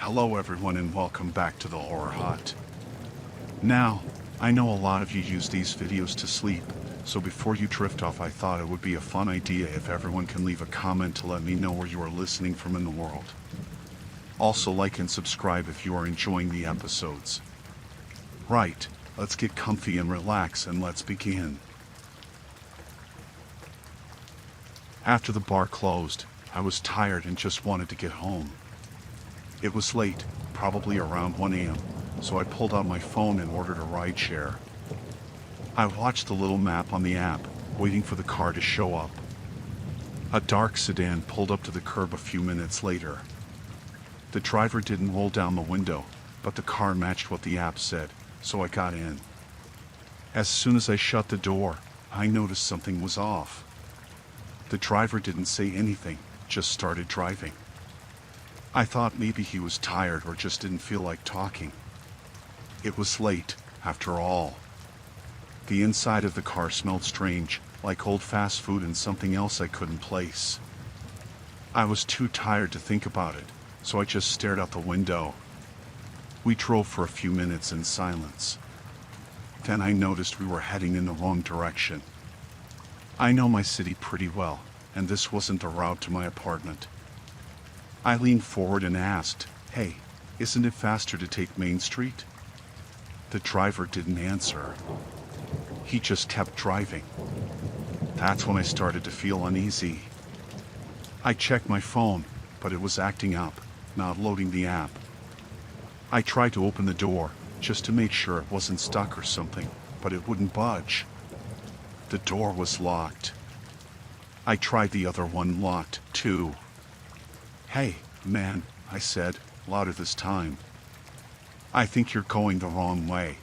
Hello everyone and welcome back to the Horror Hut. Now, I know a lot of you use these videos to sleep, so before you drift off I thought it would be a fun idea if everyone can leave a comment to let me know where you are listening from in the world. Also like and subscribe if you are enjoying the episodes. Right, let's get comfy and relax and let's begin. After the bar closed, I was tired and just wanted to get home. It was late, probably around 1 a.m., so I pulled out my phone and ordered a rideshare. I watched the little map on the app, waiting for the car to show up. A dark sedan pulled up to the curb a few minutes later. The driver didn't roll down the window, but the car matched what the app said, so I got in. As soon as I shut the door, I noticed something was off. The driver didn't say anything, just started driving. I thought maybe he was tired or just didn't feel like talking. It was late, after all. The inside of the car smelled strange, like old fast food and something else I couldn't place. I was too tired to think about it, so I just stared out the window. We drove for a few minutes in silence. Then I noticed we were heading in the wrong direction. I know my city pretty well, and this wasn't the route to my apartment. I leaned forward and asked, "Hey, isn't it faster to take Main Street?" The driver didn't answer. He just kept driving. That's when I started to feel uneasy. I checked my phone, but it was acting up, not loading the app. I tried to open the door, just to make sure it wasn't stuck or something, but it wouldn't budge. The door was locked. I tried the other one locked, too. "Hey, man," I said, louder this time. "I think you're going the wrong way."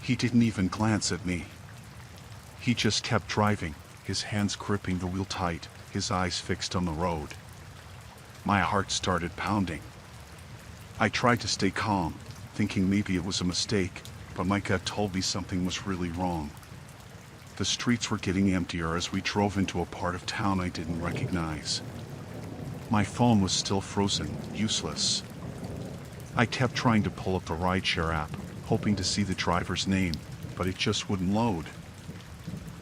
He didn't even glance at me. He just kept driving, his hands gripping the wheel tight, his eyes fixed on the road. My heart started pounding. I tried to stay calm, thinking maybe it was a mistake, but my gut told me something was really wrong. The streets were getting emptier as we drove into a part of town I didn't recognize. My phone was still frozen, useless. I kept trying to pull up the rideshare app, hoping to see the driver's name, but it just wouldn't load.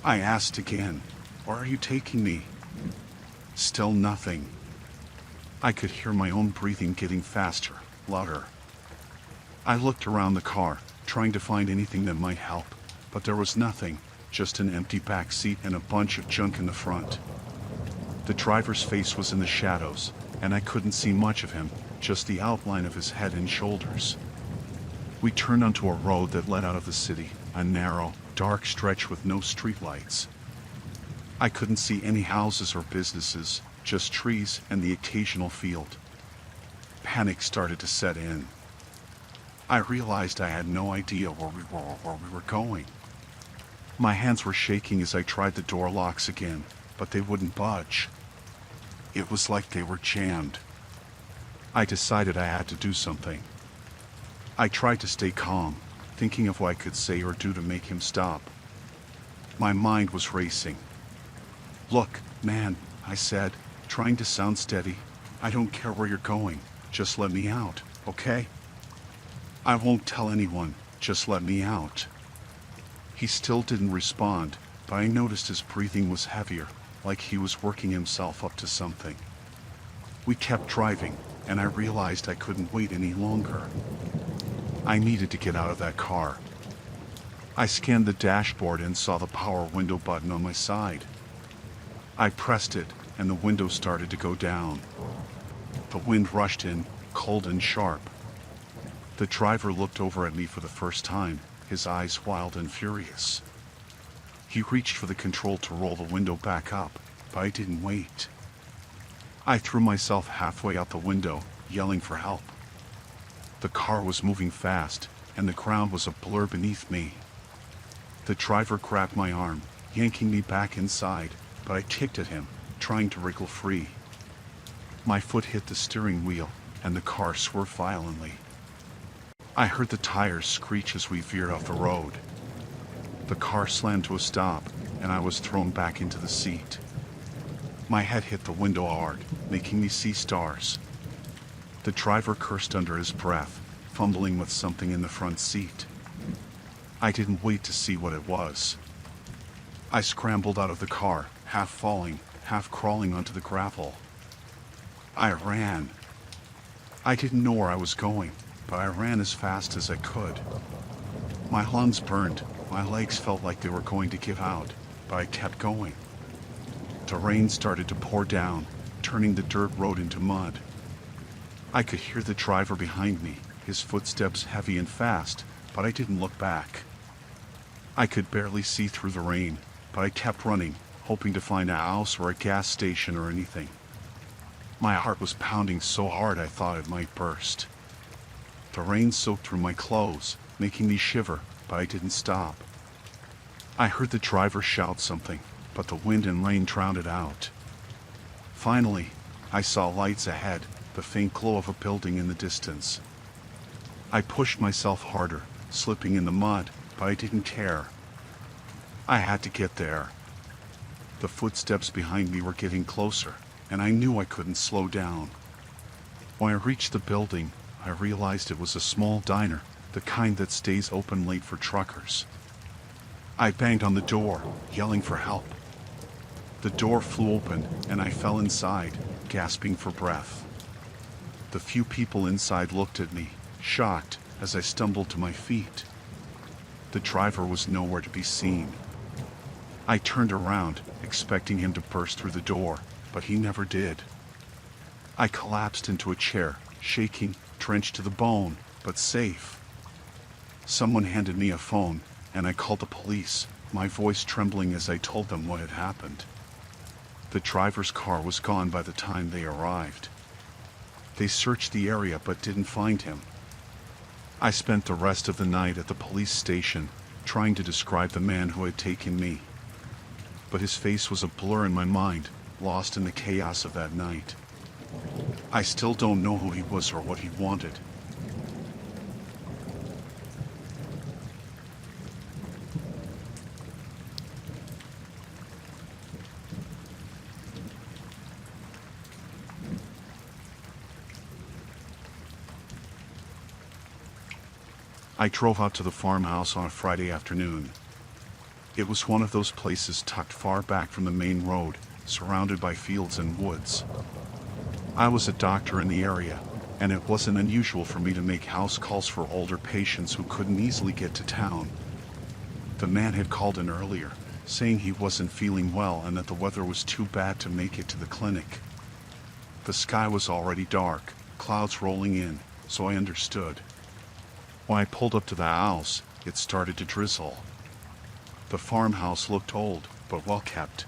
I asked again, "Where are you taking me?" Still nothing. I could hear my own breathing getting faster, louder. I looked around the car, trying to find anything that might help, but there was nothing, just an empty back seat and a bunch of junk in the front. The driver's face was in the shadows, and I couldn't see much of him, just the outline of his head and shoulders. We turned onto a road that led out of the city, a narrow, dark stretch with no streetlights. I couldn't see any houses or businesses, just trees and the occasional field. Panic started to set in. I realized I had no idea where we were going. My hands were shaking as I tried the door locks again, but they wouldn't budge. It was like they were jammed. I decided I had to do something. I tried to stay calm, thinking of what I could say or do to make him stop. My mind was racing. "Look, man," I said, trying to sound steady, "I don't care where you're going, just let me out, okay? I won't tell anyone, just let me out." He still didn't respond, but I noticed his breathing was heavier, like he was working himself up to something. We kept driving, and I realized I couldn't wait any longer. I needed to get out of that car. I scanned the dashboard and saw the power window button on my side. I pressed it, and the window started to go down. The wind rushed in, cold and sharp. The driver looked over at me for the first time, his eyes wild and furious. He reached for the control to roll the window back up, but I didn't wait. I threw myself halfway out the window, yelling for help. The car was moving fast, and the ground was a blur beneath me. The driver grabbed my arm, yanking me back inside, but I kicked at him, trying to wriggle free. My foot hit the steering wheel, and the car swerved violently. I heard the tires screech as we veered off the road. The car slammed to a stop, and I was thrown back into the seat. My head hit the window hard, making me see stars. The driver cursed under his breath, fumbling with something in the front seat. I didn't wait to see what it was. I scrambled out of the car, half falling, half crawling onto the gravel. I ran. I didn't know where I was going, but I ran as fast as I could. My lungs burned, my legs felt like they were going to give out, but I kept going. The rain started to pour down, turning the dirt road into mud. I could hear the driver behind me, his footsteps heavy and fast, but I didn't look back. I could barely see through the rain, but I kept running, hoping to find a house or a gas station or anything. My heart was pounding so hard I thought it might burst. The rain soaked through my clothes, making me shiver, but I didn't stop. I heard the driver shout something, but the wind and rain drowned it out. Finally, I saw lights ahead, the faint glow of a building in the distance. I pushed myself harder, slipping in the mud, but I didn't care. I had to get there. The footsteps behind me were getting closer, and I knew I couldn't slow down. When I reached the building, I realized it was a small diner, the kind that stays open late for truckers. I banged on the door, yelling for help. The door flew open, and I fell inside, gasping for breath. The few people inside looked at me, shocked, as I stumbled to my feet. The driver was nowhere to be seen. I turned around, expecting him to burst through the door, but he never did. I collapsed into a chair, shaking, drenched to the bone, but safe. Someone handed me a phone, and I called the police, my voice trembling as I told them what had happened. The driver's car was gone by the time they arrived. They searched the area but didn't find him. I spent the rest of the night at the police station, trying to describe the man who had taken me. But his face was a blur in my mind, lost in the chaos of that night. I still don't know who he was or what he wanted. I drove out to the farmhouse on a Friday afternoon. It was one of those places tucked far back from the main road, surrounded by fields and woods. I was a doctor in the area, and it wasn't unusual for me to make house calls for older patients who couldn't easily get to town. The man had called in earlier, saying he wasn't feeling well and that the weather was too bad to make it to the clinic. The sky was already dark, clouds rolling in, so I understood. When I pulled up to the house, it started to drizzle. The farmhouse looked old, but well kept.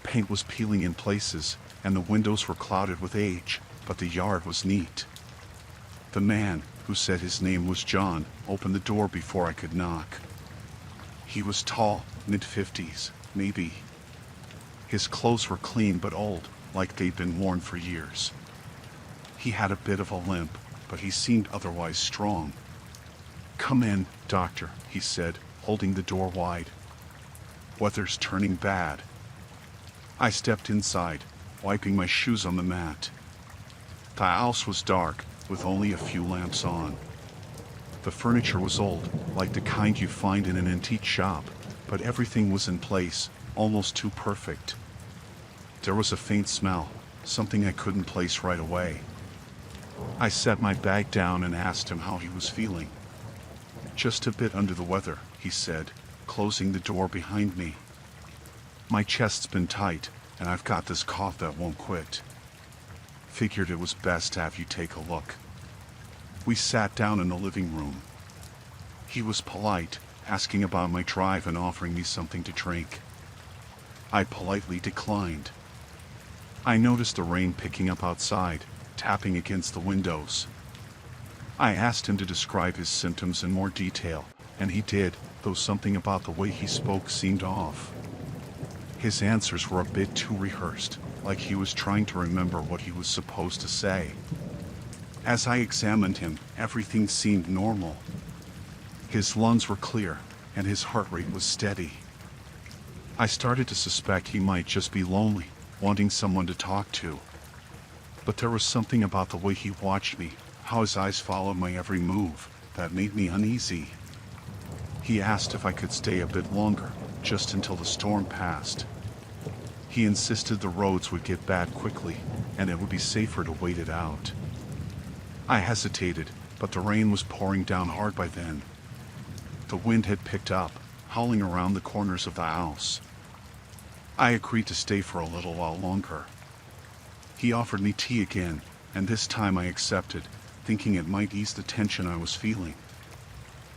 Paint was peeling in places, and the windows were clouded with age, but the yard was neat. The man, who said his name was John, opened the door before I could knock. He was tall, mid-50s, maybe. His clothes were clean but old, like they'd been worn for years. He had a bit of a limp, but he seemed otherwise strong. "Come in, doctor," he said, holding the door wide. "Weather's turning bad." I stepped inside, wiping my shoes on the mat. The house was dark, with only a few lamps on. The furniture was old, like the kind you find in an antique shop, but everything was in place, almost too perfect. There was a faint smell, something I couldn't place right away. I set my bag down and asked him how he was feeling. "Just a bit under the weather," he said, closing the door behind me. "My chest's been tight, and I've got this cough that won't quit. Figured it was best to have you take a look." We sat down in the living room. He was polite, asking about my drive and offering me something to drink. I politely declined. I noticed the rain picking up outside, tapping against the windows. I asked him to describe his symptoms in more detail, and he did, though something about the way he spoke seemed off. His answers were a bit too rehearsed, like he was trying to remember what he was supposed to say. As I examined him, everything seemed normal. His lungs were clear, and his heart rate was steady. I started to suspect he might just be lonely, wanting someone to talk to. But there was something about the way he watched me, how his eyes followed my every move, that made me uneasy. He asked if I could stay a bit longer, just until the storm passed. He insisted the roads would get bad quickly, and it would be safer to wait it out. I hesitated, but the rain was pouring down hard by then. The wind had picked up, howling around the corners of the house. I agreed to stay for a little while longer. He offered me tea again, and this time I accepted, thinking it might ease the tension I was feeling.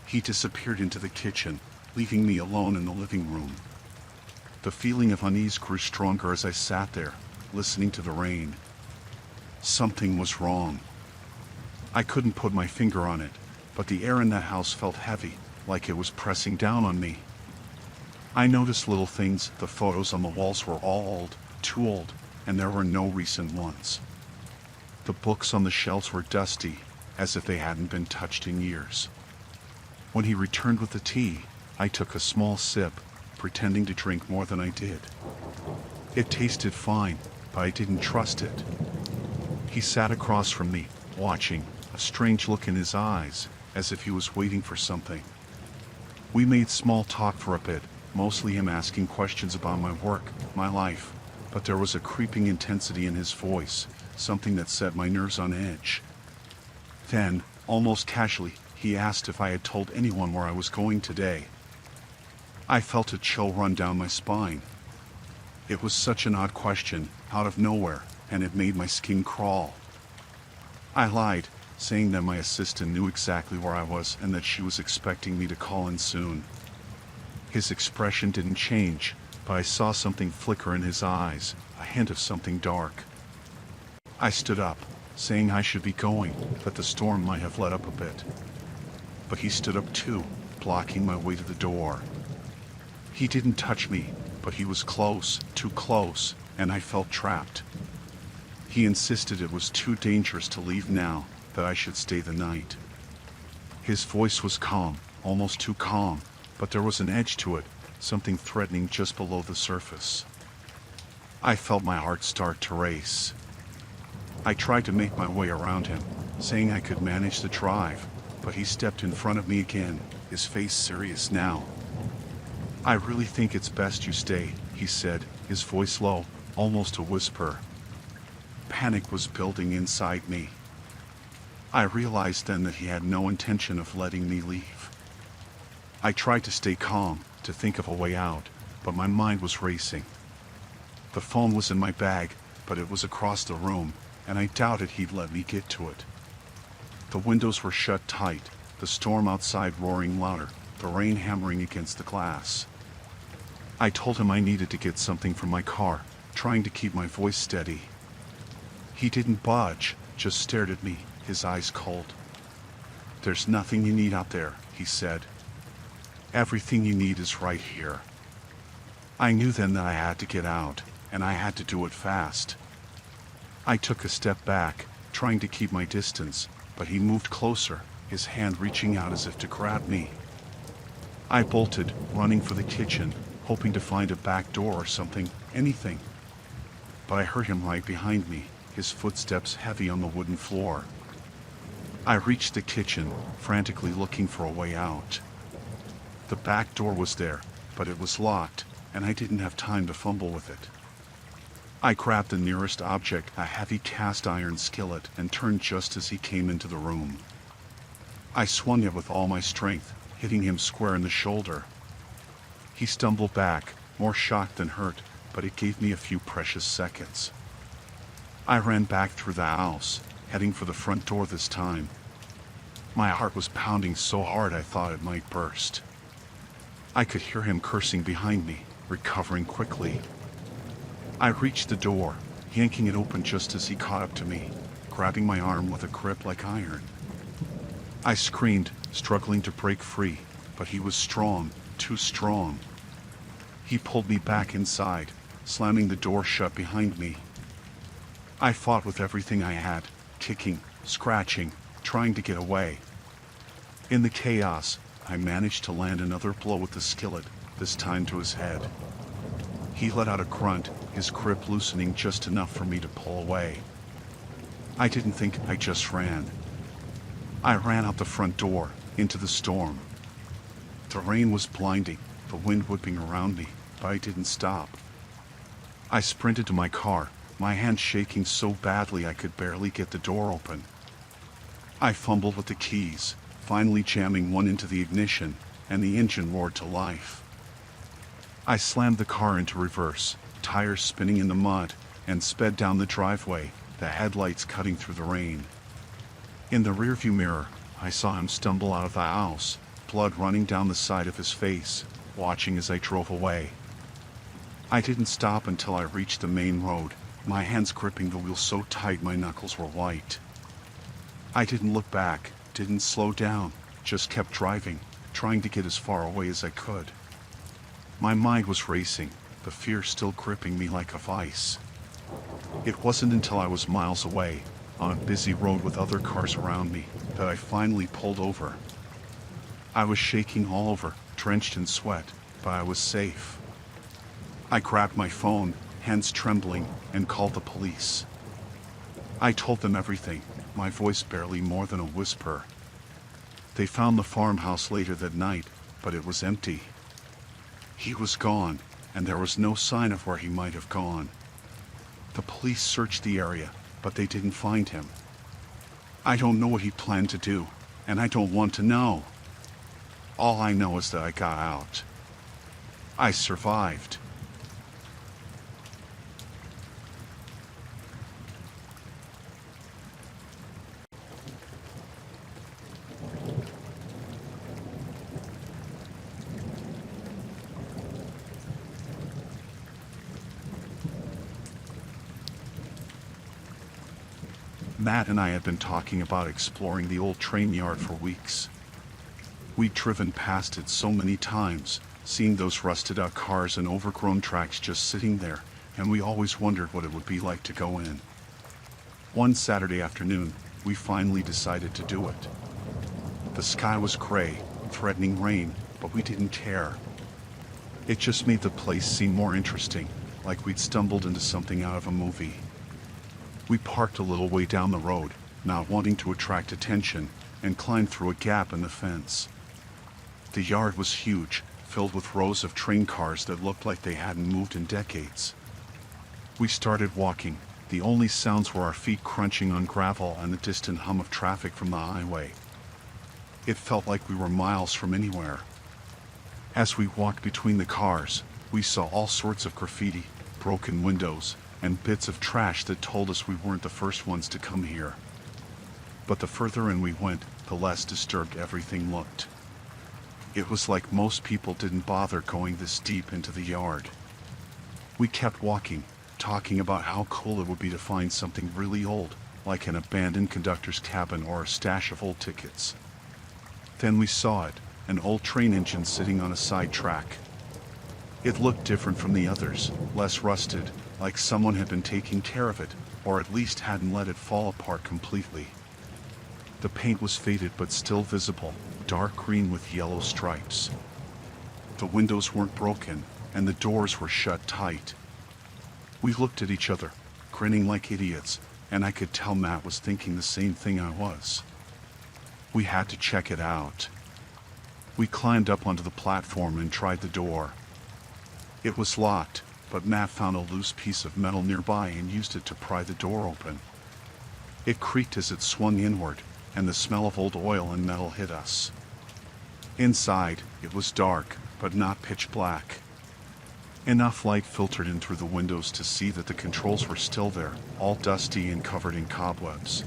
He disappeared into the kitchen, leaving me alone in the living room. The feeling of unease grew stronger as I sat there, listening to the rain. Something was wrong. I couldn't put my finger on it, but the air in that house felt heavy, like it was pressing down on me. I noticed little things. The photos on the walls were all old, too old, and there were no recent ones. The books on the shelves were dusty, as if they hadn't been touched in years. When he returned with the tea, I took a small sip, pretending to drink more than I did. It tasted fine, but I didn't trust it. He sat across from me, watching, a strange look in his eyes, as if he was waiting for something. We made small talk for a bit, mostly him asking questions about my work, my life, but there was a creeping intensity in his voice, something that set my nerves on edge. Then, almost casually, he asked if I had told anyone where I was going today. I felt a chill run down my spine. It was such an odd question, out of nowhere, and it made my skin crawl. I lied, saying that my assistant knew exactly where I was and that she was expecting me to call in soon. His expression didn't change, but I saw something flicker in his eyes, a hint of something dark. I stood up, saying I should be going, that the storm might have let up a bit. But he stood up too, blocking my way to the door. He didn't touch me, but he was close, too close, and I felt trapped. He insisted it was too dangerous to leave now, that I should stay the night. His voice was calm, almost too calm, but there was an edge to it, something threatening just below the surface. I felt my heart start to race. I tried to make my way around him, saying I could manage the drive, but he stepped in front of me again, his face serious now. "I really think it's best you stay," he said, his voice low, almost a whisper. Panic was building inside me. I realized then that he had no intention of letting me leave. I tried to stay calm, to think of a way out, but my mind was racing. The phone was in my bag, but it was across the room, and I doubted he'd let me get to it. The windows were shut tight, the storm outside roaring louder, the rain hammering against the glass. I told him I needed to get something from my car, trying to keep my voice steady. He didn't budge, just stared at me, his eyes cold. "There's nothing you need out there," he said. "Everything you need is right here." I knew then that I had to get out, and I had to do it fast. I took a step back, trying to keep my distance, but he moved closer, his hand reaching out as if to grab me. I bolted, running for the kitchen, hoping to find a back door or something, anything. But I heard him right behind me, his footsteps heavy on the wooden floor. I reached the kitchen, frantically looking for a way out. The back door was there, but it was locked, and I didn't have time to fumble with it. I grabbed the nearest object, a heavy cast iron skillet, and turned just as he came into the room. I swung it with all my strength, hitting him square in the shoulder. He stumbled back, more shocked than hurt, but it gave me a few precious seconds. I ran back through the house, heading for the front door this time. My heart was pounding so hard I thought it might burst. I could hear him cursing behind me, recovering quickly. I reached the door, yanking it open just as he caught up to me, grabbing my arm with a grip like iron. I screamed, struggling to break free, but he was strong, too strong. He pulled me back inside, slamming the door shut behind me. I fought with everything I had, kicking, scratching, trying to get away. In the chaos, I managed to land another blow with the skillet, this time to his head. He let out a grunt, his grip loosening just enough for me to pull away. I didn't think, I just ran. I ran out the front door, into the storm. The rain was blinding, the wind whipping around me, but I didn't stop. I sprinted to my car, my hands shaking so badly I could barely get the door open. I fumbled with the keys, finally jamming one into the ignition, and the engine roared to life. I slammed the car into reverse, tires spinning in the mud, and sped down the driveway, the headlights cutting through the rain. In the rearview mirror, I saw him stumble out of the house, blood running down the side of his face, watching as I drove away. I didn't stop until I reached the main road, my hands gripping the wheel so tight my knuckles were white. I didn't look back, didn't slow down, just kept driving, trying to get as far away as I could. My mind was racing, the fear still gripping me like a vice. It wasn't until I was miles away, on a busy road with other cars around me, that I finally pulled over. I was shaking all over, drenched in sweat, but I was safe. I grabbed my phone, hands trembling, and called the police. I told them everything, my voice barely more than a whisper. They found the farmhouse later that night, but it was empty. He was gone, and there was no sign of where he might have gone. The police searched the area, but they didn't find him. I don't know what he planned to do, and I don't want to know. All I know is that I got out. I survived. Matt and I had been talking about exploring the old train yard for weeks. We'd driven past it so many times, seeing those rusted-out cars and overgrown tracks just sitting there, and we always wondered what it would be like to go in. One Saturday afternoon, we finally decided to do it. The sky was gray, threatening rain, but we didn't care. It just made the place seem more interesting, like we'd stumbled into something out of a movie. We parked a little way down the road, not wanting to attract attention, and climbed through a gap in the fence. The yard was huge, filled with rows of train cars that looked like they hadn't moved in decades. We started walking. The only sounds were our feet crunching on gravel and the distant hum of traffic from the highway. It felt like we were miles from anywhere. As we walked between the cars, we saw all sorts of graffiti, broken windows, and bits of trash that told us we weren't the first ones to come here. But the further in we went, the less disturbed everything looked. It was like most people didn't bother going this deep into the yard. We kept walking, talking about how cool it would be to find something really old, like an abandoned conductor's cabin or a stash of old tickets. Then we saw it, an old train engine sitting on a side track. It looked different from the others, less rusted, like someone had been taking care of it, or at least hadn't let it fall apart completely. The paint was faded but still visible, dark green with yellow stripes. The windows weren't broken, and the doors were shut tight. We looked at each other, grinning like idiots, and I could tell Matt was thinking the same thing I was. We had to check it out. We climbed up onto the platform and tried the door. It was locked, but Matt found a loose piece of metal nearby and used it to pry the door open. It creaked as it swung inward, and the smell of old oil and metal hit us. Inside, it was dark, but not pitch black. Enough light filtered in through the windows to see that the controls were still there, all dusty and covered in cobwebs.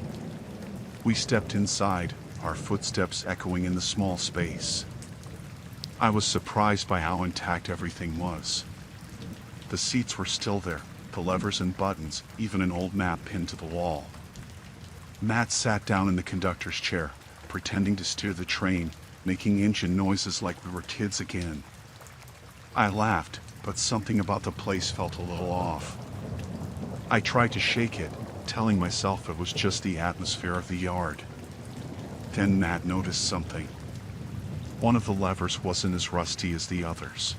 We stepped inside, our footsteps echoing in the small space. I was surprised by how intact everything was. The seats were still there, the levers and buttons, even an old map pinned to the wall. Matt sat down in the conductor's chair, pretending to steer the train, making engine noises like we were kids again. I laughed, but something about the place felt a little off. I tried to shake it, telling myself it was just the atmosphere of the yard. Then Matt noticed something. One of the levers wasn't as rusty as the others.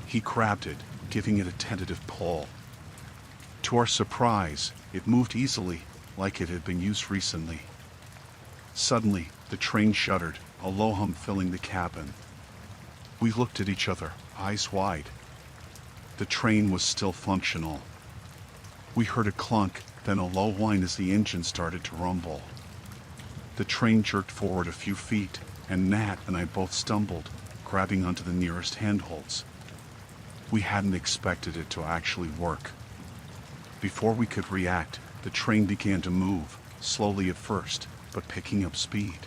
He grabbed it, giving it a tentative pull. To our surprise, it moved easily, like it had been used recently. Suddenly, the train shuddered, a low hum filling the cabin. We looked at each other, eyes wide. The train was still functional. We heard a clunk, then a low whine as the engine started to rumble. The train jerked forward a few feet, and Nat and I both stumbled, grabbing onto the nearest handholds. We hadn't expected it to actually work. Before we could react, the train began to move, slowly at first, but picking up speed.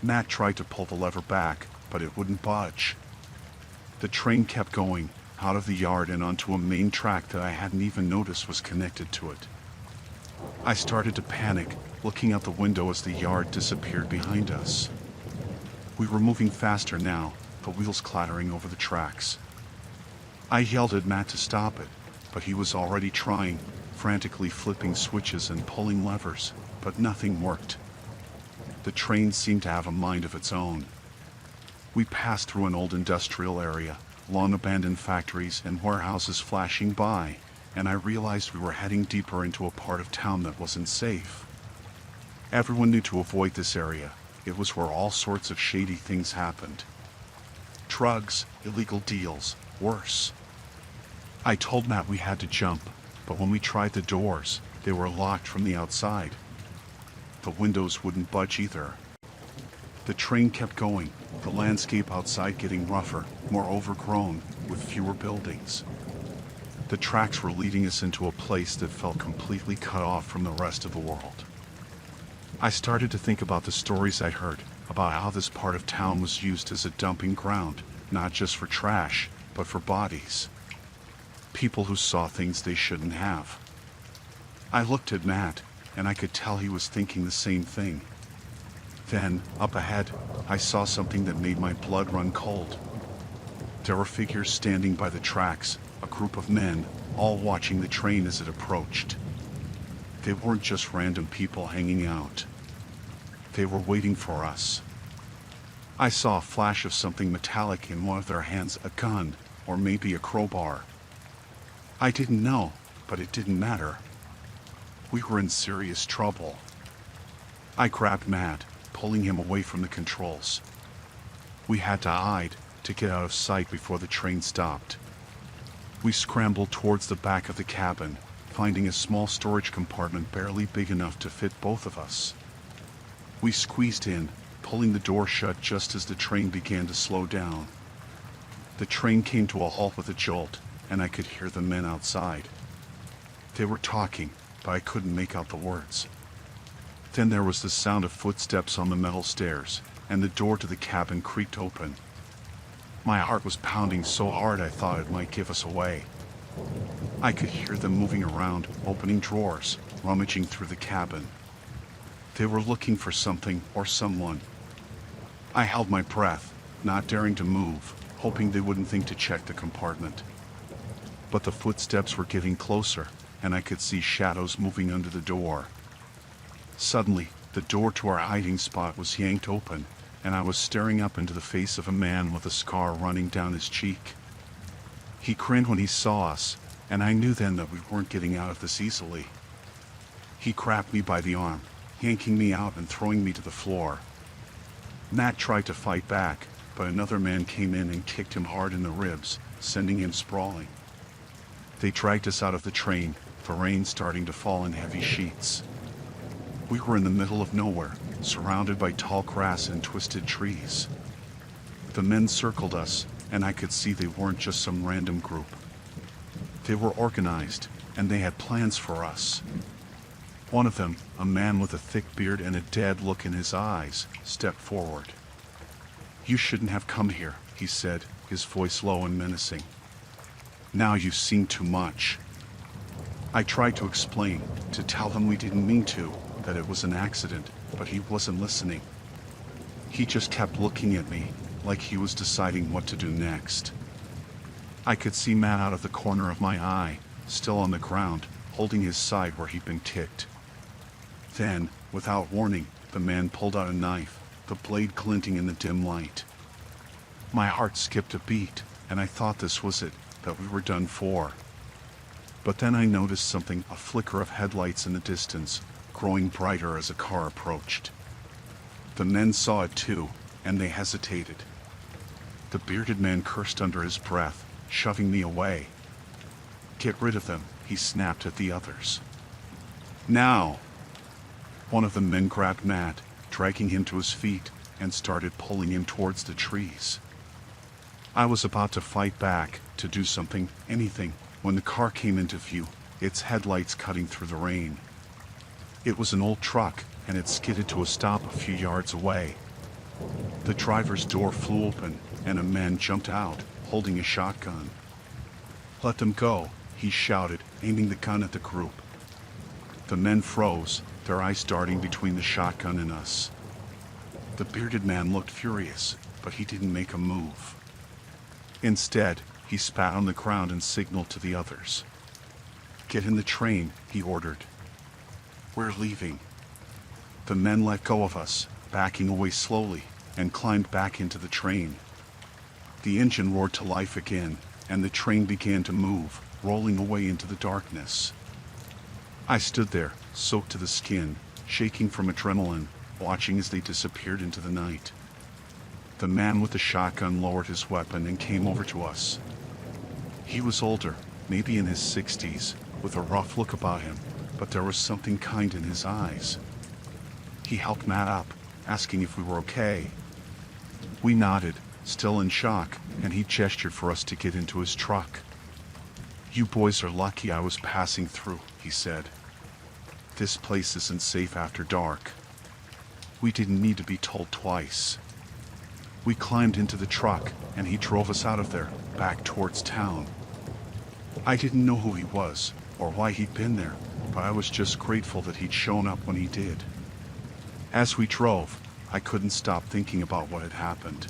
Nat tried to pull the lever back, but it wouldn't budge. The train kept going, out of the yard and onto a main track that I hadn't even noticed was connected to it. I started to panic, looking out the window as the yard disappeared behind us. We were moving faster now, the wheels clattering over the tracks. I yelled at Matt to stop it, but he was already trying, frantically flipping switches and pulling levers, but nothing worked. The train seemed to have a mind of its own. We passed through an old industrial area, long-abandoned factories and warehouses flashing by, and I realized we were heading deeper into a part of town that wasn't safe. Everyone knew to avoid this area. It was where all sorts of shady things happened. Drugs, illegal deals, worse. I told Matt we had to jump, but when we tried the doors, they were locked from the outside. The windows wouldn't budge either. The train kept going, the landscape outside getting rougher, more overgrown, with fewer buildings. The tracks were leading us into a place that felt completely cut off from the rest of the world. I started to think about the stories I heard, about how this part of town was used as a dumping ground, not just for trash, but for bodies. People who saw things they shouldn't have. I looked at Nat, and I could tell he was thinking the same thing. Then, up ahead, I saw something that made my blood run cold. There were figures standing by the tracks, a group of men, all watching the train as it approached. They weren't just random people hanging out. They were waiting for us. I saw a flash of something metallic in one of their hands, a gun, or maybe a crowbar. I didn't know, but it didn't matter. We were in serious trouble. I grabbed Matt, pulling him away from the controls. We had to hide, to get out of sight before the train stopped. We scrambled towards the back of the cabin, finding a small storage compartment barely big enough to fit both of us. We squeezed in, pulling the door shut just as the train began to slow down. The train came to a halt with a jolt, and I could hear the men outside. They were talking, but I couldn't make out the words. Then there was the sound of footsteps on the metal stairs, and the door to the cabin creaked open. My heart was pounding so hard I thought it might give us away. I could hear them moving around, opening drawers, rummaging through the cabin. They were looking for something or someone. I held my breath, not daring to move, hoping they wouldn't think to check the compartment. But the footsteps were getting closer, and I could see shadows moving under the door. Suddenly, the door to our hiding spot was yanked open, and I was staring up into the face of a man with a scar running down his cheek. He grinned when he saw us, and I knew then that we weren't getting out of this easily. He grabbed me by the arm, yanking me out and throwing me to the floor. Nat tried to fight back, but another man came in and kicked him hard in the ribs, sending him sprawling. They dragged us out of the train, the rain starting to fall in heavy sheets. We were in the middle of nowhere, surrounded by tall grass and twisted trees. The men circled us, and I could see they weren't just some random group. They were organized, and they had plans for us. One of them, a man with a thick beard and a dead look in his eyes, stepped forward. "You shouldn't have come here," he said, his voice low and menacing. "Now you've seen too much." I tried to explain, to tell them we didn't mean to, that it was an accident, but he wasn't listening. He just kept looking at me, like he was deciding what to do next. I could see Matt out of the corner of my eye, still on the ground, holding his side where he'd been kicked. Then, without warning, the man pulled out a knife, the blade glinting in the dim light. My heart skipped a beat, and I thought this was it, that we were done for. But then I noticed something, a flicker of headlights in the distance, growing brighter as a car approached. The men saw it too, and they hesitated. The bearded man cursed under his breath, shoving me away. "Get rid of them," he snapped at the others. "Now!" One of the men grabbed Matt, dragging him to his feet, and started pulling him towards the trees. I was about to fight back, to do something, anything, when the car came into view, its headlights cutting through the rain. It was an old truck, and it skidded to a stop a few yards away. The driver's door flew open, and a man jumped out, holding a shotgun. "Let them go," he shouted, aiming the gun at the group. The men froze, their eyes darting between the shotgun and us. The bearded man looked furious, but he didn't make a move. Instead, he spat on the ground and signaled to the others. "Get in the train," he ordered. "We're leaving." The men let go of us, backing away slowly, and climbed back into the train. The engine roared to life again, and the train began to move, rolling away into the darkness. I stood there, soaked to the skin, shaking from adrenaline, watching as they disappeared into the night. The man with the shotgun lowered his weapon and came over to us. He was older, maybe in his 60s, with a rough look about him, but there was something kind in his eyes. He helped Matt up, asking if we were okay. We nodded, still in shock, and he gestured for us to get into his truck. "You boys are lucky I was passing through," he said. "This place isn't safe after dark." We didn't need to be told twice. We climbed into the truck, and he drove us out of there, back towards town. I didn't know who he was, or why he'd been there, but I was just grateful that he'd shown up when he did. As we drove, I couldn't stop thinking about what had happened.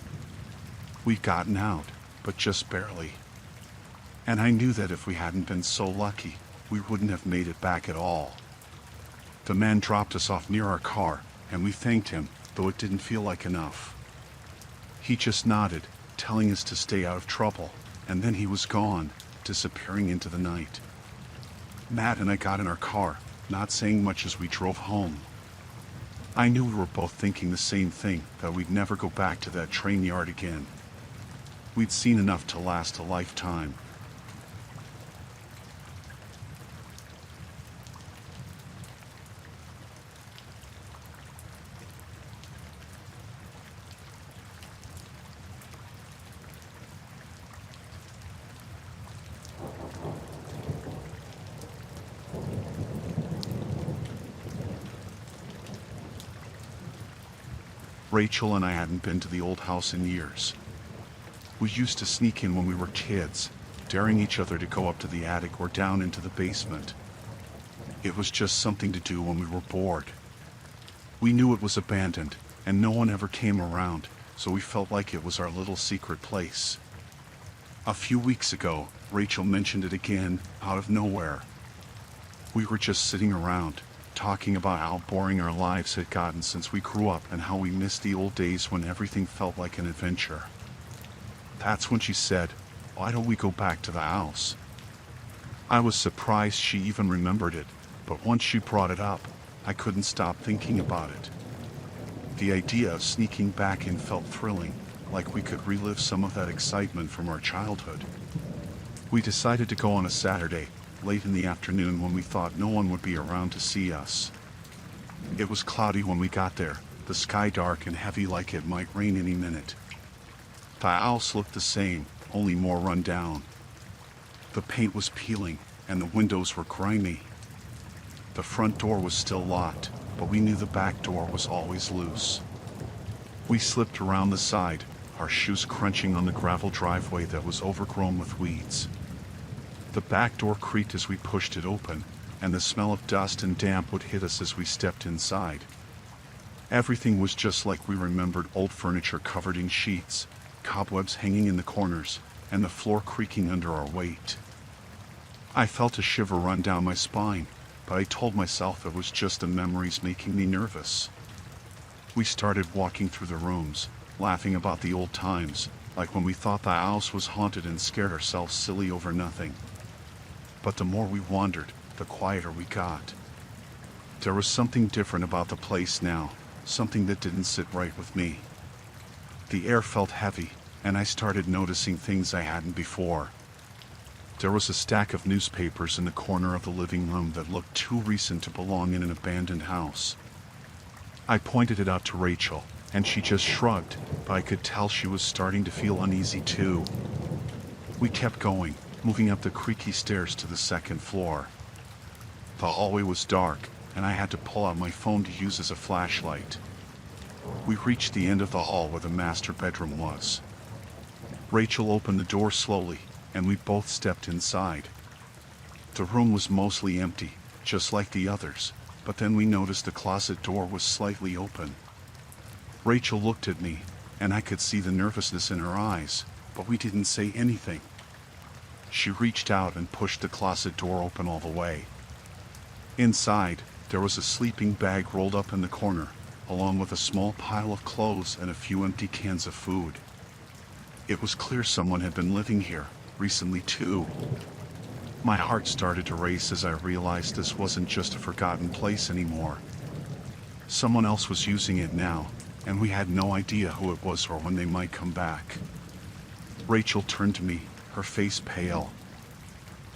We'd gotten out, but just barely. And I knew that if we hadn't been so lucky, we wouldn't have made it back at all. The man dropped us off near our car, and we thanked him, though it didn't feel like enough. He just nodded, telling us to stay out of trouble, and then he was gone, disappearing into the night. Matt and I got in our car, not saying much as we drove home. I knew we were both thinking the same thing, that we'd never go back to that train yard again. We'd seen enough to last a lifetime. Rachel and I hadn't been to the old house in years. We used to sneak in when we were kids, daring each other to go up to the attic or down into the basement. It was just something to do when we were bored. We knew it was abandoned, and no one ever came around, so we felt like it was our little secret place. A few weeks ago, Rachel mentioned it again, out of nowhere. We were just sitting around, talking about how boring our lives had gotten since we grew up and how we missed the old days when everything felt like an adventure. That's when she said, "Why don't we go back to the house?" I was surprised she even remembered it, but once she brought it up, I couldn't stop thinking about it. The idea of sneaking back in felt thrilling, like we could relive some of that excitement from our childhood. We decided to go on a Saturday, late in the afternoon when we thought no one would be around to see us. It was cloudy when we got there, the sky dark and heavy like it might rain any minute. The house looked the same, only more run down. The paint was peeling, and the windows were grimy. The front door was still locked, but we knew the back door was always loose. We slipped around the side, our shoes crunching on the gravel driveway that was overgrown with weeds. The back door creaked as we pushed it open, and the smell of dust and damp would hit us as we stepped inside. Everything was just like we remembered, old furniture covered in sheets, cobwebs hanging in the corners, and the floor creaking under our weight. I felt a shiver run down my spine, but I told myself it was just the memories making me nervous. We started walking through the rooms, laughing about the old times, like when we thought the house was haunted and scared ourselves silly over nothing. But the more we wandered, the quieter we got. There was something different about the place now, something that didn't sit right with me. The air felt heavy, and I started noticing things I hadn't before. There was a stack of newspapers in the corner of the living room that looked too recent to belong in an abandoned house. I pointed it out to Rachel, and she just shrugged, but I could tell she was starting to feel uneasy too. We kept going, moving up the creaky stairs to the second floor. The hallway was dark, and I had to pull out my phone to use as a flashlight. We reached the end of the hall where the master bedroom was. Rachel opened the door slowly, and we both stepped inside. The room was mostly empty, just like the others, but then we noticed the closet door was slightly open. Rachel looked at me, and I could see the nervousness in her eyes, but we didn't say anything. She reached out and pushed the closet door open all the way. Inside, there was a sleeping bag rolled up in the corner, along with a small pile of clothes and a few empty cans of food. It was clear someone had been living here, recently too. My heart started to race as I realized this wasn't just a forgotten place anymore. Someone else was using it now, and we had no idea who it was or when they might come back. Rachel turned to me, her face pale.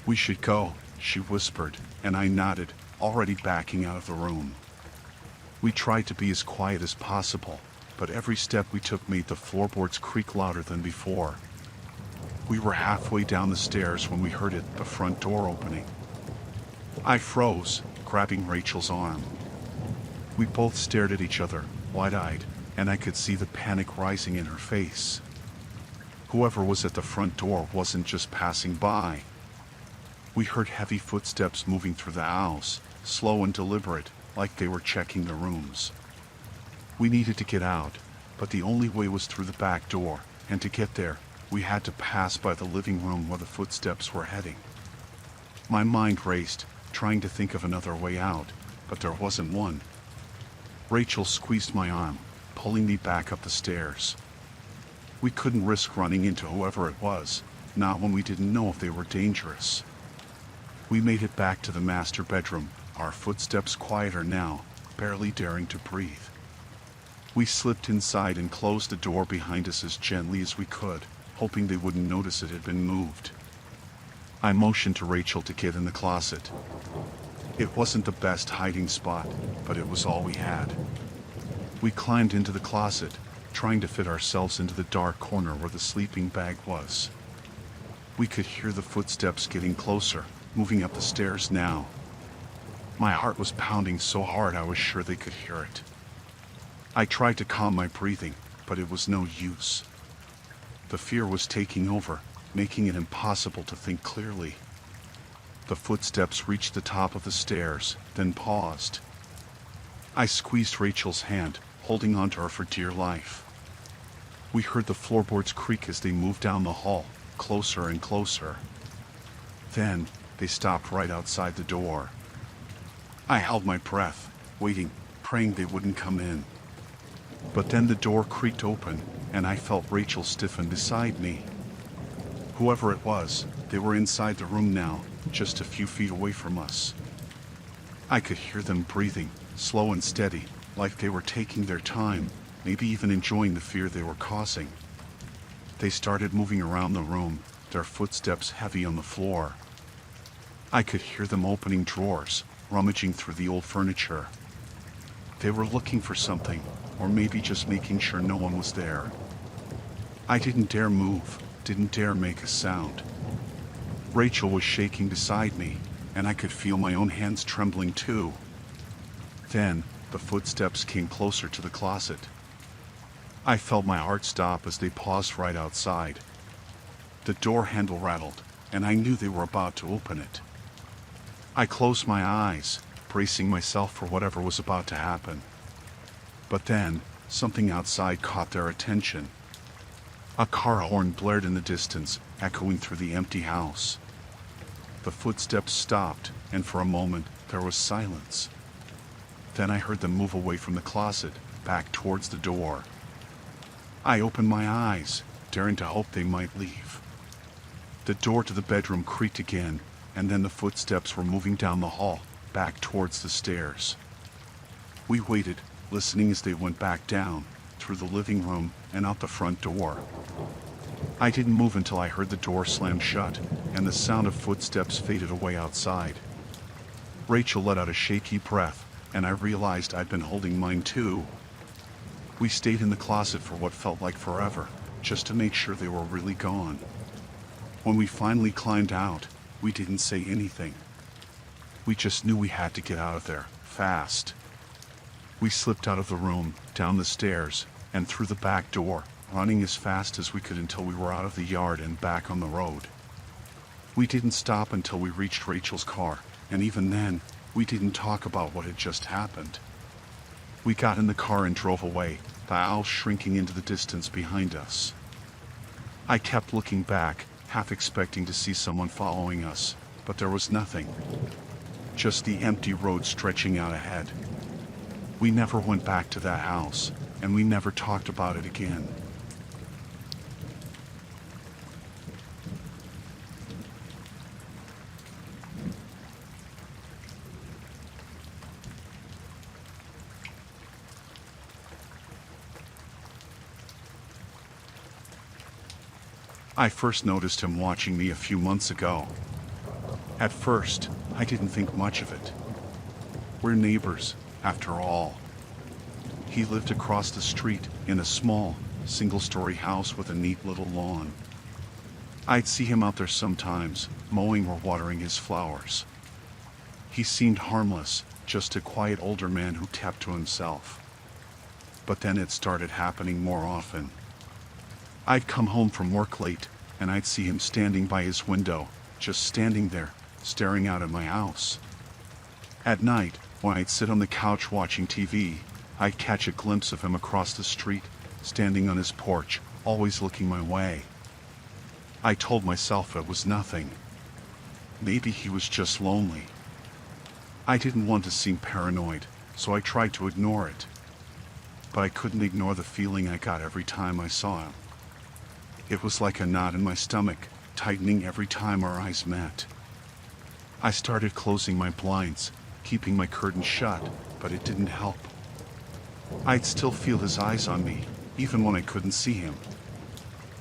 "We should go," she whispered, and I nodded, already backing out of the room. We tried to be as quiet as possible, but every step we took made the floorboards creak louder than before. We were halfway down the stairs when we heard it, the front door opening. I froze, grabbing Rachel's arm. We both stared at each other, wide-eyed, and I could see the panic rising in her face. Whoever was at the front door wasn't just passing by. We heard heavy footsteps moving through the house, slow and deliberate, like they were checking the rooms. We needed to get out, but the only way was through the back door, and to get there, we had to pass by the living room where the footsteps were heading. My mind raced, trying to think of another way out, but there wasn't one. Rachel squeezed my arm, pulling me back up the stairs. We couldn't risk running into whoever it was, not when we didn't know if they were dangerous. We made it back to the master bedroom, our footsteps quieter now, barely daring to breathe. We slipped inside and closed the door behind us as gently as we could, hoping they wouldn't notice it had been moved. I motioned to Rachel to get in the closet. It wasn't the best hiding spot, but it was all we had. We climbed into the closet, trying to fit ourselves into the dark corner where the sleeping bag was. We could hear the footsteps getting closer, moving up the stairs now. My heart was pounding so hard I was sure they could hear it. I tried to calm my breathing, but it was no use. The fear was taking over, making it impossible to think clearly. The footsteps reached the top of the stairs, then paused. I squeezed Rachel's hand, holding onto her for dear life. We heard the floorboards creak as they moved down the hall, closer and closer. Then, they stopped right outside the door. I held my breath, waiting, praying they wouldn't come in. But then the door creaked open, and I felt Rachel stiffen beside me. Whoever it was, they were inside the room now, just a few feet away from us. I could hear them breathing, slow and steady, like they were taking their time, maybe even enjoying the fear they were causing. They started moving around the room, their footsteps heavy on the floor. I could hear them opening drawers, rummaging through the old furniture. They were looking for something, or maybe just making sure no one was there. I didn't dare move, didn't dare make a sound. Rachel was shaking beside me, and I could feel my own hands trembling too. Then, the footsteps came closer to the closet. I felt my heart stop as they paused right outside. The door handle rattled, and I knew they were about to open it. I closed my eyes, bracing myself for whatever was about to happen. But then, something outside caught their attention. A car horn blared in the distance, echoing through the empty house. The footsteps stopped, and for a moment, there was silence. Then I heard them move away from the closet, back towards the door. I opened my eyes, daring to hope they might leave. The door to the bedroom creaked again, and then the footsteps were moving down the hall, back towards the stairs. We waited, listening as they went back down, through the living room and out the front door. I didn't move until I heard the door slam shut, and the sound of footsteps faded away outside. Rachel let out a shaky breath, and I realized I'd been holding mine too. We stayed in the closet for what felt like forever, just to make sure they were really gone. When we finally climbed out, we didn't say anything. We just knew we had to get out of there, fast. We slipped out of the room, down the stairs, and through the back door, running as fast as we could until we were out of the yard and back on the road. We didn't stop until we reached Rachel's car, and even then, we didn't talk about what had just happened. We got in the car and drove away, the owl shrinking into the distance behind us. I kept looking back, half expecting to see someone following us, but there was nothing. Just the empty road stretching out ahead. We never went back to that house, and we never talked about it again. I first noticed him watching me a few months ago. At first, I didn't think much of it. We're neighbors, after all. He lived across the street in a small, single-story house with a neat little lawn. I'd see him out there sometimes, mowing or watering his flowers. He seemed harmless, just a quiet older man who kept to himself. But then it started happening more often. I'd come home from work late, and I'd see him standing by his window, just standing there, staring out at my house. At night, when I'd sit on the couch watching TV, I'd catch a glimpse of him across the street, standing on his porch, always looking my way. I told myself it was nothing. Maybe he was just lonely. I didn't want to seem paranoid, so I tried to ignore it. But I couldn't ignore the feeling I got every time I saw him. It was like a knot in my stomach, tightening every time our eyes met. I started closing my blinds, keeping my curtains shut, but it didn't help. I'd still feel his eyes on me, even when I couldn't see him.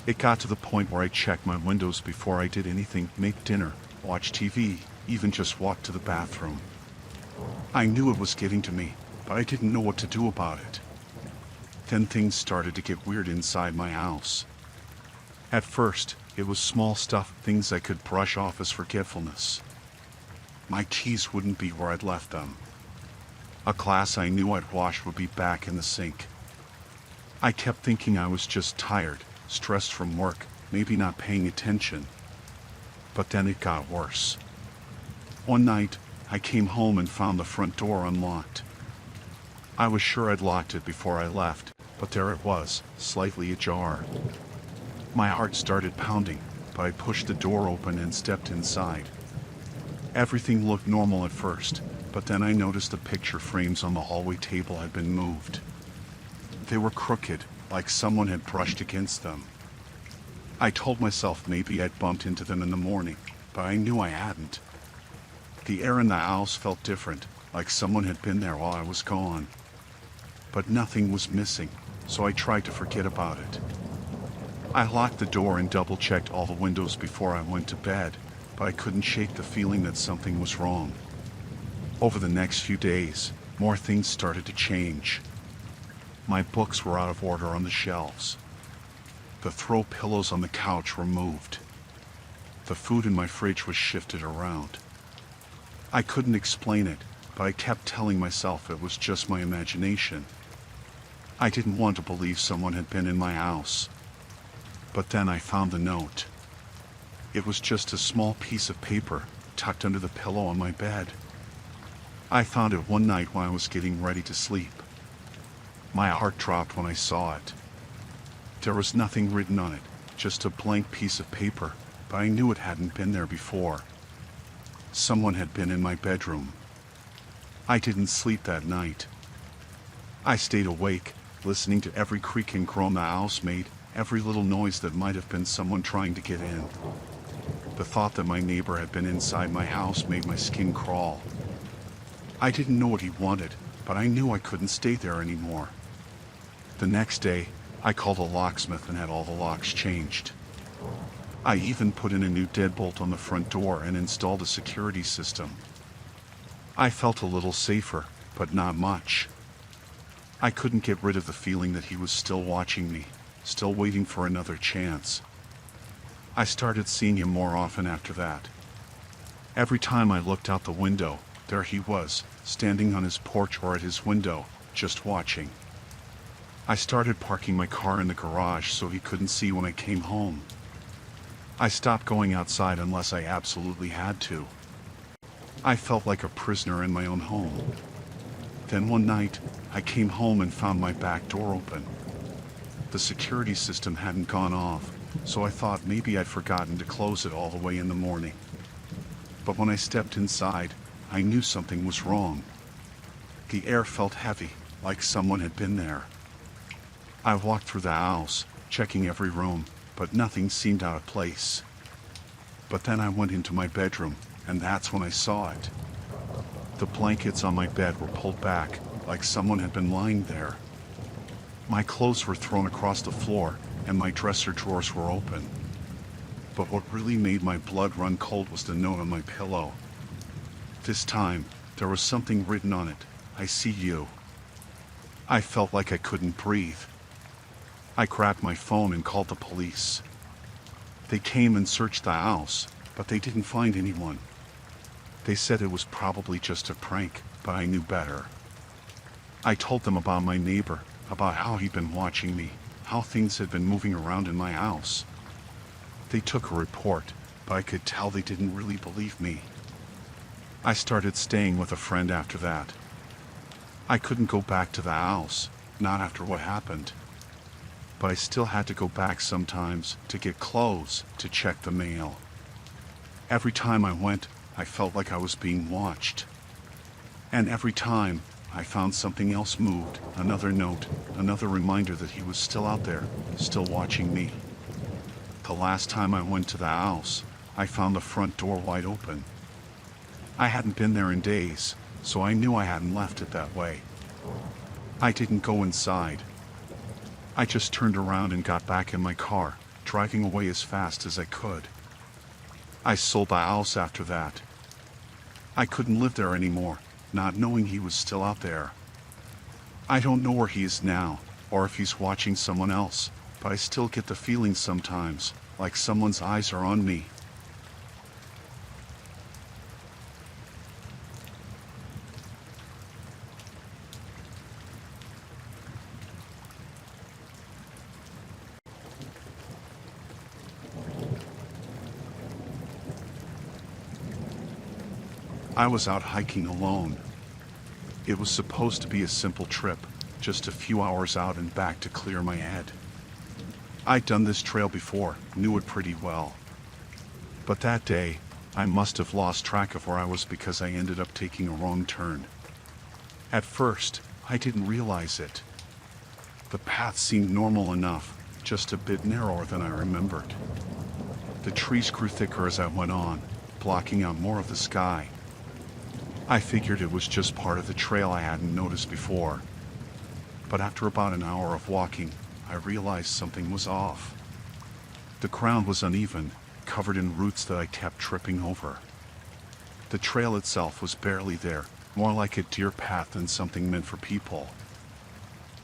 It got to the point where I checked my windows before I did anything, make dinner, watch TV, even just walk to the bathroom. I knew it was getting to me, but I didn't know what to do about it. Then things started to get weird inside my house. At first, it was small stuff, things I could brush off as forgetfulness. My keys wouldn't be where I'd left them. A glass I knew I'd washed would be back in the sink. I kept thinking I was just tired, stressed from work, maybe not paying attention. But then it got worse. One night, I came home and found the front door unlocked. I was sure I'd locked it before I left, but there it was, slightly ajar. My heart started pounding, but I pushed the door open and stepped inside. Everything looked normal at first, but then I noticed the picture frames on the hallway table had been moved. They were crooked, like someone had brushed against them. I told myself maybe I'd bumped into them in the morning, but I knew I hadn't. The air in the house felt different, like someone had been there while I was gone. But nothing was missing, so I tried to forget about it. I locked the door and double-checked all the windows before I went to bed, but I couldn't shake the feeling that something was wrong. Over the next few days, more things started to change. My books were out of order on the shelves. The throw pillows on the couch were moved. The food in my fridge was shifted around. I couldn't explain it, but I kept telling myself it was just my imagination. I didn't want to believe someone had been in my house. But then I found the note. It was just a small piece of paper tucked under the pillow on my bed. I found it one night when I was getting ready to sleep. My heart dropped when I saw it. There was nothing written on it, just a blank piece of paper, but I knew it hadn't been there before. Someone had been in my bedroom. I didn't sleep that night. I stayed awake, listening to every creak and groan the house made, every little noise that might have been someone trying to get in. The thought that my neighbor had been inside my house made my skin crawl. I didn't know what he wanted, but I knew I couldn't stay there anymore. The next day, I called a locksmith and had all the locks changed. I even put in a new deadbolt on the front door and installed a security system. I felt a little safer, but not much. I couldn't get rid of the feeling that he was still watching me, still waiting for another chance. I started seeing him more often after that. Every time I looked out the window, there he was, standing on his porch or at his window, just watching. I started parking my car in the garage so he couldn't see when I came home. I stopped going outside unless I absolutely had to. I felt like a prisoner in my own home. Then one night, I came home and found my back door open. The security system hadn't gone off, so I thought maybe I'd forgotten to close it all the way in the morning. But when I stepped inside, I knew something was wrong. The air felt heavy, like someone had been there. I walked through the house, checking every room, but nothing seemed out of place. But then I went into my bedroom, and that's when I saw it. The blankets on my bed were pulled back, like someone had been lying there. My clothes were thrown across the floor, and my dresser drawers were open. But what really made my blood run cold was the note on my pillow. This time, there was something written on it. I see you. I felt like I couldn't breathe. I grabbed my phone and called the police. They came and searched the house, but they didn't find anyone. They said it was probably just a prank, but I knew better. I told them about my neighbor, about how he'd been watching me, how things had been moving around in my house. They took a report, but I could tell they didn't really believe me. I started staying with a friend after that. I couldn't go back to the house, not after what happened. But I still had to go back sometimes to get clothes, to check the mail. Every time I went, I felt like I was being watched. And every time, I found something else moved, another note, another reminder that he was still out there, still watching me. The last time I went to the house, I found the front door wide open. I hadn't been there in days, so I knew I hadn't left it that way. I didn't go inside. I just turned around and got back in my car, driving away as fast as I could. I sold the house after that. I couldn't live there anymore, not knowing he was still out there. I don't know where he is now, or if he's watching someone else, but I still get the feeling sometimes, like someone's eyes are on me. I was out hiking alone. It was supposed to be a simple trip, just a few hours out and back to clear my head. I'd done this trail before, knew it pretty well. But that day, I must have lost track of where I was because I ended up taking a wrong turn. At first, I didn't realize it. The path seemed normal enough, just a bit narrower than I remembered. The trees grew thicker as I went on, blocking out more of the sky. I figured it was just part of the trail I hadn't noticed before. But after about an hour of walking, I realized something was off. The ground was uneven, covered in roots that I kept tripping over. The trail itself was barely there, more like a deer path than something meant for people.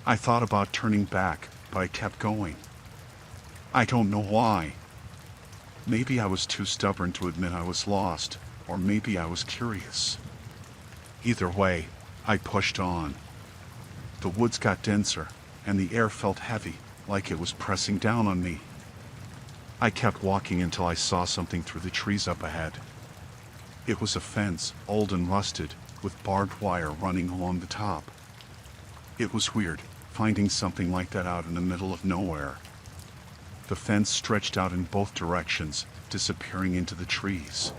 I thought about turning back, but I kept going. I don't know why. Maybe I was too stubborn to admit I was lost, or maybe I was curious. Either way, I pushed on. The woods got denser, and the air felt heavy, like it was pressing down on me. I kept walking until I saw something through the trees up ahead. It was a fence, old and rusted, with barbed wire running along the top. It was weird, finding something like that out in the middle of nowhere. The fence stretched out in both directions, disappearing into the trees.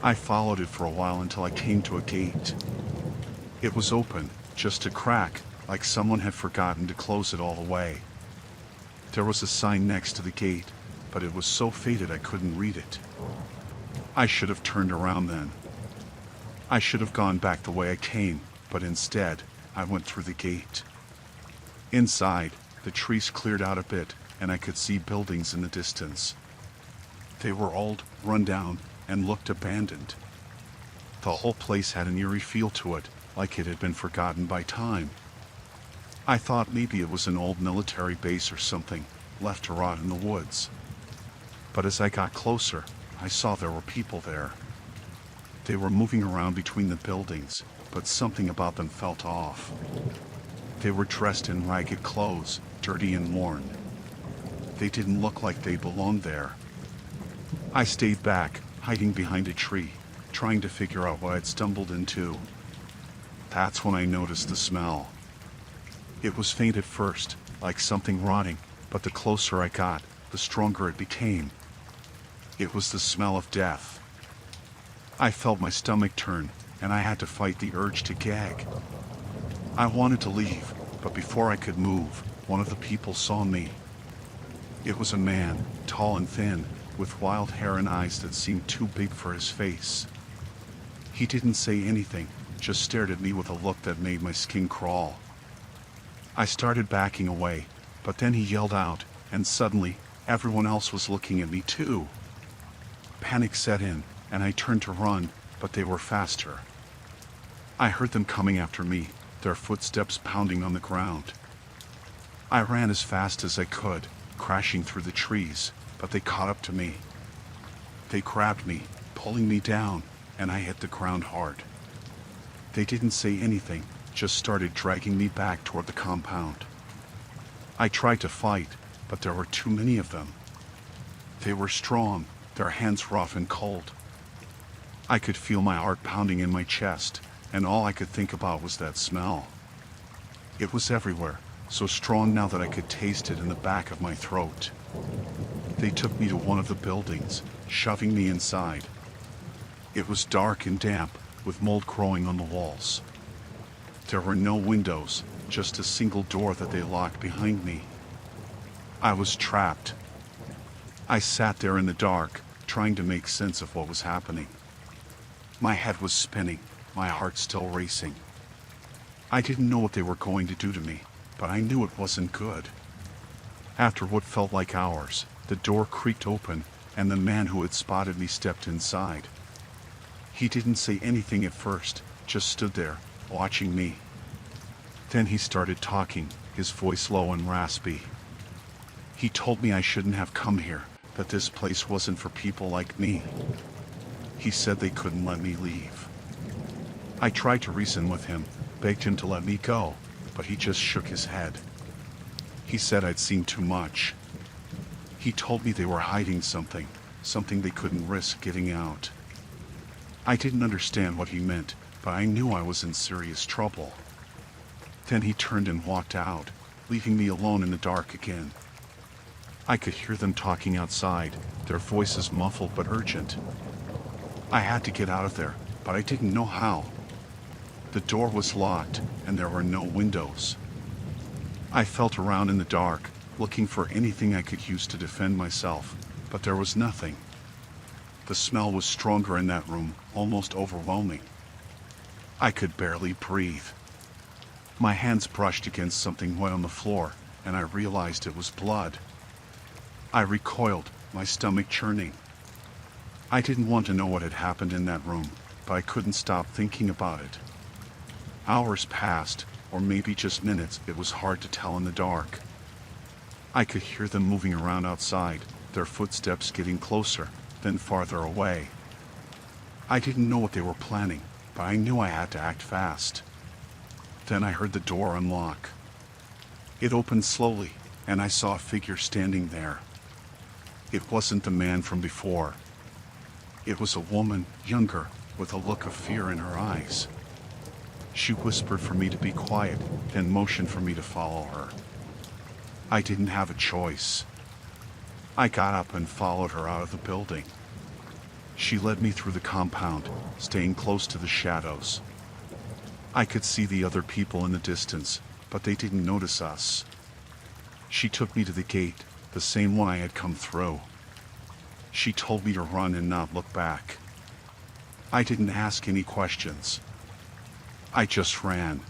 I followed it for a while until I came to a gate. It was open, just a crack, like someone had forgotten to close it all the way. There was a sign next to the gate, but it was so faded I couldn't read it. I should have turned around then. I should have gone back the way I came, but instead, I went through the gate. Inside, the trees cleared out a bit, and I could see buildings in the distance. They were old, run down, and looked abandoned. The whole place had an eerie feel to it, like it had been forgotten by time. I thought maybe it was an old military base or something, left to rot in the woods. But as I got closer, I saw there were people there. They were moving around between the buildings, but something about them felt off. They were dressed in ragged clothes, dirty and worn. They didn't look like they belonged there. I stayed back, hiding behind a tree, trying to figure out what I'd stumbled into. That's when I noticed the smell. It was faint at first, like something rotting, but the closer I got, the stronger it became. It was the smell of death. I felt my stomach turn, and I had to fight the urge to gag. I wanted to leave, but before I could move, one of the people saw me. It was a man, tall and thin, with wild hair and eyes that seemed too big for his face. He didn't say anything, just stared at me with a look that made my skin crawl. I started backing away, but then he yelled out, and suddenly, everyone else was looking at me too. Panic set in, and I turned to run, but they were faster. I heard them coming after me, their footsteps pounding on the ground. I ran as fast as I could, crashing through the trees, but they caught up to me. They grabbed me, pulling me down, and I hit the ground hard. They didn't say anything, just started dragging me back toward the compound. I tried to fight, but there were too many of them. They were strong, their hands rough and cold. I could feel my heart pounding in my chest, and all I could think about was that smell. It was everywhere, so strong now that I could taste it in the back of my throat. They took me to one of the buildings, shoving me inside. It was dark and damp, with mold growing on the walls. There were no windows, just a single door that they locked behind me. I was trapped. I sat there in the dark, trying to make sense of what was happening. My head was spinning, my heart still racing. I didn't know what they were going to do to me, but I knew it wasn't good. After what felt like hours, the door creaked open, and the man who had spotted me stepped inside. He didn't say anything at first, just stood there, watching me. Then he started talking, his voice low and raspy. He told me I shouldn't have come here, that this place wasn't for people like me. He said they couldn't let me leave. I tried to reason with him, begged him to let me go, but he just shook his head. He said I'd seen too much. He told me they were hiding something they couldn't risk getting out. I didn't understand what he meant, but I knew I was in serious trouble. Then he turned and walked out, leaving me alone in the dark again. I could hear them talking outside, their voices muffled but urgent. I had to get out of there, but I didn't know how. The door was locked, and there were no windows. I felt around in the dark, looking for anything I could use to defend myself, but there was nothing. The smell was stronger in that room, almost overwhelming. I could barely breathe. My hands brushed against something wet on the floor, and I realized it was blood. I recoiled, my stomach churning. I didn't want to know what had happened in that room, but I couldn't stop thinking about it. Hours passed, or maybe just minutes, it was hard to tell in the dark. I could hear them moving around outside, their footsteps getting closer, then farther away. I didn't know what they were planning, but I knew I had to act fast. Then I heard the door unlock. It opened slowly, and I saw a figure standing there. It wasn't the man from before. It was a woman, younger, with a look of fear in her eyes. She whispered for me to be quiet, then motioned for me to follow her. I didn't have a choice. I got up and followed her out of the building. She led me through the compound, staying close to the shadows. I could see the other people in the distance, but they didn't notice us. She took me to the gate, the same one I had come through. She told me to run and not look back. I didn't ask any questions. I just ran.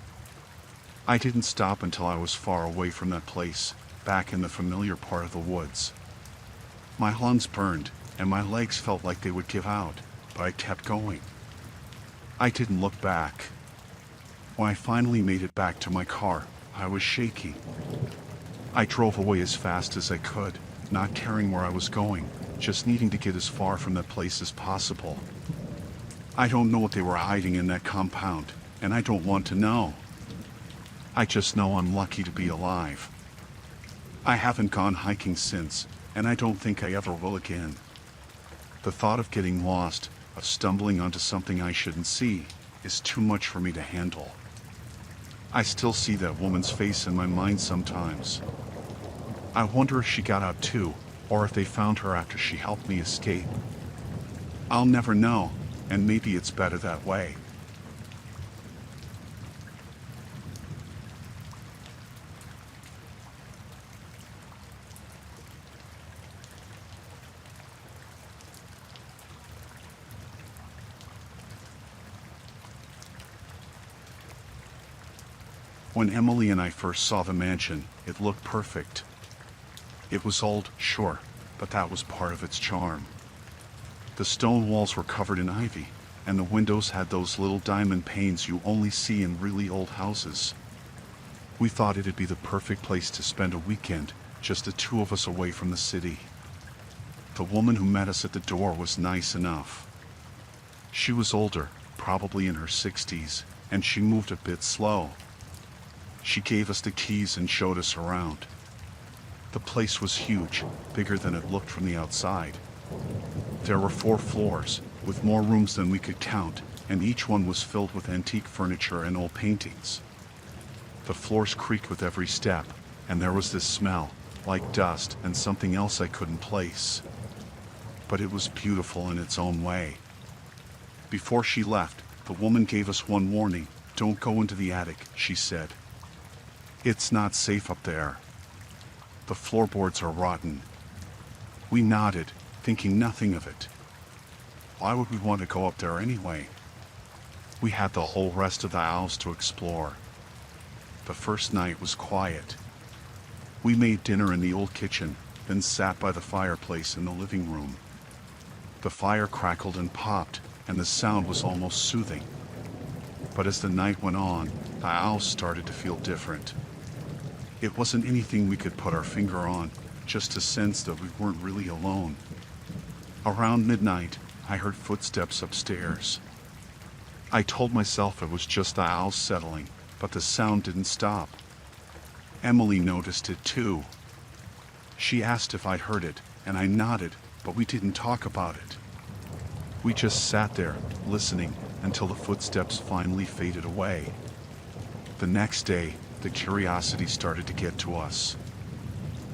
I didn't stop until I was far away from that place, back in the familiar part of the woods. My lungs burned, and my legs felt like they would give out, but I kept going. I didn't look back. When I finally made it back to my car, I was shaking. I drove away as fast as I could, not caring where I was going, just needing to get as far from that place as possible. I don't know what they were hiding in that compound, and I don't want to know. I just know I'm lucky to be alive. I haven't gone hiking since, and I don't think I ever will again. The thought of getting lost, of stumbling onto something I shouldn't see, is too much for me to handle. I still see that woman's face in my mind sometimes. I wonder if she got out too, or if they found her after she helped me escape. I'll never know, and maybe it's better that way. When Emily and I first saw the mansion, it looked perfect. It was old, sure, but that was part of its charm. The stone walls were covered in ivy, and the windows had those little diamond panes you only see in really old houses. We thought it'd be the perfect place to spend a weekend, just the two of us away from the city. The woman who met us at the door was nice enough. She was older, probably in her 60s, and she moved a bit slow. She gave us the keys and showed us around. The place was huge, bigger than it looked from the outside. There were 4 floors, with more rooms than we could count, and each one was filled with antique furniture and old paintings. The floors creaked with every step, and there was this smell, like dust and something else I couldn't place. But it was beautiful in its own way. Before she left, the woman gave us one warning. "Don't go into the attic," she said. "It's not safe up there. The floorboards are rotten." We nodded, thinking nothing of it. Why would we want to go up there anyway? We had the whole rest of the house to explore. The first night was quiet. We made dinner in the old kitchen, then sat by the fireplace in the living room. The fire crackled and popped, and the sound was almost soothing. But as the night went on, the house started to feel different. It wasn't anything we could put our finger on, just a sense that we weren't really alone. Around midnight, I heard footsteps upstairs. I told myself it was just the house settling, but the sound didn't stop. Emily noticed it too. She asked if I'd heard it, and I nodded, but we didn't talk about it. We just sat there, listening, until the footsteps finally faded away. The next day, the curiosity started to get to us.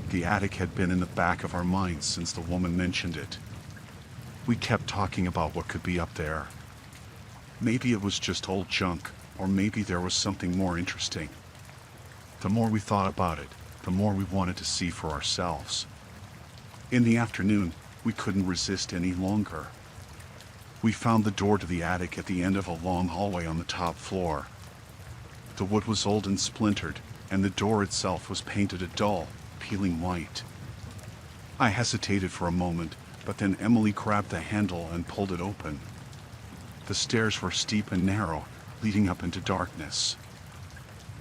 The attic had been in the back of our minds since the woman mentioned it. We kept talking about what could be up there. Maybe it was just old junk, or maybe there was something more interesting. The more we thought about it, the more we wanted to see for ourselves. In the afternoon, we couldn't resist any longer. We found the door to the attic at the end of a long hallway on the top floor. The wood was old and splintered, and the door itself was painted a dull, peeling white. I hesitated for a moment, but then Emily grabbed the handle and pulled it open. The stairs were steep and narrow, leading up into darkness.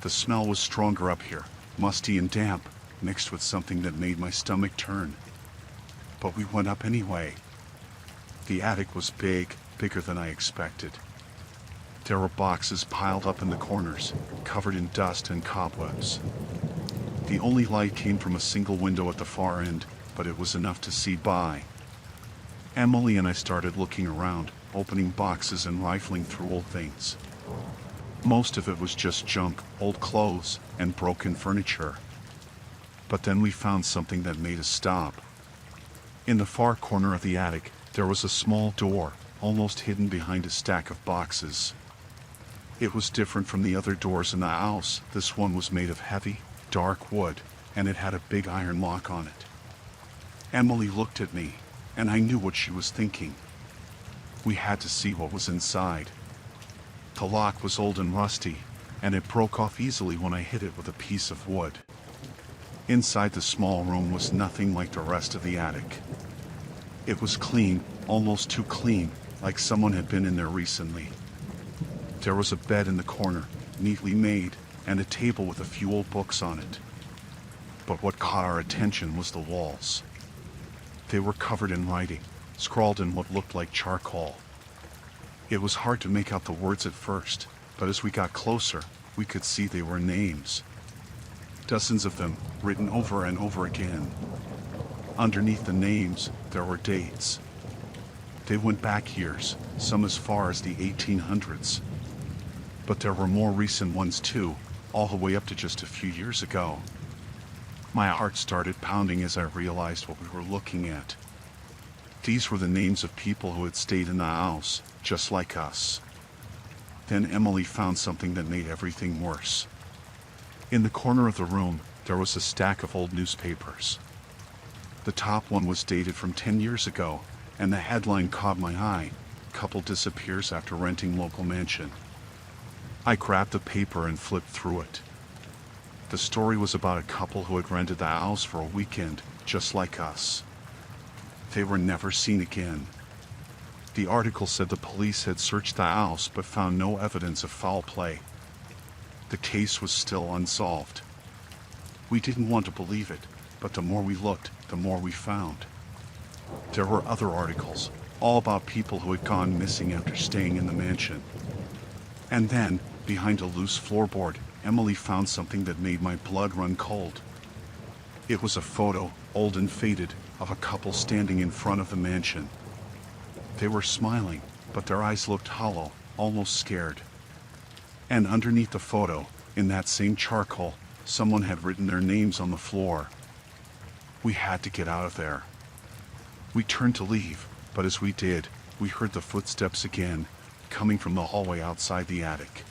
The smell was stronger up here, musty and damp, mixed with something that made my stomach turn. But we went up anyway. The attic was big, bigger than I expected. There were boxes piled up in the corners, covered in dust and cobwebs. The only light came from a single window at the far end, but it was enough to see by. Emily and I started looking around, opening boxes and rifling through old things. Most of it was just junk, old clothes, and broken furniture. But then we found something that made us stop. In the far corner of the attic, there was a small door, almost hidden behind a stack of boxes. It was different from the other doors in the house. This one was made of heavy, dark wood, and it had a big iron lock on it. Emily looked at me, and I knew what she was thinking. We had to see what was inside. The lock was old and rusty, and it broke off easily when I hit it with a piece of wood. Inside the small room was nothing like the rest of the attic. It was clean, almost too clean, like someone had been in there recently. There was a bed in the corner, neatly made, and a table with a few old books on it. But what caught our attention was the walls. They were covered in writing, scrawled in what looked like charcoal. It was hard to make out the words at first, but as we got closer, we could see they were names. Dozens of them, written over and over again. Underneath the names, there were dates. They went back years, some as far as the 1800s. But there were more recent ones too, all the way up to just a few years ago. My heart started pounding as I realized what we were looking at. These were the names of people who had stayed in the house, just like us. Then Emily found something that made everything worse. In the corner of the room, there was a stack of old newspapers. The top one was dated from 10 years ago, and the headline caught my eye: "Couple disappears after renting local mansion." I grabbed the paper and flipped through it. The story was about a couple who had rented the house for a weekend, just like us. They were never seen again. The article said the police had searched the house but found no evidence of foul play. The case was still unsolved. We didn't want to believe it, but the more we looked, the more we found. There were other articles, all about people who had gone missing after staying in the mansion. And then, behind a loose floorboard, Emily found something that made my blood run cold. It was a photo, old and faded, of a couple standing in front of the mansion. They were smiling, but their eyes looked hollow, almost scared. And underneath the photo, in that same charcoal, someone had written their names on the floor. We had to get out of there. We turned to leave, but as we did, we heard the footsteps again, coming from the hallway outside the attic.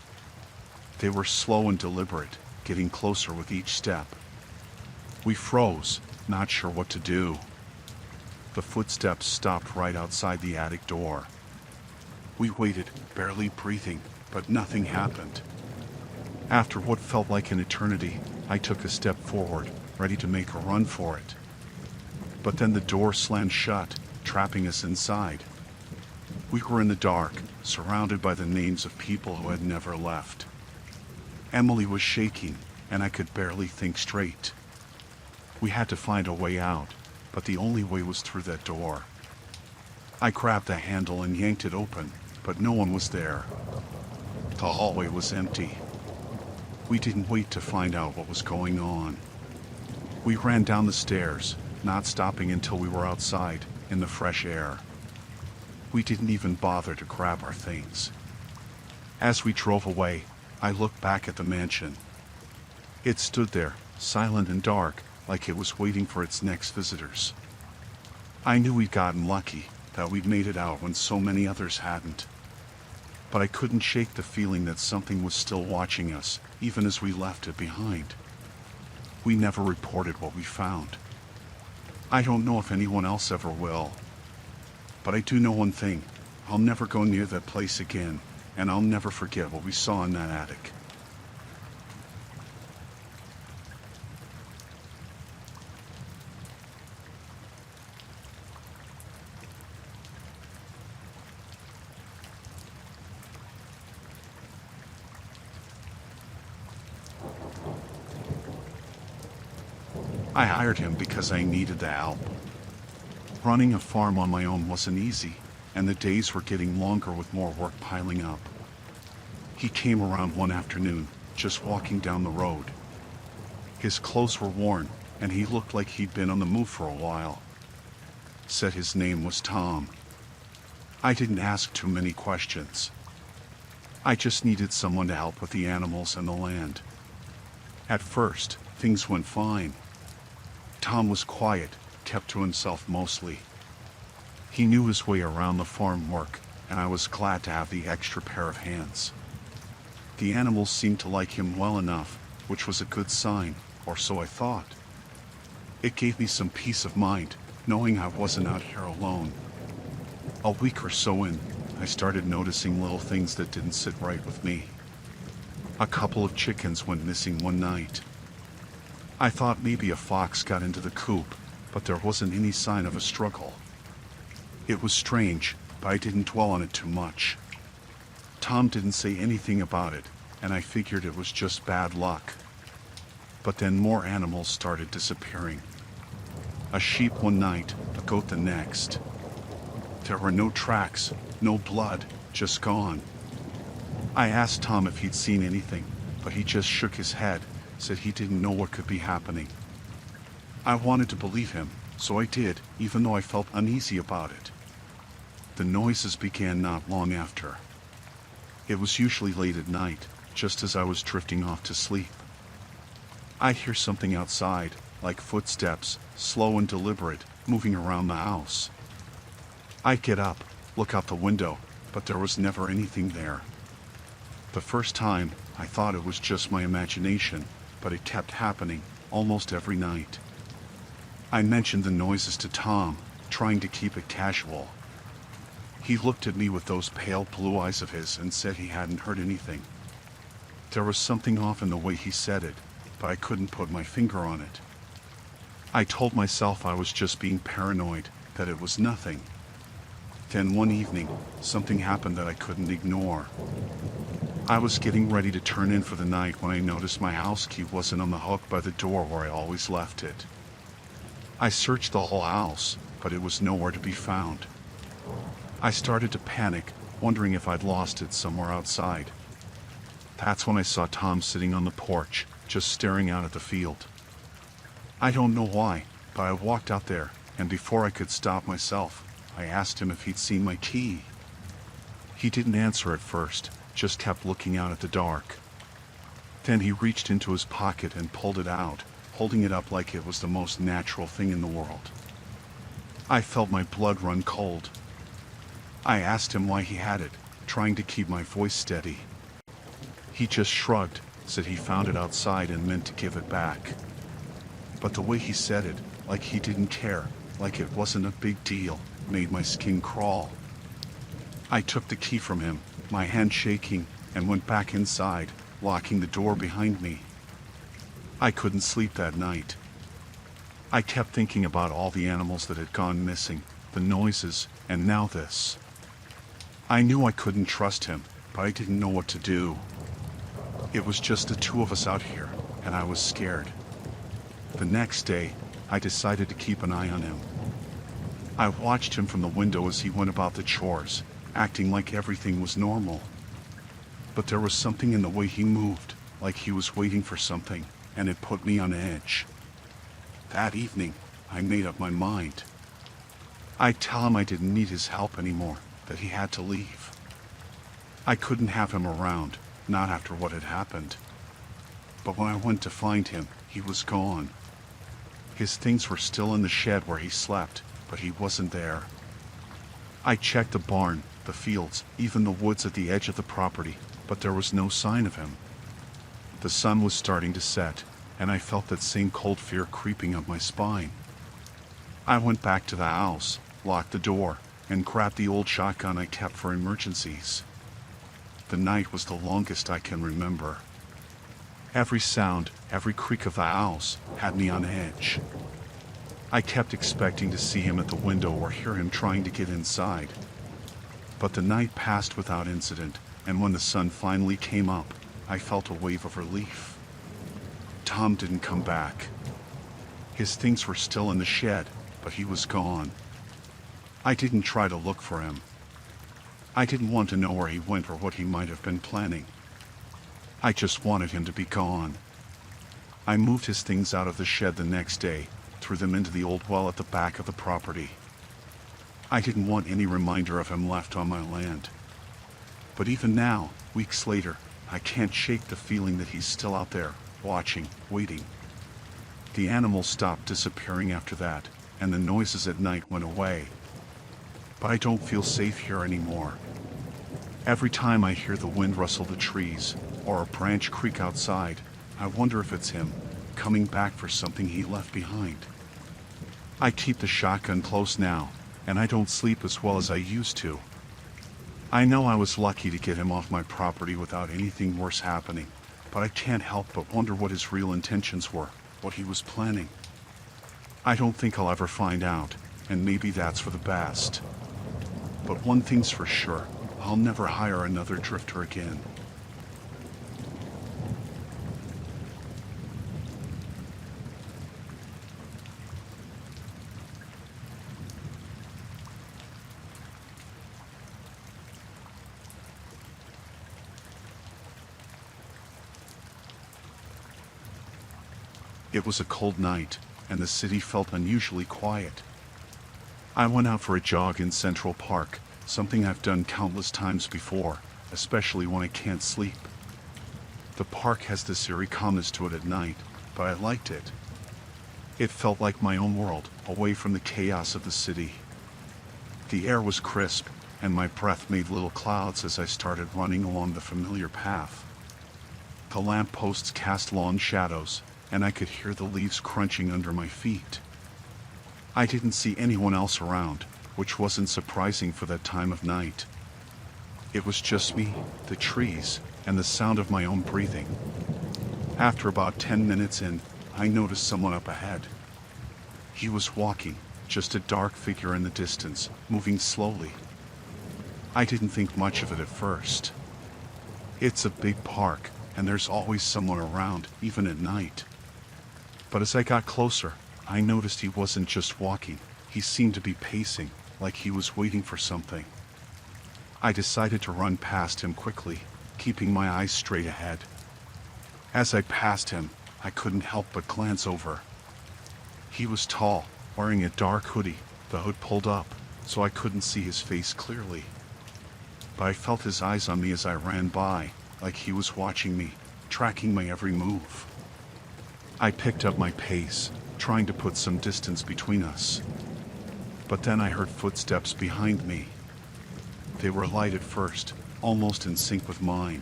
They were slow and deliberate, getting closer with each step. We froze, not sure what to do. The footsteps stopped right outside the attic door. We waited, barely breathing, but nothing happened. After what felt like an eternity, I took a step forward, ready to make a run for it. But then the door slammed shut, trapping us inside. We were in the dark, surrounded by the names of people who had never left. Emily was shaking, and I could barely think straight. We had to find a way out, but the only way was through that door. I grabbed the handle and yanked it open, but no one was there. The hallway was empty. We didn't wait to find out what was going on. We ran down the stairs, not stopping until we were outside, in the fresh air. We didn't even bother to grab our things. As we drove away, I looked back at the mansion. It stood there, silent and dark, like it was waiting for its next visitors. I knew we'd gotten lucky, that we'd made it out when so many others hadn't. But I couldn't shake the feeling that something was still watching us, even as we left it behind. We never reported what we found. I don't know if anyone else ever will. But I do know one thing: I'll never go near that place again, and I'll never forget what we saw in that attic. I hired him because I needed the help. Running a farm on my own wasn't easy, and the days were getting longer with more work piling up. He came around one afternoon, just walking down the road. His clothes were worn, and he looked like he'd been on the move for a while. Said his name was Tom. I didn't ask too many questions. I just needed someone to help with the animals and the land. At first, things went fine. Tom was quiet, kept to himself mostly. He knew his way around the farm work, and I was glad to have the extra pair of hands. The animals seemed to like him well enough, which was a good sign, or so I thought. It gave me some peace of mind, knowing I wasn't out here alone. A week or so in, I started noticing little things that didn't sit right with me. A couple of chickens went missing one night. I thought maybe a fox got into the coop, but there wasn't any sign of a struggle. It was strange, but I didn't dwell on it too much. Tom didn't say anything about it, and I figured it was just bad luck. But then more animals started disappearing. A sheep one night, a goat the next. There were no tracks, no blood, just gone. I asked Tom if he'd seen anything, but he just shook his head, said he didn't know what could be happening. I wanted to believe him, so I did, even though I felt uneasy about it. The noises began not long after. It was usually late at night, just as I was drifting off to sleep. I'd hear something outside, like footsteps, slow and deliberate, moving around the house. I'd get up, look out the window, but there was never anything there. The first time, I thought it was just my imagination, but it kept happening, almost every night. I mentioned the noises to Tom, trying to keep it casual. He looked at me with those pale blue eyes of his and said he hadn't heard anything. There was something off in the way he said it, but I couldn't put my finger on it. I told myself I was just being paranoid, that it was nothing. Then one evening, something happened that I couldn't ignore. I was getting ready to turn in for the night when I noticed my house key wasn't on the hook by the door where I always left it. I searched the whole house, but it was nowhere to be found. I started to panic, wondering if I'd lost it somewhere outside. That's when I saw Tom sitting on the porch, just staring out at the field. I don't know why, but I walked out there, and before I could stop myself, I asked him if he'd seen my key. He didn't answer at first, just kept looking out at the dark. Then he reached into his pocket and pulled it out, holding it up like it was the most natural thing in the world. I felt my blood run cold. I asked him why he had it, trying to keep my voice steady. He just shrugged, said he found it outside and meant to give it back. But the way he said it, like he didn't care, like it wasn't a big deal, made my skin crawl. I took the key from him, my hand shaking, and went back inside, locking the door behind me. I couldn't sleep that night. I kept thinking about all the animals that had gone missing, the noises, and now this. I knew I couldn't trust him, but I didn't know what to do. It was just the two of us out here, and I was scared. The next day, I decided to keep an eye on him. I watched him from the window as he went about the chores, acting like everything was normal. But there was something in the way he moved, like he was waiting for something, and it put me on edge. That evening, I made up my mind. I'd tell him I didn't need his help anymore, that he had to leave. I couldn't have him around, not after what had happened. But when I went to find him, he was gone. His things were still in the shed where he slept, but he wasn't there. I checked the barn, the fields, even the woods at the edge of the property, but there was no sign of him. The sun was starting to set, and I felt that same cold fear creeping up my spine. I went back to the house, locked the door, and grabbed the old shotgun I kept for emergencies. The night was the longest I can remember. Every sound, every creak of the house had me on edge. I kept expecting to see him at the window or hear him trying to get inside. But the night passed without incident, and when the sun finally came up, I felt a wave of relief. Tom didn't come back. His things were still in the shed, but he was gone. I didn't try to look for him. I didn't want to know where he went or what he might have been planning. I just wanted him to be gone. I moved his things out of the shed the next day, threw them into the old well at the back of the property. I didn't want any reminder of him left on my land. But even now, weeks later, I can't shake the feeling that he's still out there, watching, waiting. The animals stopped disappearing after that, and the noises at night went away. But I don't feel safe here anymore. Every time I hear the wind rustle the trees, or a branch creak outside, I wonder if it's him, coming back for something he left behind. I keep the shotgun close now, and I don't sleep as well as I used to. I know I was lucky to get him off my property without anything worse happening, but I can't help but wonder what his real intentions were, what he was planning. I don't think I'll ever find out, and maybe that's for the best. But one thing's for sure, I'll never hire another drifter again. It was a cold night, and the city felt unusually quiet. I went out for a jog in Central Park, something I've done countless times before, especially when I can't sleep. The park has this eerie calmness to it at night, but I liked it. It felt like my own world, away from the chaos of the city. The air was crisp, and my breath made little clouds as I started running along the familiar path. The lampposts cast long shadows, and I could hear the leaves crunching under my feet. I didn't see anyone else around, which wasn't surprising for that time of night. It was just me, the trees, and the sound of my own breathing. After about 10 minutes in, I noticed someone up ahead. He was walking, just a dark figure in the distance, moving slowly. I didn't think much of it at first. It's a big park, and there's always someone around, even at night. But as I got closer, I noticed he wasn't just walking, he seemed to be pacing, like he was waiting for something. I decided to run past him quickly, keeping my eyes straight ahead. As I passed him, I couldn't help but glance over. He was tall, wearing a dark hoodie, the hood pulled up, so I couldn't see his face clearly. But I felt his eyes on me as I ran by, like he was watching me, tracking my every move. I picked up my pace, trying to put some distance between us. But then I heard footsteps behind me. They were light at first, almost in sync with mine.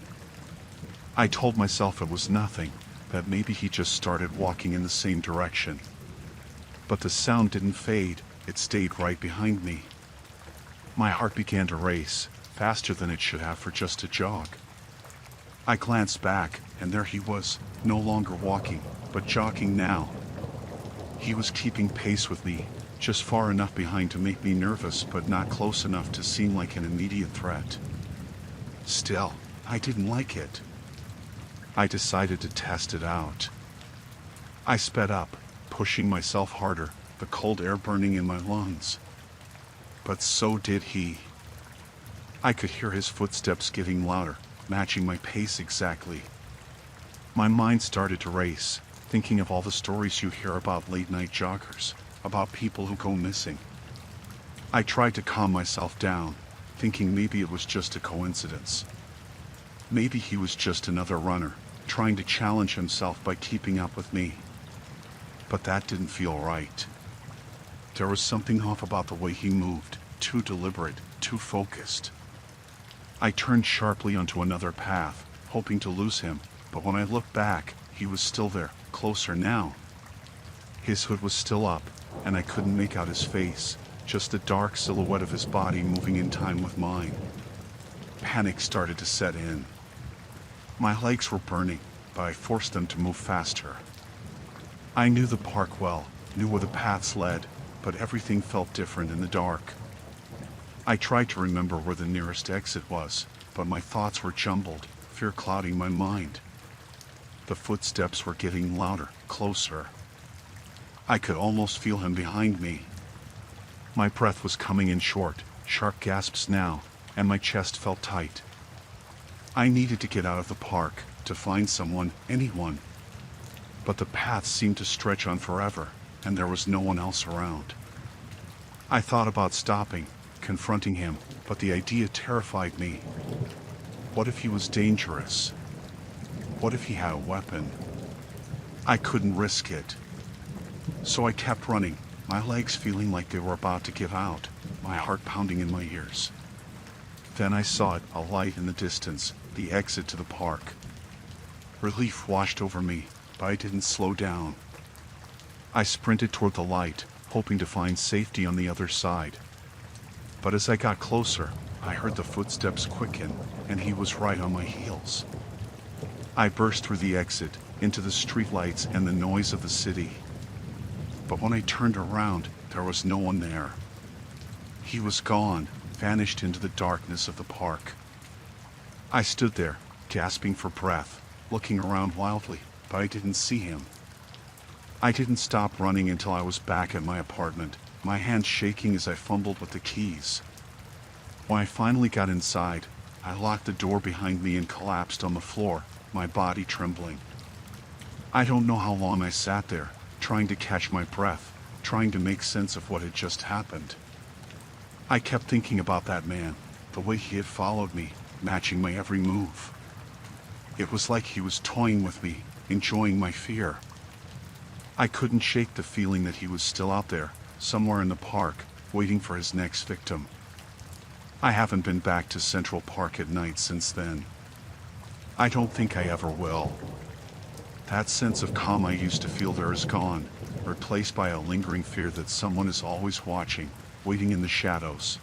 I told myself it was nothing, that maybe he just started walking in the same direction. But the sound didn't fade, it stayed right behind me. My heart began to race, faster than it should have for just a jog. I glanced back, and there he was, no longer walking, but jogging now. He was keeping pace with me, just far enough behind to make me nervous but not close enough to seem like an immediate threat. Still, I didn't like it. I decided to test it out. I sped up, pushing myself harder, the cold air burning in my lungs. But so did he. I could hear his footsteps getting louder, matching my pace exactly. My mind started to race, thinking of all the stories you hear about late-night joggers, about people who go missing. I tried to calm myself down, thinking maybe it was just a coincidence. Maybe he was just another runner, trying to challenge himself by keeping up with me. But that didn't feel right. There was something off about the way he moved, too deliberate, too focused. I turned sharply onto another path, hoping to lose him, but when I looked back, he was still there, closer now. His hood was still up, and I couldn't make out his face, just the dark silhouette of his body moving in time with mine. Panic started to set in. My legs were burning, but I forced them to move faster. I knew the park well, knew where the paths led, but everything felt different in the dark. I tried to remember where the nearest exit was, but my thoughts were jumbled, fear clouding my mind. The footsteps were getting louder, closer. I could almost feel him behind me. My breath was coming in short, sharp gasps now, and my chest felt tight. I needed to get out of the park, to find someone, anyone. But the path seemed to stretch on forever, and there was no one else around. I thought about stopping, confronting him, but the idea terrified me. What if he was dangerous? What if he had a weapon? I couldn't risk it. So I kept running, my legs feeling like they were about to give out, my heart pounding in my ears. Then I saw it, a light in the distance, the exit to the park. Relief washed over me, but I didn't slow down. I sprinted toward the light, hoping to find safety on the other side. But as I got closer, I heard the footsteps quicken, and he was right on my heels. I burst through the exit, into the streetlights and the noise of the city. But when I turned around, there was no one there. He was gone, vanished into the darkness of the park. I stood there, gasping for breath, looking around wildly, but I didn't see him. I didn't stop running until I was back at my apartment, my hands shaking as I fumbled with the keys. When I finally got inside, I locked the door behind me and collapsed on the floor, my body trembling. I don't know how long I sat there, trying to catch my breath, trying to make sense of what had just happened. I kept thinking about that man, the way he had followed me, matching my every move. It was like he was toying with me, enjoying my fear. I couldn't shake the feeling that he was still out there, somewhere in the park, waiting for his next victim. I haven't been back to Central Park at night since then. I don't think I ever will. That sense of calm I used to feel there is gone, replaced by a lingering fear that someone is always watching, waiting in the shadows.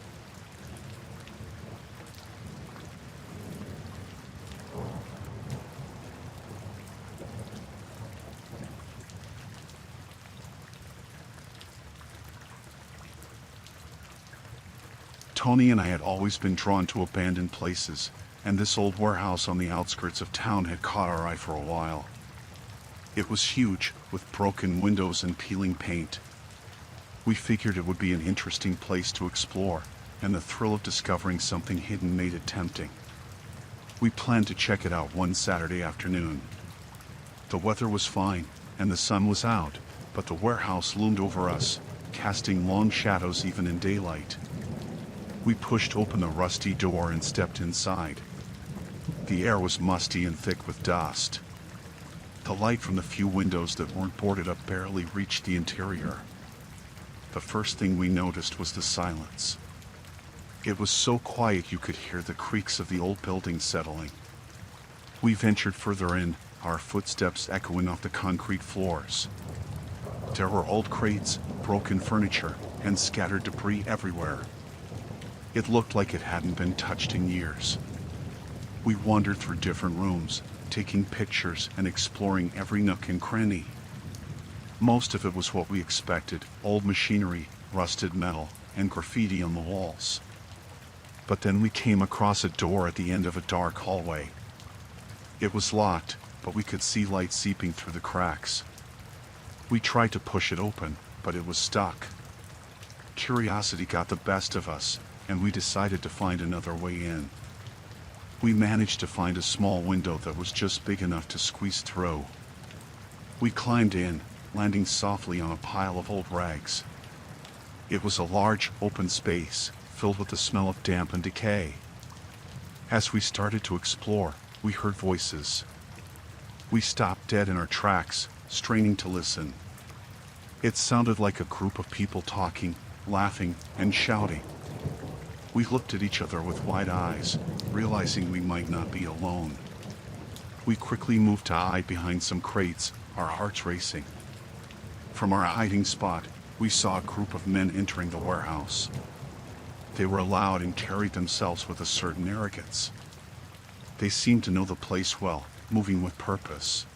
Tony and I had always been drawn to abandoned places, and this old warehouse on the outskirts of town had caught our eye for a while. It was huge, with broken windows and peeling paint. We figured it would be an interesting place to explore, and the thrill of discovering something hidden made it tempting. We planned to check it out one Saturday afternoon. The weather was fine, and the sun was out, but the warehouse loomed over us, casting long shadows even in daylight. We pushed open the rusty door and stepped inside. The air was musty and thick with dust. The light from the few windows that weren't boarded up barely reached the interior. The first thing we noticed was the silence. It was so quiet you could hear the creaks of the old building settling. We ventured further in, our footsteps echoing off the concrete floors. There were old crates, broken furniture, and scattered debris everywhere. It looked like it hadn't been touched in years. We wandered through different rooms, taking pictures and exploring every nook and cranny. Most of it was what we expected: old machinery, rusted metal, and graffiti on the walls. But then we came across a door at the end of a dark hallway. It was locked, but we could see light seeping through the cracks. We tried to push it open, but it was stuck. Curiosity got the best of us, and we decided to find another way in. We managed to find a small window that was just big enough to squeeze through. We climbed in, landing softly on a pile of old rags. It was a large, open space, filled with the smell of damp and decay. As we started to explore, we heard voices. We stopped dead in our tracks, straining to listen. It sounded like a group of people talking, laughing, and shouting. We looked at each other with wide eyes, realizing we might not be alone. We quickly moved to hide behind some crates, our hearts racing. From our hiding spot, we saw a group of men entering the warehouse. They were loud and carried themselves with a certain arrogance. They seemed to know the place well, moving with purpose.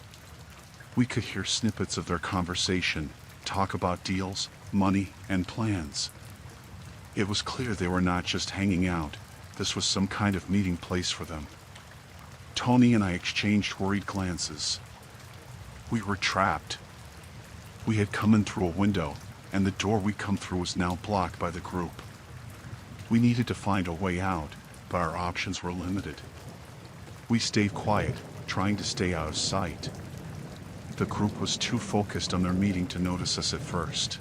We could hear snippets of their conversation, talk about deals, money, and plans. It was clear they were not just hanging out. This was some kind of meeting place for them. Tony and I exchanged worried glances. We were trapped. We had come in through a window, and the door we'd come through was now blocked by the group. We needed to find a way out, but our options were limited. We stayed quiet, trying to stay out of sight. The group was too focused on their meeting to notice us at first.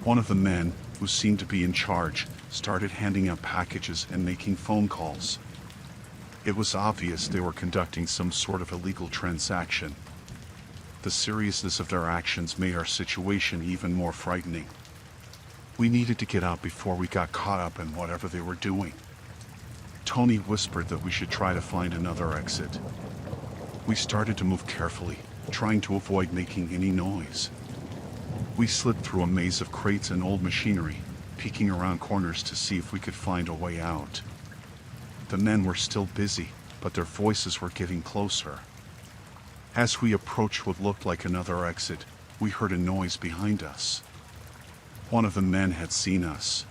One of the men, who seemed to be in charge, started handing out packages and making phone calls. It was obvious they were conducting some sort of illegal transaction. The seriousness of their actions made our situation even more frightening. We needed to get out before we got caught up in whatever they were doing. Tony whispered that we should try to find another exit. We started to move carefully, trying to avoid making any noise. We slipped through a maze of crates and old machinery, peeking around corners to see if we could find a way out. The men were still busy, but their voices were getting closer. As we approached what looked like another exit, we heard a noise behind us. One of the men had seen us.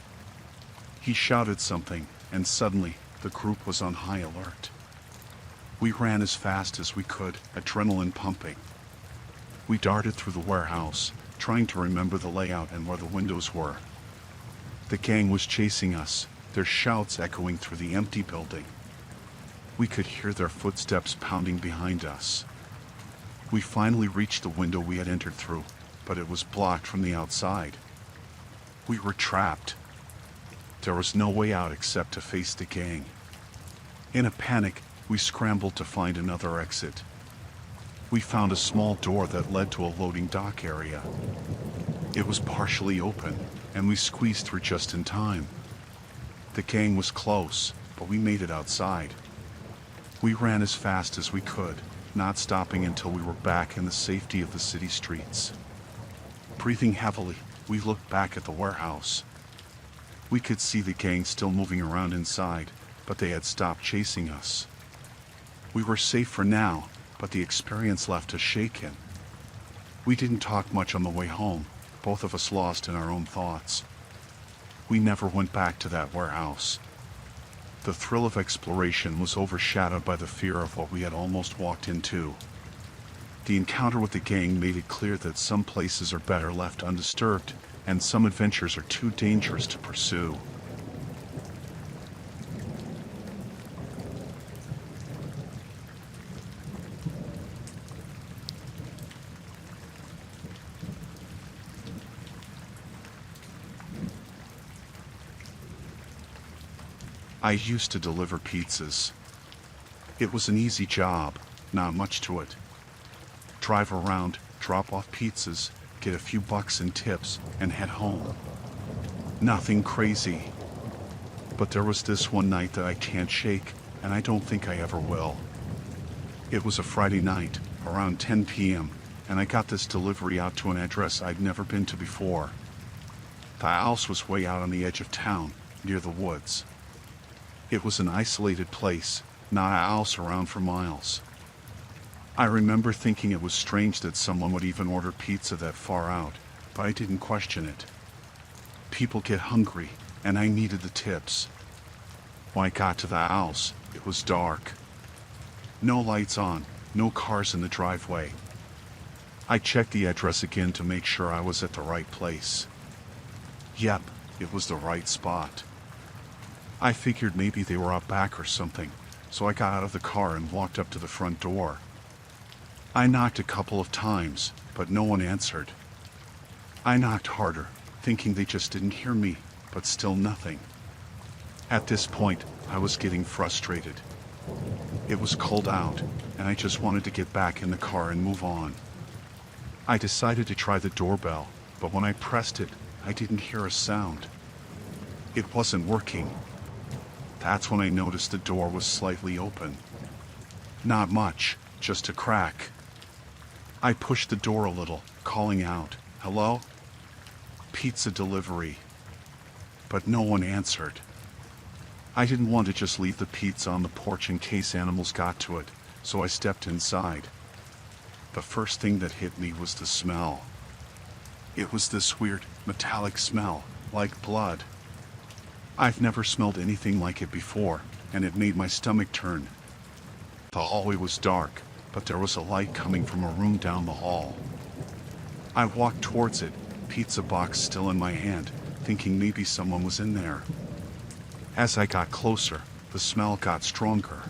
He shouted something, and suddenly, the group was on high alert. We ran as fast as we could, adrenaline pumping. We darted through the warehouse, trying to remember the layout and where the windows were. The gang was chasing us, their shouts echoing through the empty building. We could hear their footsteps pounding behind us. We finally reached the window we had entered through, but it was blocked from the outside. We were trapped. There was no way out except to face the gang. In a panic, we scrambled to find another exit. We found a small door that led to a loading dock area. It was partially open, and we squeezed through just in time. The gang was close, but we made it outside. We ran as fast as we could, not stopping until we were back in the safety of the city streets. Breathing heavily, we looked back at the warehouse. We could see the gang still moving around inside, but they had stopped chasing us. We were safe for now, but the experience left us shaken. We didn't talk much on the way home, both of us lost in our own thoughts. We never went back to that warehouse. The thrill of exploration was overshadowed by the fear of what we had almost walked into. The encounter with the gang made it clear that some places are better left undisturbed, and some adventures are too dangerous to pursue. I used to deliver pizzas. It was an easy job, not much to it. Drive around, drop off pizzas, get a few bucks in tips, and head home. Nothing crazy. But there was this one night that I can't shake, and I don't think I ever will. It was a Friday night, around 10 p.m., and I got this delivery out to an address I'd never been to before. The house was way out on the edge of town, near the woods. It was an isolated place, not a house around for miles. I remember thinking it was strange that someone would even order pizza that far out, but I didn't question it. People get hungry, and I needed the tips. When I got to the house, it was dark. No lights on, no cars in the driveway. I checked the address again to make sure I was at the right place. Yep, it was the right spot. I figured maybe they were out back or something, so I got out of the car and walked up to the front door. I knocked a couple of times, but no one answered. I knocked harder, thinking they just didn't hear me, but still nothing. At this point, I was getting frustrated. It was cold out, and I just wanted to get back in the car and move on. I decided to try the doorbell, but when I pressed it, I didn't hear a sound. It wasn't working. That's when I noticed the door was slightly open. Not much, just a crack. I pushed the door a little, calling out, "Hello? Pizza delivery." But no one answered. I didn't want to just leave the pizza on the porch in case animals got to it, so I stepped inside. The first thing that hit me was the smell. It was this weird, metallic smell, like blood. I've never smelled anything like it before, and it made my stomach turn. The hallway was dark, but there was a light coming from a room down the hall. I walked towards it, pizza box still in my hand, thinking maybe someone was in there. As I got closer, the smell got stronger.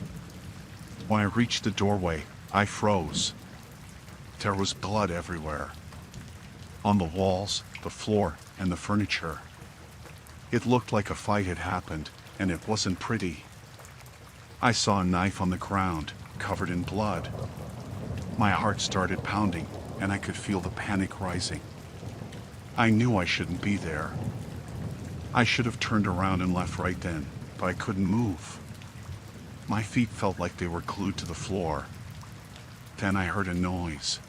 When I reached the doorway, I froze. There was blood everywhere. On the walls, the floor, and the furniture. It looked like a fight had happened, and it wasn't pretty. I saw a knife on the ground, covered in blood. My heart started pounding, and I could feel the panic rising. I knew I shouldn't be there. I should have turned around and left right then, but I couldn't move. My feet felt like they were glued to the floor. Then I heard a noise.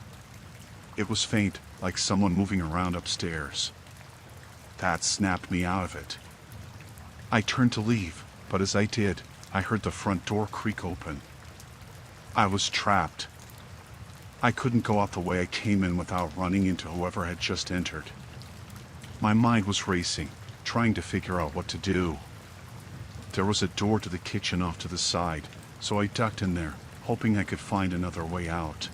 It was faint, like someone moving around upstairs. That snapped me out of it. I turned to leave, but as I did, I heard the front door creak open. I was trapped. I couldn't go out the way I came in without running into whoever had just entered. My mind was racing, trying to figure out what to do. There was a door to the kitchen off to the side, so I ducked in there, hoping I could find another way out.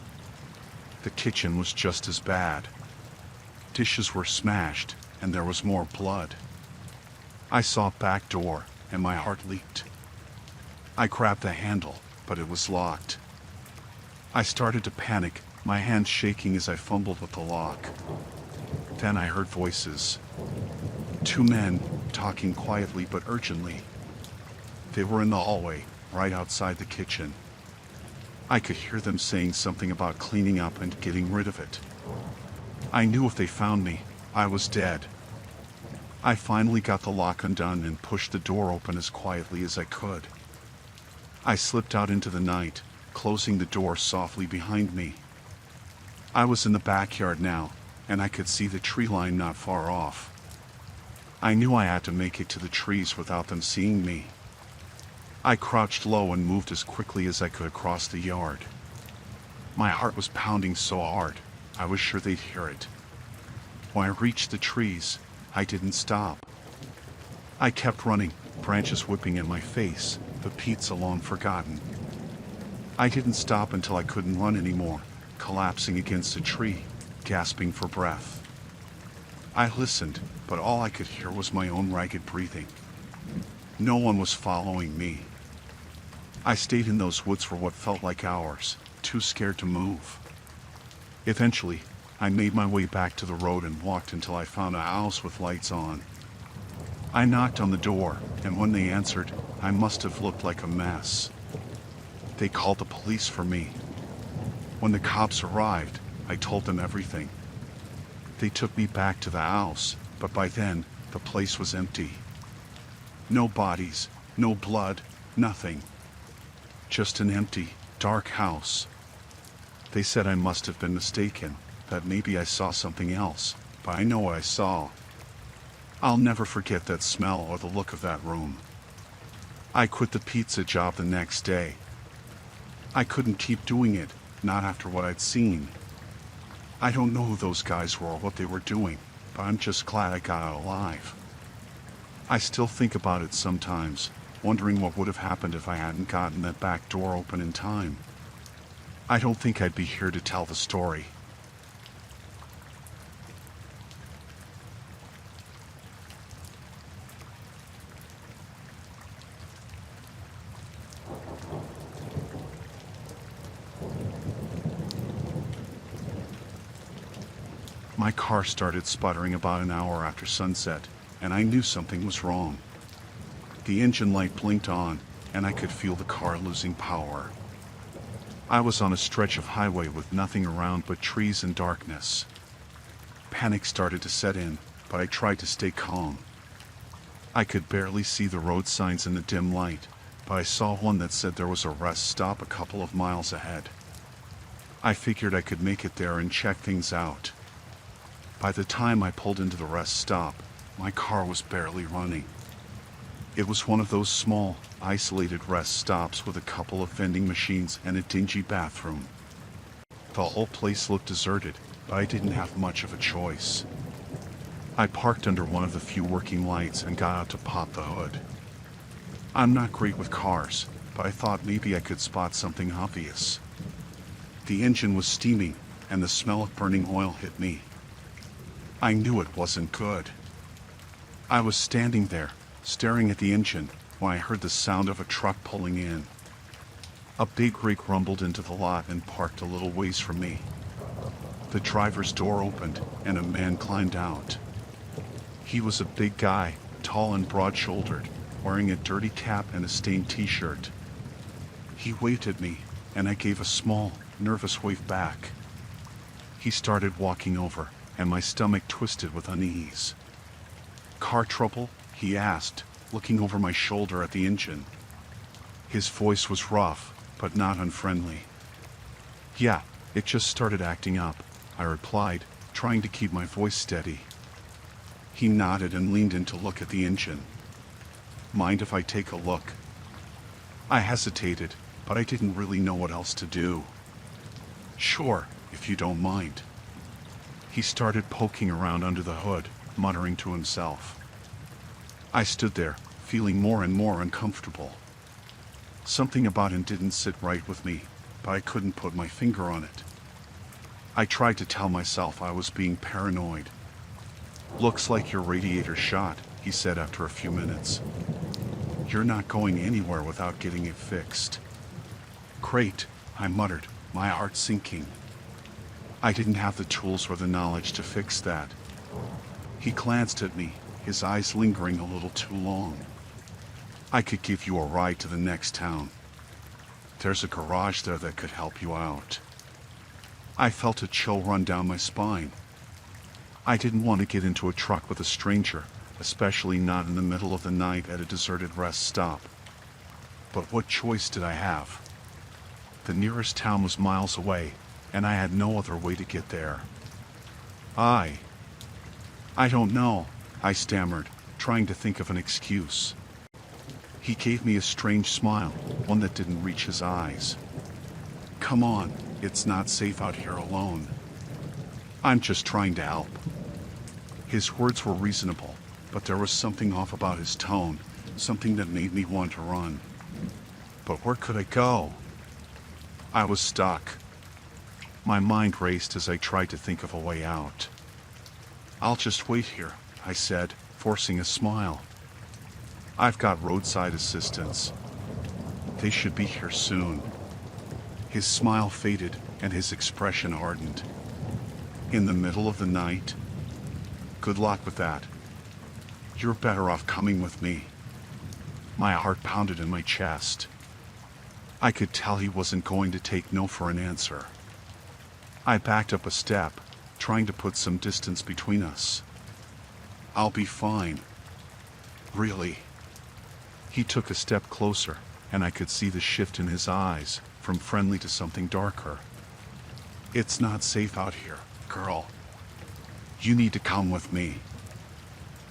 The kitchen was just as bad. Dishes were smashed, and there was more blood. I saw a back door, and my heart leaped. I grabbed the handle, but it was locked. I started to panic, my hands shaking as I fumbled with the lock. Then I heard voices. Two men, talking quietly but urgently. They were in the hallway, right outside the kitchen. I could hear them saying something about cleaning up and getting rid of it. I knew if they found me, I was dead. I finally got the lock undone and pushed the door open as quietly as I could. I slipped out into the night, closing the door softly behind me. I was in the backyard now, and I could see the tree line not far off. I knew I had to make it to the trees without them seeing me. I crouched low and moved as quickly as I could across the yard. My heart was pounding so hard, I was sure they'd hear it. When I reached the trees, I didn't stop. I kept running, branches whipping in my face, the pizza long forgotten. I didn't stop until I couldn't run anymore, collapsing against a tree, gasping for breath. I listened, but all I could hear was my own ragged breathing. No one was following me. I stayed in those woods for what felt like hours, too scared to move. Eventually, I made my way back to the road and walked until I found a house with lights on. I knocked on the door, and when they answered, I must have looked like a mess. They called the police for me. When the cops arrived, I told them everything. They took me back to the house, but by then, the place was empty. No bodies, no blood, nothing. Just an empty, dark house. They said I must have been mistaken, that maybe I saw something else, but I know what I saw. I'll never forget that smell or the look of that room. I quit the pizza job the next day. I couldn't keep doing it, not after what I'd seen. I don't know who those guys were or what they were doing, but I'm just glad I got out alive. I still think about it sometimes, wondering what would have happened if I hadn't gotten that back door open in time. I don't think I'd be here to tell the story. My car started sputtering about an hour after sunset, and I knew something was wrong. The engine light blinked on, and I could feel the car losing power. I was on a stretch of highway with nothing around but trees and darkness. Panic started to set in, but I tried to stay calm. I could barely see the road signs in the dim light, but I saw one that said there was a rest stop a couple of miles ahead. I figured I could make it there and check things out. By the time I pulled into the rest stop, my car was barely running. It was one of those small, isolated rest stops with a couple of vending machines and a dingy bathroom. The whole place looked deserted, but I didn't have much of a choice. I parked under one of the few working lights and got out to pop the hood. I'm not great with cars, but I thought maybe I could spot something obvious. The engine was steaming, and the smell of burning oil hit me. I knew it wasn't good. I was standing there, staring at the engine, when I heard the sound of a truck pulling in. A big rig rumbled into the lot and parked a little ways from me. The driver's door opened, and a man climbed out. He was a big guy, tall and broad-shouldered, wearing a dirty cap and a stained t-shirt. He waved at me, and I gave a small, nervous wave back. He started walking over, and my stomach twisted with unease. "Car trouble?" he asked, looking over my shoulder at the engine. His voice was rough, but not unfriendly. "Yeah, it just started acting up. I replied, trying to keep my voice steady. He nodded and leaned in to look at the engine. Mind if I take a look? I hesitated, but I didn't really know what else to do. Sure, if you don't mind. He started poking around under the hood, muttering to himself. I stood there, feeling more and more uncomfortable. Something about him didn't sit right with me, but I couldn't put my finger on it. I tried to tell myself I was being paranoid. Looks like your radiator's shot, he said after a few minutes. You're not going anywhere without getting it fixed. Great, I muttered, my heart sinking. I didn't have the tools or the knowledge to fix that. He glanced at me, his eyes lingering a little too long. I could give you a ride to the next town. There's a garage there that could help you out. I felt a chill run down my spine. I didn't want to get into a truck with a stranger, especially not in the middle of the night at a deserted rest stop. But what choice did I have? The nearest town was miles away, and I had no other way to get there. I don't know, I stammered, trying to think of an excuse. He gave me a strange smile, one that didn't reach his eyes. Come on, it's not safe out here alone. I'm just trying to help. His words were reasonable, but there was something off about his tone, something that made me want to run. But where could I go? I was stuck. My mind raced as I tried to think of a way out. I'll just wait here, I said, forcing a smile. I've got roadside assistance. They should be here soon. His smile faded and his expression hardened. In the middle of the night? Good luck with that. You're better off coming with me. My heart pounded in my chest. I could tell he wasn't going to take no for an answer. I backed up a step, trying to put some distance between us. I'll be fine. Really? He took a step closer, and I could see the shift in his eyes, from friendly to something darker. It's not safe out here, girl. You need to come with me.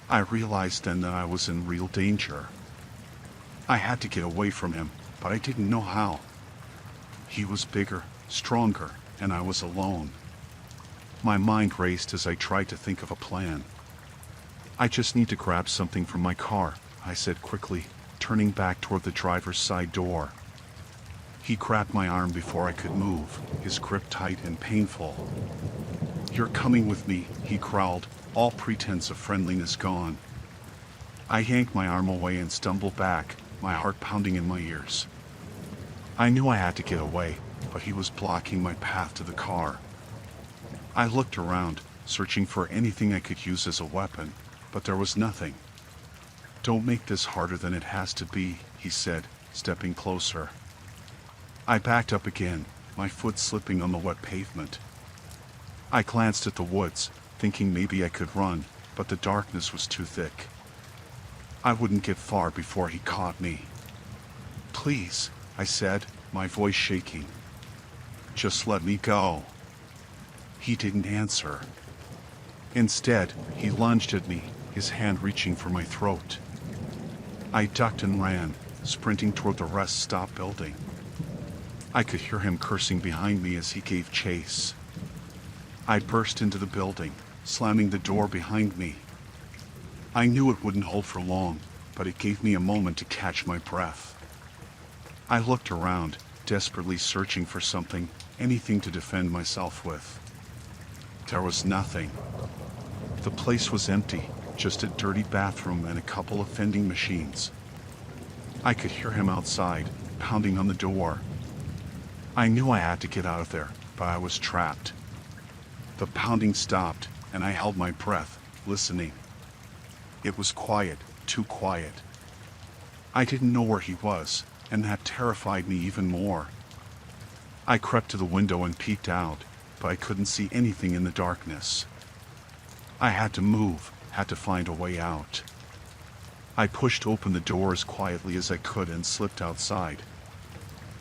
I realized then that I was in real danger. I had to get away from him, but I didn't know how. He was bigger, stronger, and I was alone. My mind raced as I tried to think of a plan. I just need to grab something from my car, I said quickly, turning back toward the driver's side door. He grabbed my arm before I could move, his grip tight and painful. You're coming with me, he growled, all pretense of friendliness gone. I yanked my arm away and stumbled back, my heart pounding in my ears. I knew I had to get away, but he was blocking my path to the car. I looked around, searching for anything I could use as a weapon, but there was nothing. Don't make this harder than it has to be, he said, stepping closer. I backed up again, my foot slipping on the wet pavement. I glanced at the woods, thinking maybe I could run, but the darkness was too thick. I wouldn't get far before he caught me. Please, I said, my voice shaking. Just let me go. He didn't answer. Instead, he lunged at me, his hand reaching for my throat. I ducked and ran, sprinting toward the rest stop building. I could hear him cursing behind me as he gave chase. I burst into the building, slamming the door behind me. I knew it wouldn't hold for long, but it gave me a moment to catch my breath. I looked around, desperately searching for something, anything to defend myself with. There was nothing. The place was empty, just a dirty bathroom and a couple of vending machines. I could hear him outside, pounding on the door. I knew I had to get out of there, but I was trapped. The pounding stopped, and I held my breath, listening. It was quiet, too quiet. I didn't know where he was, and that terrified me even more. I crept to the window and peeked out, but I couldn't see anything in the darkness. I had to move, had to find a way out. I pushed open the door as quietly as I could and slipped outside.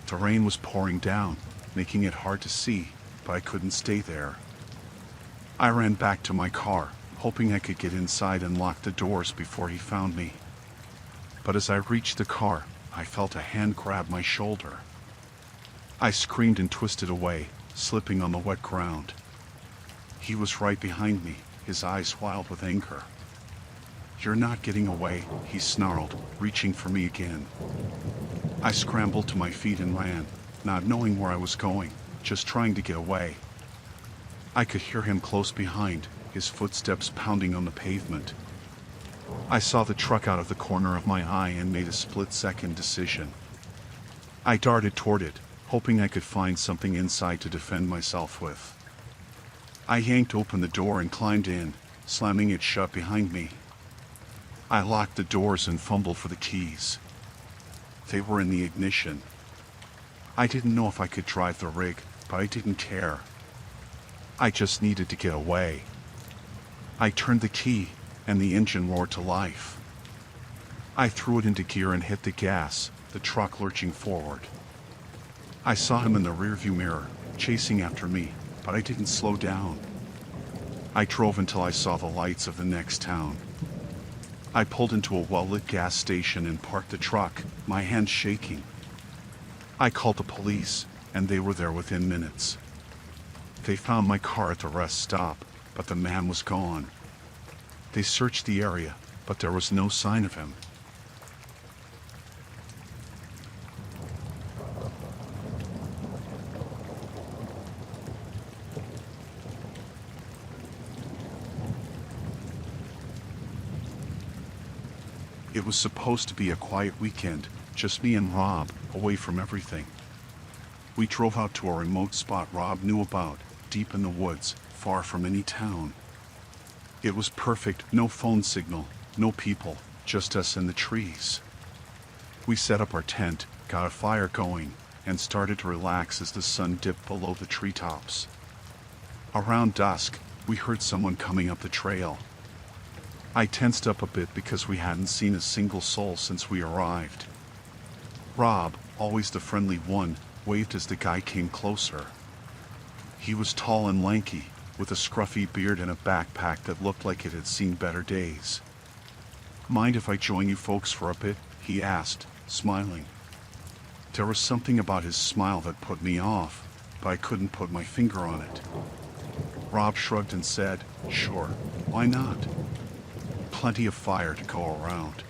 The rain was pouring down, making it hard to see, but I couldn't stay there. I ran back to my car, hoping I could get inside and lock the doors before he found me. But as I reached the car, I felt a hand grab my shoulder. I screamed and twisted away, slipping on the wet ground. He was right behind me, his eyes wild with anger. "You're not getting away," he snarled, reaching for me again. I scrambled to my feet and ran, not knowing where I was going, just trying to get away. I could hear him close behind, his footsteps pounding on the pavement. I saw the truck out of the corner of my eye and made a split-second decision. I darted toward it, hoping I could find something inside to defend myself with. I yanked open the door and climbed in, slamming it shut behind me. I locked the doors and fumbled for the keys. They were in the ignition. I didn't know if I could drive the rig, but I didn't care. I just needed to get away. I turned the key, and the engine roared to life. I threw it into gear and hit the gas, the truck lurching forward. I saw him in the rearview mirror, chasing after me, but I didn't slow down. I drove until I saw the lights of the next town. I pulled into a well-lit gas station and parked the truck, my hands shaking. I called the police, and they were there within minutes. They found my car at the rest stop, but the man was gone. They searched the area, but there was no sign of him. It was supposed to be a quiet weekend, just me and Rob, away from everything. We drove out to a remote spot Rob knew about, deep in the woods, far from any town. It was perfect, no phone signal, no people, just us and the trees. We set up our tent, got a fire going, and started to relax as the sun dipped below the treetops. Around dusk, we heard someone coming up the trail. I tensed up a bit because we hadn't seen a single soul since we arrived. Rob, always the friendly one, waved as the guy came closer. He was tall and lanky, with a scruffy beard and a backpack that looked like it had seen better days. "Mind if I join you folks for a bit?" he asked, smiling. There was something about his smile that put me off, but I couldn't put my finger on it. Rob shrugged and said, "Sure, why not? Plenty of fire to go around."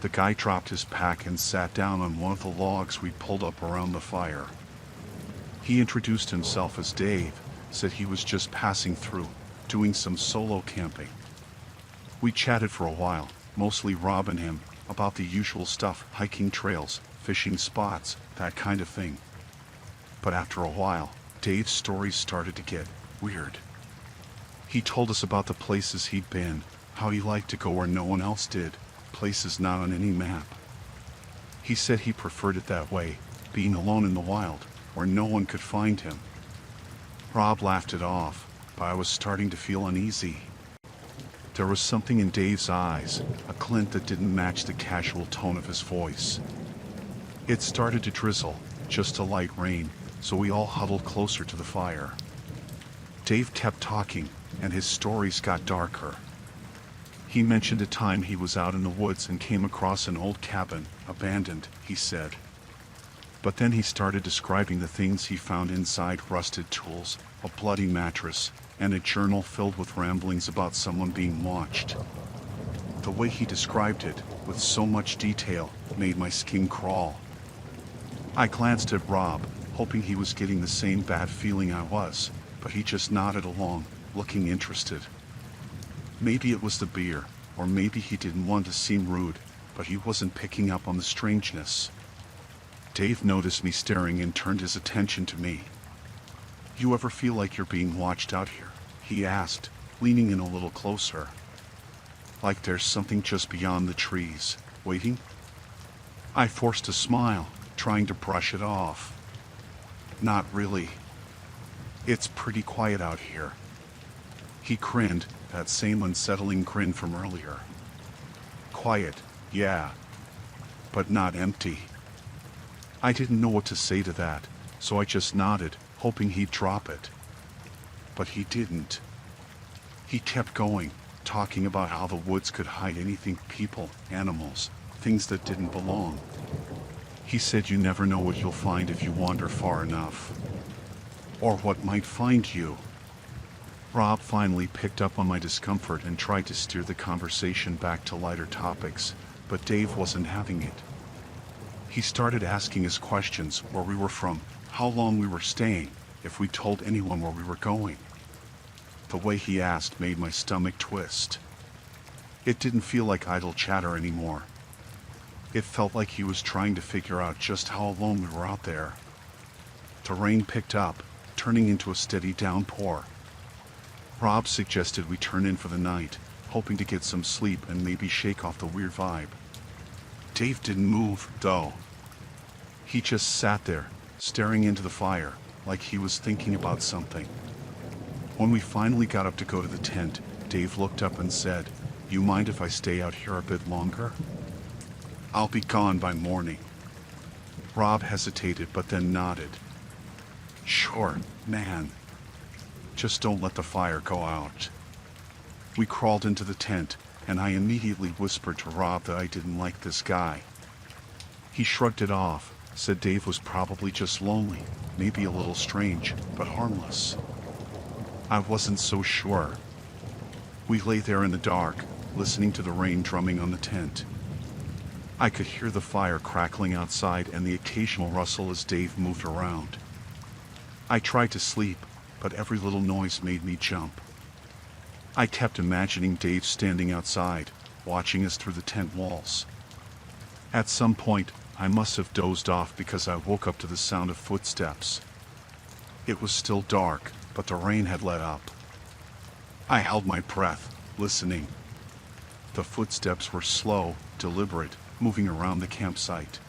The guy dropped his pack and sat down on one of the logs we pulled up around the fire. He introduced himself as Dave, said he was just passing through, doing some solo camping. We chatted for a while, mostly Rob and him, about the usual stuff, hiking trails, fishing spots, that kind of thing. But after a while, Dave's stories started to get weird. He told us about the places he'd been, how he liked to go where no one else did, places not on any map. He said he preferred it that way, being alone in the wild, where no one could find him. Rob laughed it off, but I was starting to feel uneasy. There was something in Dave's eyes, a glint that didn't match the casual tone of his voice. It started to drizzle, just a light rain, so we all huddled closer to the fire. Dave kept talking, and his stories got darker. He mentioned a time he was out in the woods and came across an old cabin, abandoned, he said. But then he started describing the things he found inside: rusted tools, a bloody mattress, and a journal filled with ramblings about someone being watched. The way he described it, with so much detail, made my skin crawl. I glanced at Rob, hoping he was getting the same bad feeling I was, but he just nodded along, looking interested. Maybe it was the beer, or maybe he didn't want to seem rude, but he wasn't picking up on the strangeness. Dave noticed me staring and turned his attention to me. "You ever feel like you're being watched out here?" he asked, leaning in a little closer. "Like there's something just beyond the trees, waiting?" I forced a smile, trying to brush it off. "Not really. It's pretty quiet out here." He grinned, that same unsettling grin from earlier. "Quiet, yeah, but not empty." I didn't know what to say to that, so I just nodded, hoping he'd drop it. But he didn't. He kept going, talking about how the woods could hide anything, people, animals, things that didn't belong. He said you never know what you'll find if you wander far enough. Or what might find you. Rob finally picked up on my discomfort and tried to steer the conversation back to lighter topics, but Dave wasn't having it. He started asking us questions: where we were from, how long we were staying, if we told anyone where we were going. The way he asked made my stomach twist. It didn't feel like idle chatter anymore. It felt like he was trying to figure out just how alone we were out there. The rain picked up, turning into a steady downpour. Rob suggested we turn in for the night, hoping to get some sleep and maybe shake off the weird vibe. Dave didn't move, though. He just sat there, staring into the fire, like he was thinking about something. When we finally got up to go to the tent, Dave looked up and said, "You mind if I stay out here a bit longer? I'll be gone by morning." Rob hesitated but then nodded. "Sure, man. Just don't let the fire go out." We crawled into the tent, and I immediately whispered to Rob that I didn't like this guy. He shrugged it off, said Dave was probably just lonely, maybe a little strange, but harmless. I wasn't so sure. We lay there in the dark, listening to the rain drumming on the tent. I could hear the fire crackling outside and the occasional rustle as Dave moved around. I tried to sleep, but every little noise made me jump. I kept imagining Dave standing outside, watching us through the tent walls. At some point, I must have dozed off because I woke up to the sound of footsteps. It was still dark, but the rain had let up. I held my breath, listening. The footsteps were slow, deliberate, moving around the campsite.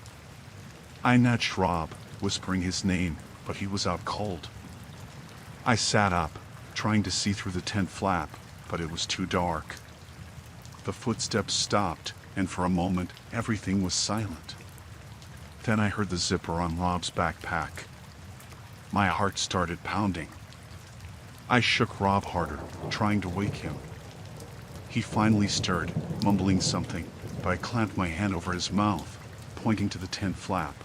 I nudged Rob, whispering his name, but he was out cold. I sat up, trying to see through the tent flap, but it was too dark. The footsteps stopped, and for a moment, everything was silent. Then I heard the zipper on Rob's backpack. My heart started pounding. I shook Rob harder, trying to wake him. He finally stirred, mumbling something, but I clamped my hand over his mouth, pointing to the tent flap.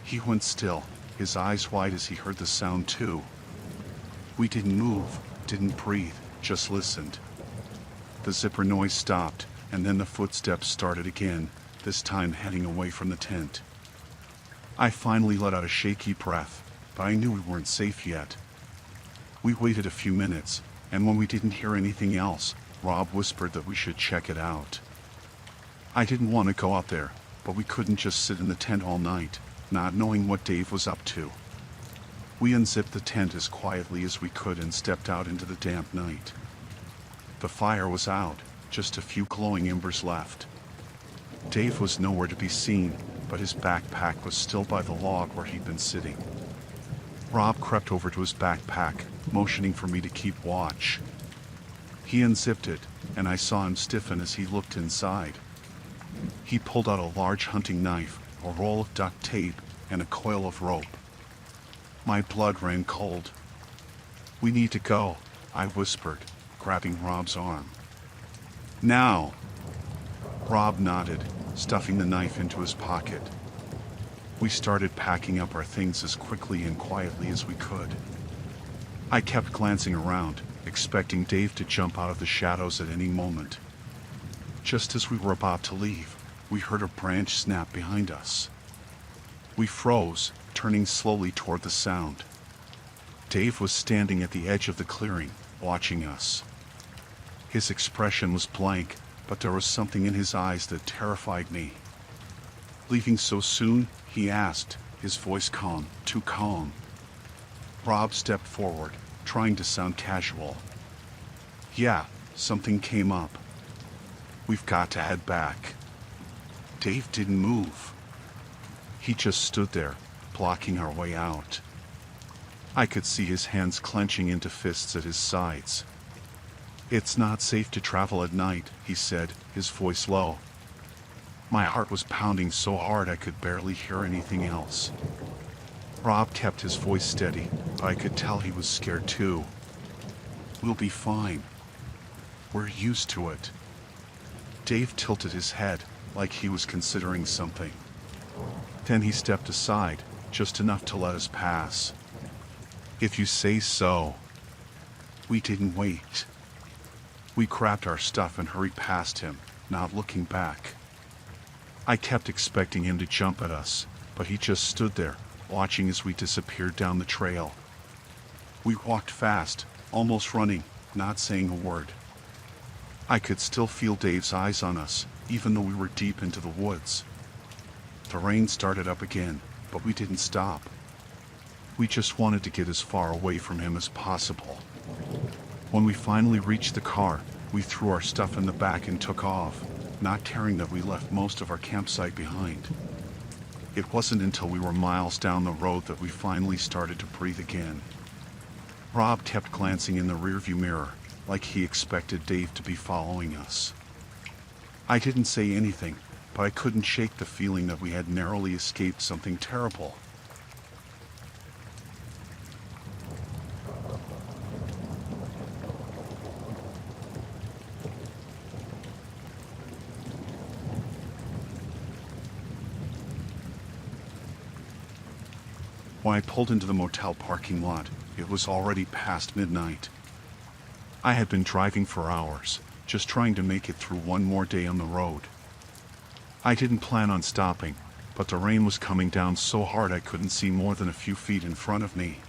He went still, his eyes wide as he heard the sound too. We didn't move, didn't breathe, just listened. The zipper noise stopped, and then the footsteps started again, this time heading away from the tent. I finally let out a shaky breath, but I knew we weren't safe yet. We waited a few minutes, and when we didn't hear anything else, Rob whispered that we should check it out. I didn't want to go out there, but we couldn't just sit in the tent all night, not knowing what Dave was up to. We unzipped the tent as quietly as we could and stepped out into the damp night. The fire was out, just a few glowing embers left. Dave was nowhere to be seen, but his backpack was still by the log where he'd been sitting. Rob crept over to his backpack, motioning for me to keep watch. He unzipped it, and I saw him stiffen as he looked inside. He pulled out a large hunting knife, a roll of duct tape, and a coil of rope. My blood ran cold. "We need to go," I whispered, grabbing Rob's arm. "Now!" Rob nodded, stuffing the knife into his pocket. We started packing up our things as quickly and quietly as we could. I kept glancing around, expecting Dave to jump out of the shadows at any moment. Just as we were about to leave, we heard a branch snap behind us. We froze, turning slowly toward the sound. Dave was standing at the edge of the clearing, watching us. His expression was blank, but there was something in his eyes that terrified me. "Leaving so soon?" he asked, his voice calm, too calm. Rob stepped forward, trying to sound casual. "Yeah, something came up. We've got to head back." Dave didn't move. He just stood there, blocking our way out. I could see his hands clenching into fists at his sides. "It's not safe to travel at night," he said, his voice low. My heart was pounding so hard I could barely hear anything else. Rob kept his voice steady, but I could tell he was scared too. "We'll be fine. We're used to it. Dave tilted his head like he was considering something. Then he stepped aside, just enough to let us pass. If you say so. We didn't wait. We grabbed our stuff and hurried past him, not looking back. I kept expecting him to jump at us, but he just stood there, watching as we disappeared down the trail. We walked fast, almost running, not saying a word. I could still feel Dave's eyes on us, even though we were deep into the woods. The rain started up again, but we didn't stop. We just wanted to get as far away from him as possible. When we finally reached the car, we threw our stuff in the back and took off, not caring that we left most of our campsite behind. It wasn't until we were miles down the road that we finally started to breathe again. Rob kept glancing in the rearview mirror, like he expected Dave to be following us. I didn't say anything, but I couldn't shake the feeling that we had narrowly escaped something terrible. When I pulled into the motel parking lot, it was already past midnight. I had been driving for hours, just trying to make it through one more day on the road. I didn't plan on stopping, but the rain was coming down so hard I couldn't see more than a few feet in front of me.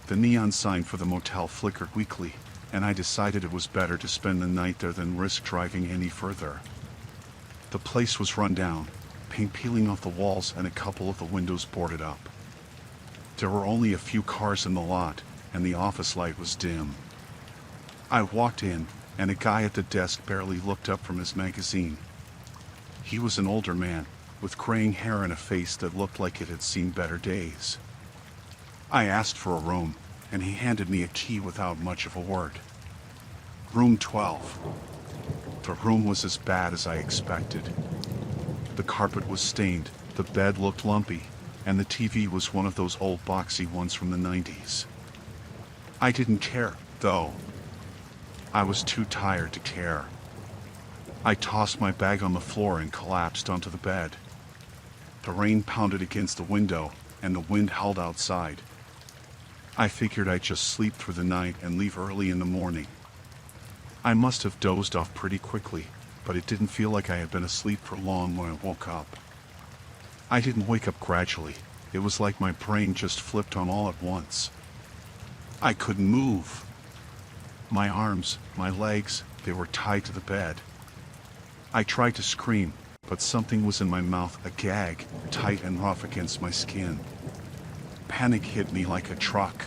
The neon sign for the motel flickered weakly, and I decided it was better to spend the night there than risk driving any further. The place was run down, paint peeling off the walls and a couple of the windows boarded up. There were only a few cars in the lot, and the office light was dim. I walked in, and a guy at the desk barely looked up from his magazine. He was an older man, with graying hair and a face that looked like it had seen better days. I asked for a room, and he handed me a key without much of a word. Room 12. The room was as bad as I expected. The carpet was stained, the bed looked lumpy, and the TV was one of those old boxy ones from the 90s. I didn't care, though. I was too tired to care. I tossed my bag on the floor and collapsed onto the bed. The rain pounded against the window, and the wind howled outside. I figured I'd just sleep through the night and leave early in the morning. I must have dozed off pretty quickly, but it didn't feel like I had been asleep for long when I woke up. I didn't wake up gradually. It was like my brain just flipped on all at once. I couldn't move. My arms, my legs, they were tied to the bed. I tried to scream, but something was in my mouth, a gag, tight and rough against my skin. Panic hit me like a truck.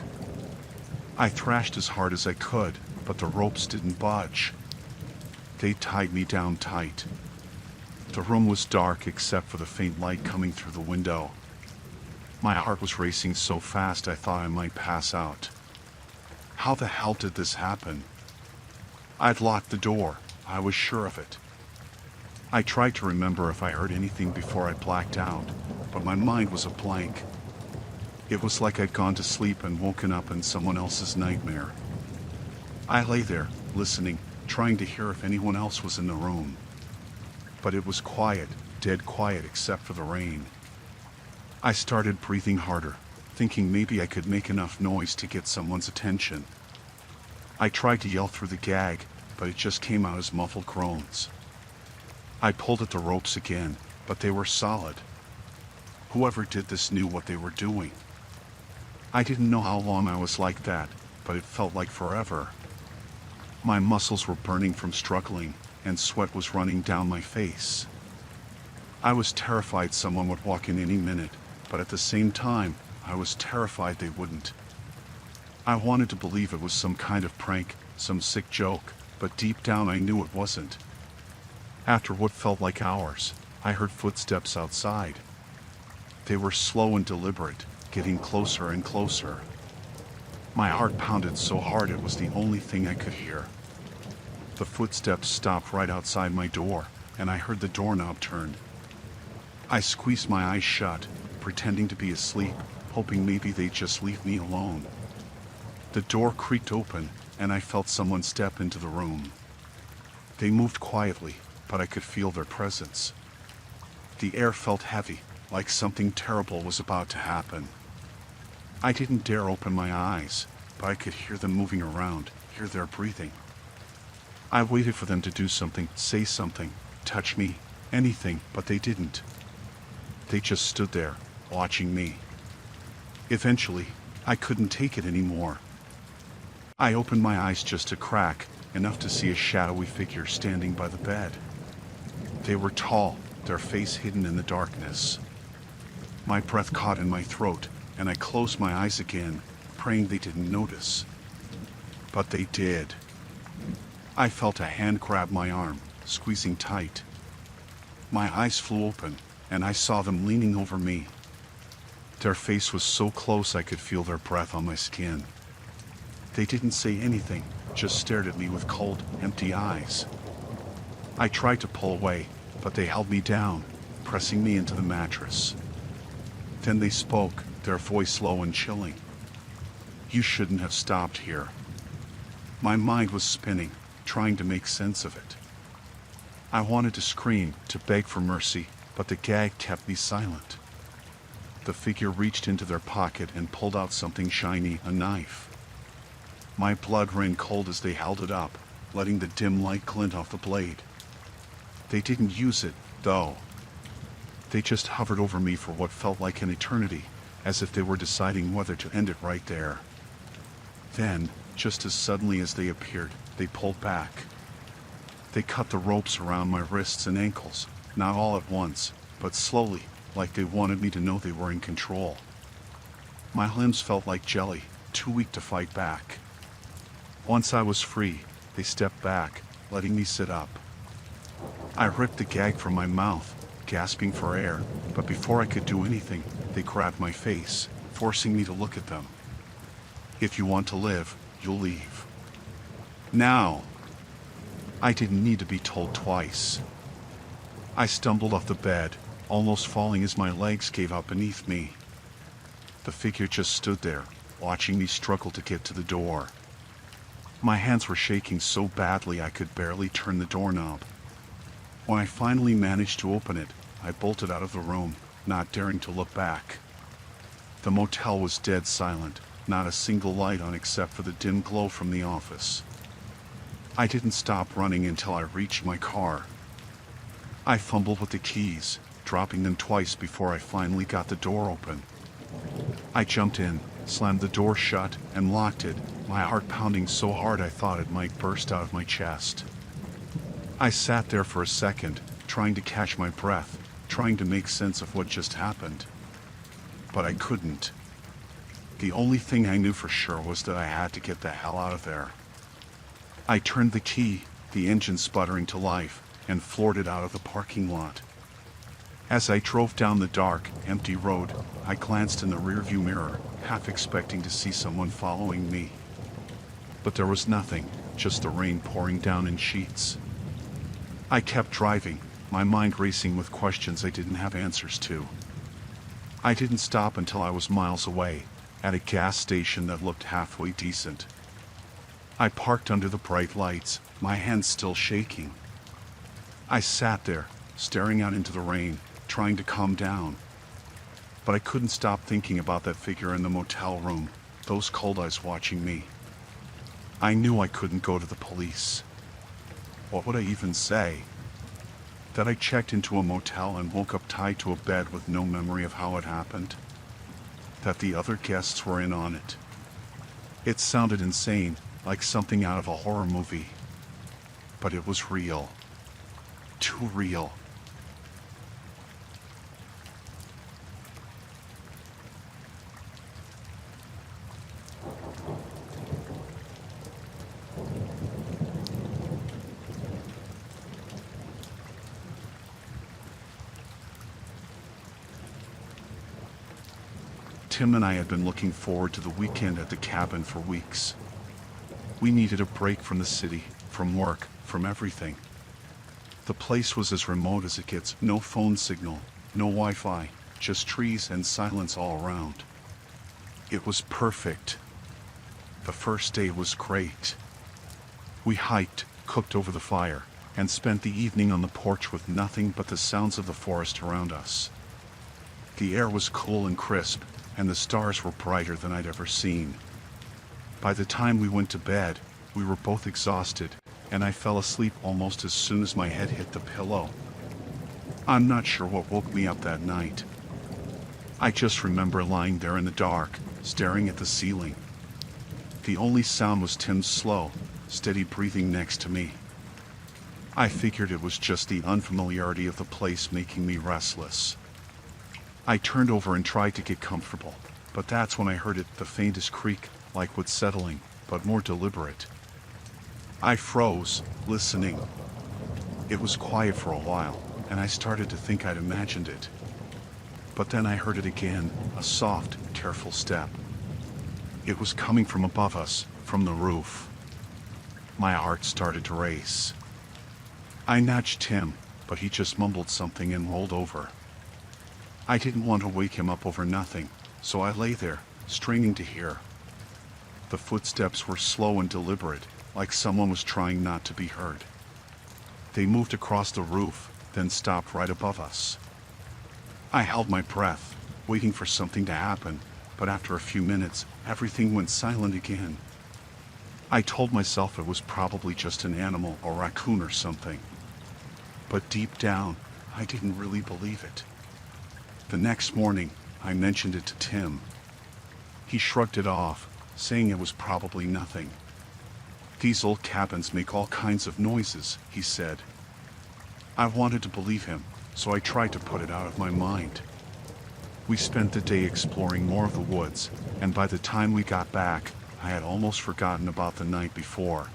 I thrashed as hard as I could, but the ropes didn't budge. They tied me down tight. The room was dark except for the faint light coming through the window. My heart was racing so fast I thought I might pass out. How the hell did this happen? I'd locked the door. I was sure of it. I tried to remember if I heard anything before I blacked out, but my mind was a blank. It was like I'd gone to sleep and woken up in someone else's nightmare. I lay there, listening, trying to hear if anyone else was in the room. But it was quiet, dead quiet except for the rain. I started breathing harder, thinking maybe I could make enough noise to get someone's attention. I tried to yell through the gag, but it just came out as muffled groans. I pulled at the ropes again, but they were solid. Whoever did this knew what they were doing. I didn't know how long I was like that, but it felt like forever. My muscles were burning from struggling, and sweat was running down my face. I was terrified someone would walk in any minute, but at the same time, I was terrified they wouldn't. I wanted to believe it was some kind of prank, some sick joke, but deep down I knew it wasn't. After what felt like hours, I heard footsteps outside. They were slow and deliberate, getting closer and closer. My heart pounded so hard it was the only thing I could hear. The footsteps stopped right outside my door, and I heard the doorknob turn. I squeezed my eyes shut, pretending to be asleep, hoping maybe they'd just leave me alone. The door creaked open, and I felt someone step into the room. They moved quietly, but I could feel their presence. The air felt heavy, like something terrible was about to happen. I didn't dare open my eyes, but I could hear them moving around, hear their breathing. I waited for them to do something, say something, touch me, anything, but they didn't. They just stood there, watching me. Eventually, I couldn't take it anymore. I opened my eyes just a crack, enough to see a shadowy figure standing by the bed. They were tall, their face hidden in the darkness. My breath caught in my throat, and I closed my eyes again, praying they didn't notice. But they did. I felt a hand grab my arm, squeezing tight. My eyes flew open, and I saw them leaning over me. Their face was so close I could feel their breath on my skin. They didn't say anything, just stared at me with cold, empty eyes. I tried to pull away, but they held me down, pressing me into the mattress. Then they spoke, their voice low and chilling. "You shouldn't have stopped here." My mind was spinning, trying to make sense of it. I wanted to scream, to beg for mercy, but the gag kept me silent. The figure reached into their pocket and pulled out something shiny, a knife. My blood ran cold as they held it up, letting the dim light glint off the blade. They didn't use it, though. They just hovered over me for what felt like an eternity, as if they were deciding whether to end it right there. Then, just as suddenly as they appeared, they pulled back. They cut the ropes around my wrists and ankles, not all at once, but slowly, like they wanted me to know they were in control. My limbs felt like jelly, too weak to fight back. Once I was free, they stepped back, letting me sit up. I ripped the gag from my mouth, gasping for air, but before I could do anything, they grabbed my face, forcing me to look at them. "If you want to live, you'll leave. Now." I didn't need to be told twice. I stumbled off the bed, almost falling as my legs gave out beneath me. The figure just stood there, watching me struggle to get to the door. My hands were shaking so badly I could barely turn the doorknob. When I finally managed to open it, I bolted out of the room, not daring to look back. The motel was dead silent, not a single light on except for the dim glow from the office. I didn't stop running until I reached my car. I fumbled with the keys, dropping them twice before I finally got the door open. I jumped in, slammed the door shut, and locked it, my heart pounding so hard I thought it might burst out of my chest. I sat there for a second, trying to catch my breath, trying to make sense of what just happened. But I couldn't. The only thing I knew for sure was that I had to get the hell out of there. I turned the key, the engine sputtering to life, and floored it out of the parking lot. As I drove down the dark, empty road, I glanced in the rearview mirror, half expecting to see someone following me. But there was nothing, just the rain pouring down in sheets. I kept driving, my mind racing with questions I didn't have answers to. I didn't stop until I was miles away, at a gas station that looked halfway decent. I parked under the bright lights, my hands still shaking. I sat there, staring out into the rain, trying to calm down. But I couldn't stop thinking about that figure in the motel room, those cold eyes watching me. I knew I couldn't go to the police. What would I even say? That I checked into a motel and woke up tied to a bed with no memory of how it happened? That the other guests were in on it? It sounded insane, like something out of a horror movie. But it was real. Too real. Tim and I had been looking forward to the weekend at the cabin for weeks. We needed a break from the city, from work, from everything. The place was as remote as it gets, no phone signal, no Wi-Fi, just trees and silence all around. It was perfect. The first day was great. We hiked, cooked over the fire, and spent the evening on the porch with nothing but the sounds of the forest around us. The air was cool and crisp, and the stars were brighter than I'd ever seen. By the time we went to bed, we were both exhausted, and I fell asleep almost as soon as my head hit the pillow. I'm not sure what woke me up that night. I just remember lying there in the dark, staring at the ceiling. The only sound was Tim's slow, steady breathing next to me. I figured it was just the unfamiliarity of the place making me restless. I turned over and tried to get comfortable, but that's when I heard it, the faintest creak, like wood settling, but more deliberate. I froze, listening. It was quiet for a while, and I started to think I'd imagined it. But then I heard it again, a soft, careful step. It was coming from above us, from the roof. My heart started to race. I nudged Tim, but he just mumbled something and rolled over. I didn't want to wake him up over nothing, so I lay there, straining to hear. The footsteps were slow and deliberate, like someone was trying not to be heard. They moved across the roof, then stopped right above us. I held my breath, waiting for something to happen, but after a few minutes, everything went silent again. I told myself it was probably just an animal, a raccoon or something. But deep down, I didn't really believe it. The next morning, I mentioned it to Tim. He shrugged it off, saying it was probably nothing. These old cabins make all kinds of noises, he said. I wanted to believe him, so I tried to put it out of my mind. We spent the day exploring more of the woods, and by the time we got back, I had almost forgotten about the night before.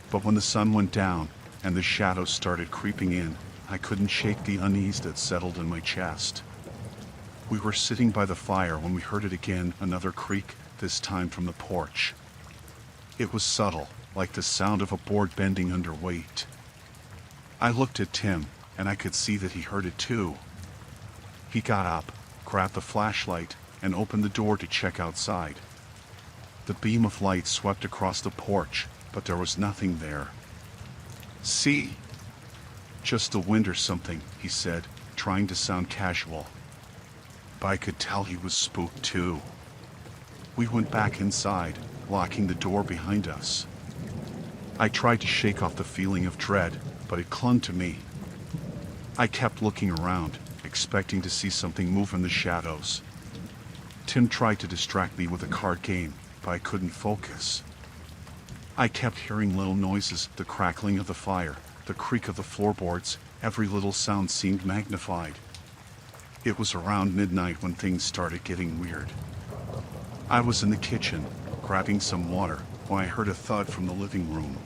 But when the sun went down, and the shadows started creeping in, I couldn't shake the unease that settled in my chest. We were sitting by the fire when we heard it again, another creak, this time from the porch. It was subtle, like the sound of a board bending under weight. I looked at Tim, and I could see that he heard it too. He got up, grabbed the flashlight, and opened the door to check outside. The beam of light swept across the porch, but there was nothing there. See? Just the wind or something, he said, trying to sound casual. But I could tell he was spooked too. We went back inside, locking the door behind us. I tried to shake off the feeling of dread, but it clung to me. I kept looking around, expecting to see something move in the shadows. Tim tried to distract me with a card game, but I couldn't focus. I kept hearing little noises, the crackling of the fire, the creak of the floorboards, every little sound seemed magnified. It was around midnight when things started getting weird. I was in the kitchen, grabbing some water, when I heard a thud from the living room.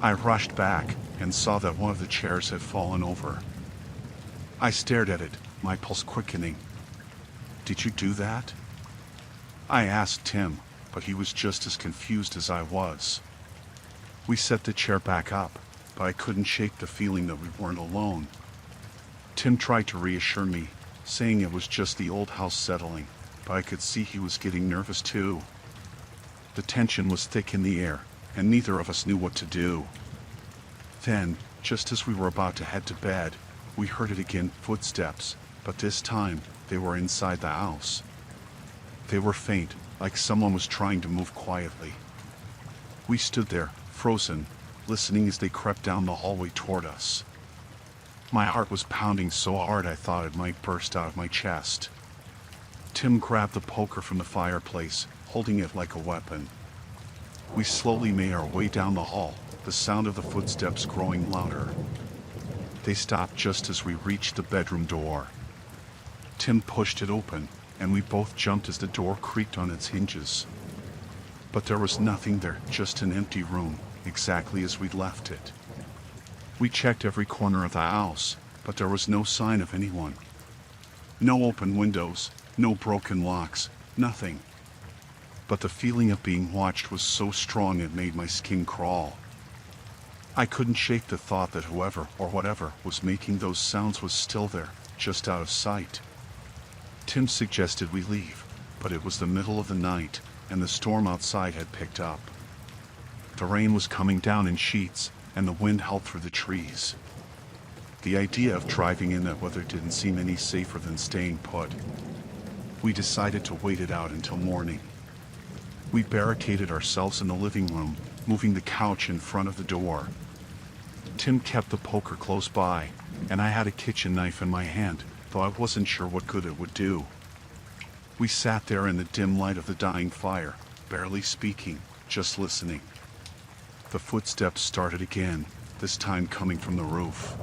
I rushed back and saw that one of the chairs had fallen over. I stared at it, my pulse quickening. "Did you do that?" I asked Tim, but he was just as confused as I was. We set the chair back up, but I couldn't shake the feeling that we weren't alone. Tim tried to reassure me, saying it was just the old house settling, but I could see he was getting nervous too. The tension was thick in the air, and neither of us knew what to do. Then, just as we were about to head to bed, we heard it again, footsteps, but this time, they were inside the house. They were faint, like someone was trying to move quietly. We stood there, frozen, listening as they crept down the hallway toward us. My heart was pounding so hard I thought it might burst out of my chest. Tim grabbed the poker from the fireplace, holding it like a weapon. We slowly made our way down the hall, the sound of the footsteps growing louder. They stopped just as we reached the bedroom door. Tim pushed it open, and we both jumped as the door creaked on its hinges. But there was nothing there, just an empty room, exactly as we'd left it. We checked every corner of the house, but there was no sign of anyone. No open windows, no broken locks, nothing. But the feeling of being watched was so strong it made my skin crawl. I couldn't shake the thought that whoever or whatever was making those sounds was still there, just out of sight. Tim suggested we leave, but it was the middle of the night, and the storm outside had picked up. The rain was coming down in sheets, and the wind howled through the trees. The idea of driving in that weather didn't seem any safer than staying put. We decided to wait it out until morning. We barricaded ourselves in the living room, moving the couch in front of the door. Tim kept the poker close by, and I had a kitchen knife in my hand, though I wasn't sure what good it would do. We sat there in the dim light of the dying fire, barely speaking, just listening. The footsteps started again, this time coming from the roof.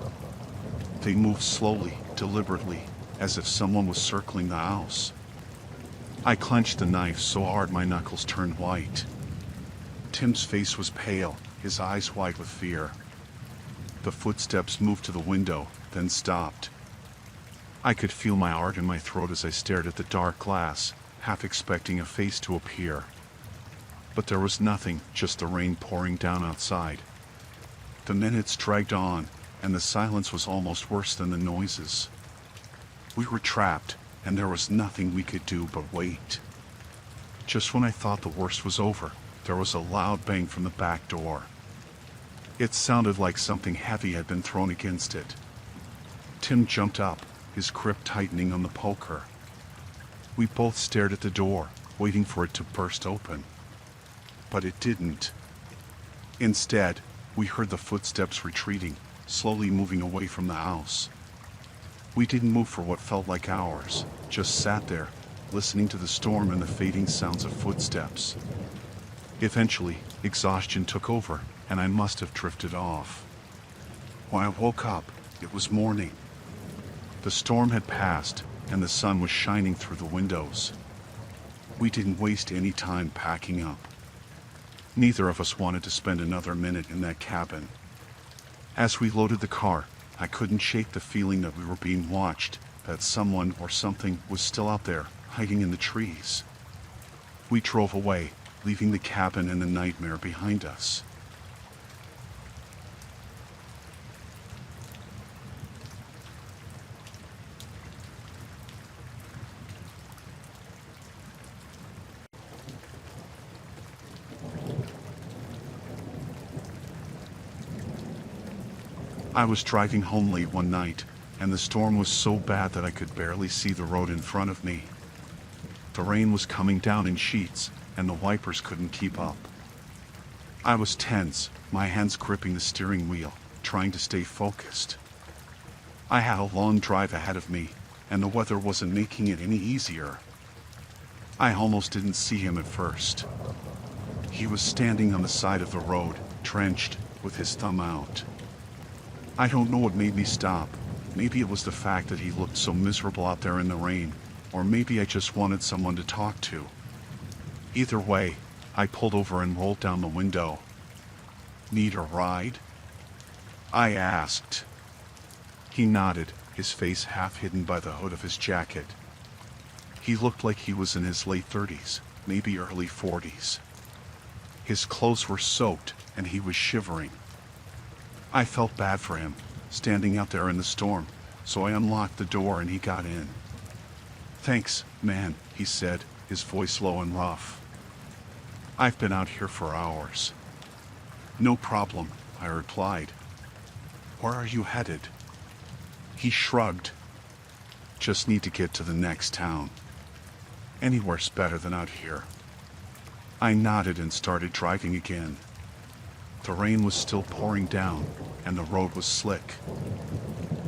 They moved slowly, deliberately, as if someone was circling the house. I clenched the knife so hard my knuckles turned white. Tim's face was pale, his eyes wide with fear. The footsteps moved to the window, then stopped. I could feel my heart in my throat as I stared at the dark glass, half expecting a face to appear. But there was nothing, just the rain pouring down outside. The minutes dragged on, and the silence was almost worse than the noises. We were trapped, and there was nothing we could do but wait. Just when I thought the worst was over, there was a loud bang from the back door. It sounded like something heavy had been thrown against it. Tim jumped up, his grip tightening on the poker. We both stared at the door, waiting for it to burst open. But it didn't. Instead, we heard the footsteps retreating, slowly moving away from the house. We didn't move for what felt like hours, just sat there, listening to the storm and the fading sounds of footsteps. Eventually, exhaustion took over, and I must have drifted off. When I woke up, it was morning. The storm had passed, and the sun was shining through the windows. We didn't waste any time packing up. Neither of us wanted to spend another minute in that cabin. As we loaded the car, I couldn't shake the feeling that we were being watched, that someone or something was still out there, hiding in the trees. We drove away, leaving the cabin and the nightmare behind us. I was driving home late one night, and the storm was so bad that I could barely see the road in front of me. The rain was coming down in sheets, and the wipers couldn't keep up. I was tense, my hands gripping the steering wheel, trying to stay focused. I had a long drive ahead of me, and the weather wasn't making it any easier. I almost didn't see him at first. He was standing on the side of the road, drenched, with his thumb out. I don't know what made me stop. Maybe it was the fact that he looked so miserable out there in the rain, or maybe I just wanted someone to talk to. Either way, I pulled over and rolled down the window. "Need a ride?" I asked. He nodded, his face half hidden by the hood of his jacket. He looked like he was in his late 30s, maybe early 40s. His clothes were soaked, and he was shivering. I felt bad for him, standing out there in the storm, so I unlocked the door and he got in. "Thanks, man," he said, his voice low and rough. "I've been out here for hours." "No problem," I replied. "Where are you headed?" He shrugged. "Just need to get to the next town. Anywhere's better than out here." I nodded and started driving again. The rain was still pouring down, and the road was slick.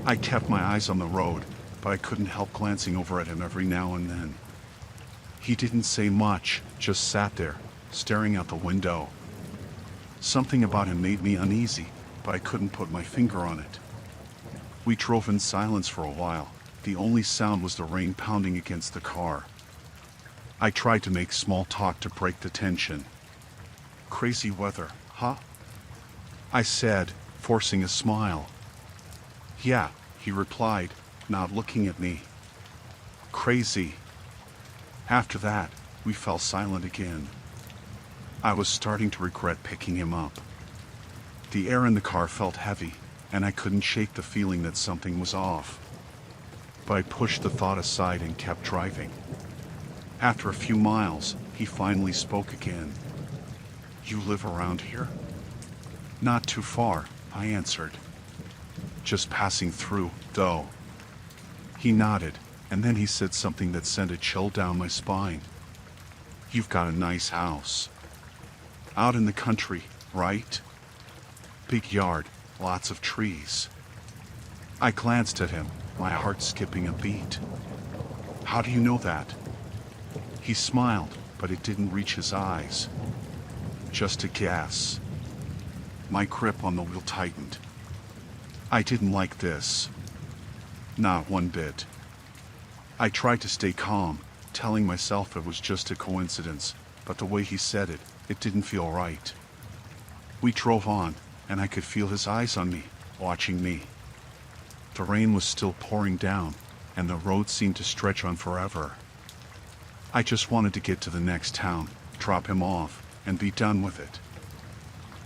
I kept my eyes on the road, but I couldn't help glancing over at him every now and then. He didn't say much, just sat there, staring out the window. Something about him made me uneasy, but I couldn't put my finger on it. We drove in silence for a while. The only sound was the rain pounding against the car. I tried to make small talk to break the tension. "Crazy weather, huh?" I said, forcing a smile. "Yeah," he replied, not looking at me. "Crazy." After that, we fell silent again. I was starting to regret picking him up. The air in the car felt heavy, and I couldn't shake the feeling that something was off. But I pushed the thought aside and kept driving. After a few miles, he finally spoke again. "You live around here?" Not too far, I answered. Just passing through, though. He nodded, and then he said something that sent a chill down my spine. You've got a nice house. Out in the country, right? Big yard, lots of trees. I glanced at him, my heart skipping a beat. How do you know that? He smiled, but it didn't reach his eyes. Just a guess. My grip on the wheel tightened. I didn't like this. Not one bit. I tried to stay calm, telling myself it was just a coincidence, but the way he said it, it didn't feel right. We drove on, and I could feel his eyes on me, watching me. The rain was still pouring down, and the road seemed to stretch on forever. I just wanted to get to the next town, drop him off, and be done with it.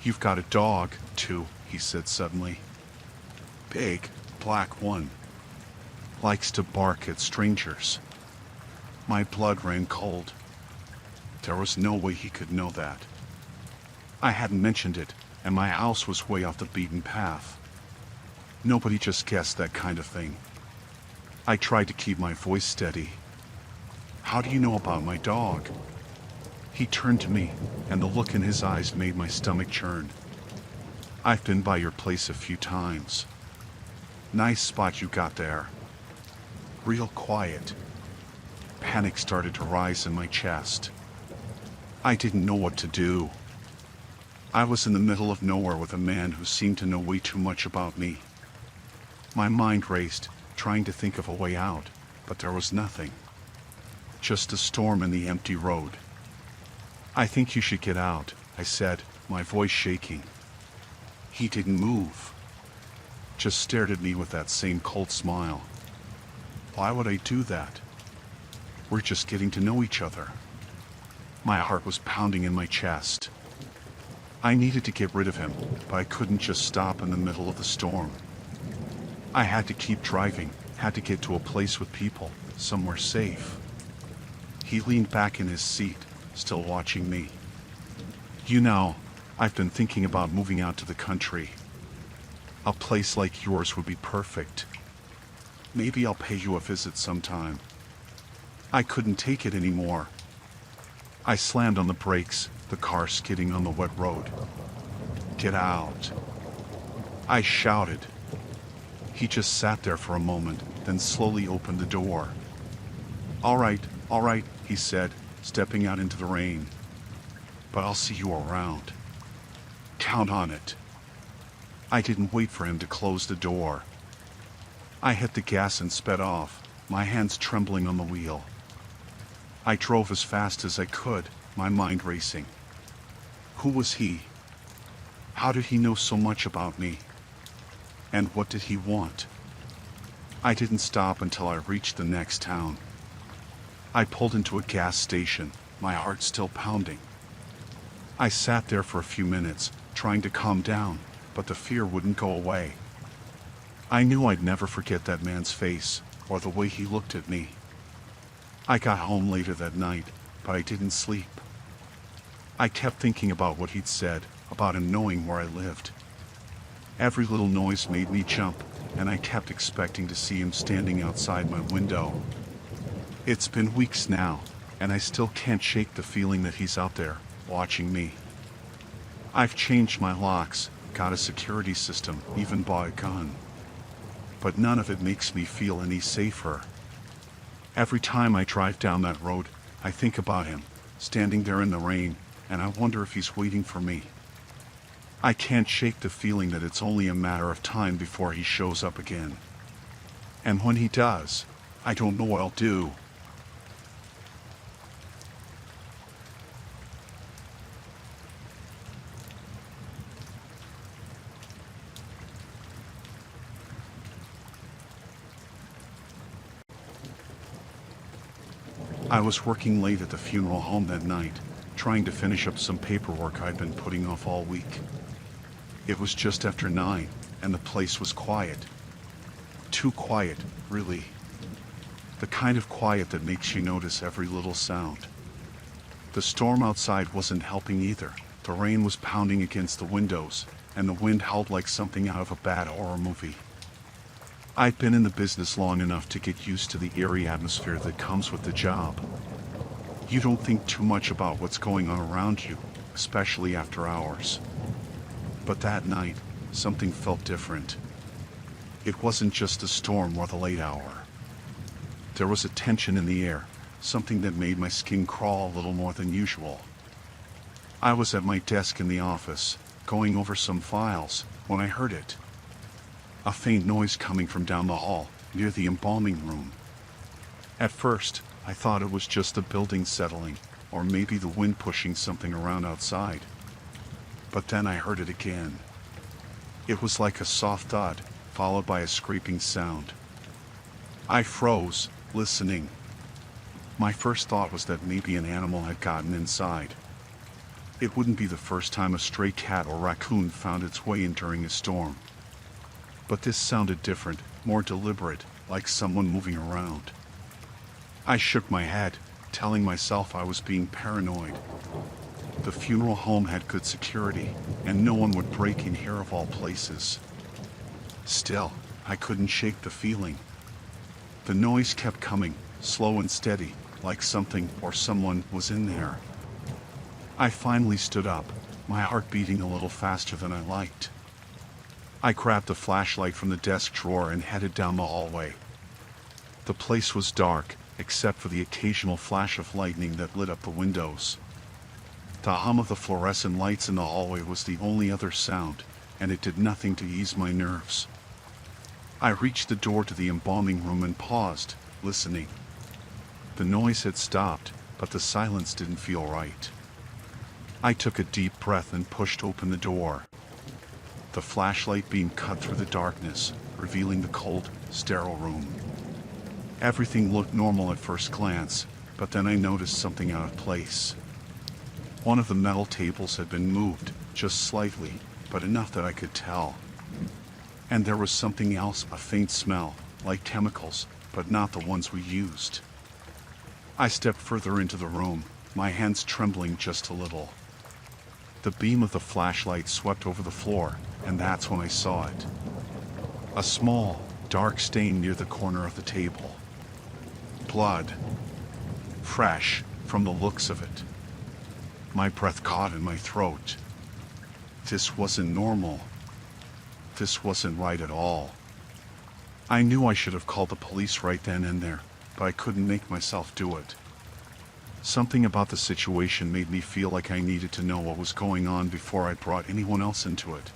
You've got a dog, too, he said suddenly. Big, black one. Likes to bark at strangers. My blood ran cold. There was no way he could know that. I hadn't mentioned it, and my house was way off the beaten path. Nobody just guessed that kind of thing. I tried to keep my voice steady. How do you know about my dog? He turned to me, and the look in his eyes made my stomach churn. I've been by your place a few times. Nice spot you got there. Real quiet. Panic started to rise in my chest. I didn't know what to do. I was in the middle of nowhere with a man who seemed to know way too much about me. My mind raced, trying to think of a way out, but there was nothing. Just a storm in the empty road. I think you should get out, I said, my voice shaking. He didn't move. Just stared at me with that same cold smile. Why would I do that? We're just getting to know each other. My heart was pounding in my chest. I needed to get rid of him, but I couldn't just stop in the middle of the storm. I had to keep driving, had to get to a place with people, somewhere safe. He leaned back in his seat, still watching me. You know, I've been thinking about moving out to the country. A place like yours would be perfect. Maybe I'll pay you a visit sometime. I couldn't take it anymore. I slammed on the brakes, the car skidding on the wet road. Get out. I shouted. He just sat there for a moment, then slowly opened the door. All right, he said, stepping out into the rain. But I'll see you around. Count on it. I didn't wait for him to close the door. I hit the gas and sped off, my hands trembling on the wheel. I drove as fast as I could, my mind racing. Who was he? How did he know so much about me? And what did he want? I didn't stop until I reached the next town. I pulled into a gas station, my heart still pounding. I sat there for a few minutes, trying to calm down, but the fear wouldn't go away. I knew I'd never forget that man's face, or the way he looked at me. I got home later that night, but I didn't sleep. I kept thinking about what he'd said, about him knowing where I lived. Every little noise made me jump, and I kept expecting to see him standing outside my window. It's been weeks now, and I still can't shake the feeling that he's out there, watching me. I've changed my locks, got a security system, even bought a gun. But none of it makes me feel any safer. Every time I drive down that road, I think about him, standing there in the rain, and I wonder if he's waiting for me. I can't shake the feeling that it's only a matter of time before he shows up again. And when he does, I don't know what I'll do. I was working late at the funeral home that night, trying to finish up some paperwork I'd been putting off all week. It was just after 9, and the place was quiet. Too quiet, really. The kind of quiet that makes you notice every little sound. The storm outside wasn't helping either. The rain was pounding against the windows, and the wind howled like something out of a bad horror movie. I'd been in the business long enough to get used to the eerie atmosphere that comes with the job. You don't think too much about what's going on around you, especially after hours. But that night, something felt different. It wasn't just a storm or the late hour. There was a tension in the air, something that made my skin crawl a little more than usual. I was at my desk in the office, going over some files, when I heard it. A faint noise coming from down the hall, near the embalming room. At first, I thought it was just the building settling, or maybe the wind pushing something around outside. But then I heard it again. It was like a soft thud, followed by a scraping sound. I froze, listening. My first thought was that maybe an animal had gotten inside. It wouldn't be the first time a stray cat or raccoon found its way in during a storm. But this sounded different, more deliberate, like someone moving around. I shook my head, telling myself I was being paranoid. The funeral home had good security, and no one would break in here of all places. Still, I couldn't shake the feeling. The noise kept coming, slow and steady, like something or someone was in there. I finally stood up, my heart beating a little faster than I liked. I grabbed a flashlight from the desk drawer and headed down the hallway. The place was dark, except for the occasional flash of lightning that lit up the windows. The hum of the fluorescent lights in the hallway was the only other sound, and it did nothing to ease my nerves. I reached the door to the embalming room and paused, listening. The noise had stopped, but the silence didn't feel right. I took a deep breath and pushed open the door. The flashlight beam cut through the darkness, revealing the cold, sterile room. Everything looked normal at first glance, but then I noticed something out of place. One of the metal tables had been moved, just slightly, but enough that I could tell. And there was something else, a faint smell, like chemicals, but not the ones we used. I stepped further into the room, my hands trembling just a little. The beam of the flashlight swept over the floor, and that's when I saw it. A small, dark stain near the corner of the table. Blood. Fresh, from the looks of it. My breath caught in my throat. This wasn't normal. This wasn't right at all. I knew I should have called the police right then and there, but I couldn't make myself do it. Something about the situation made me feel like I needed to know what was going on before I brought anyone else into it.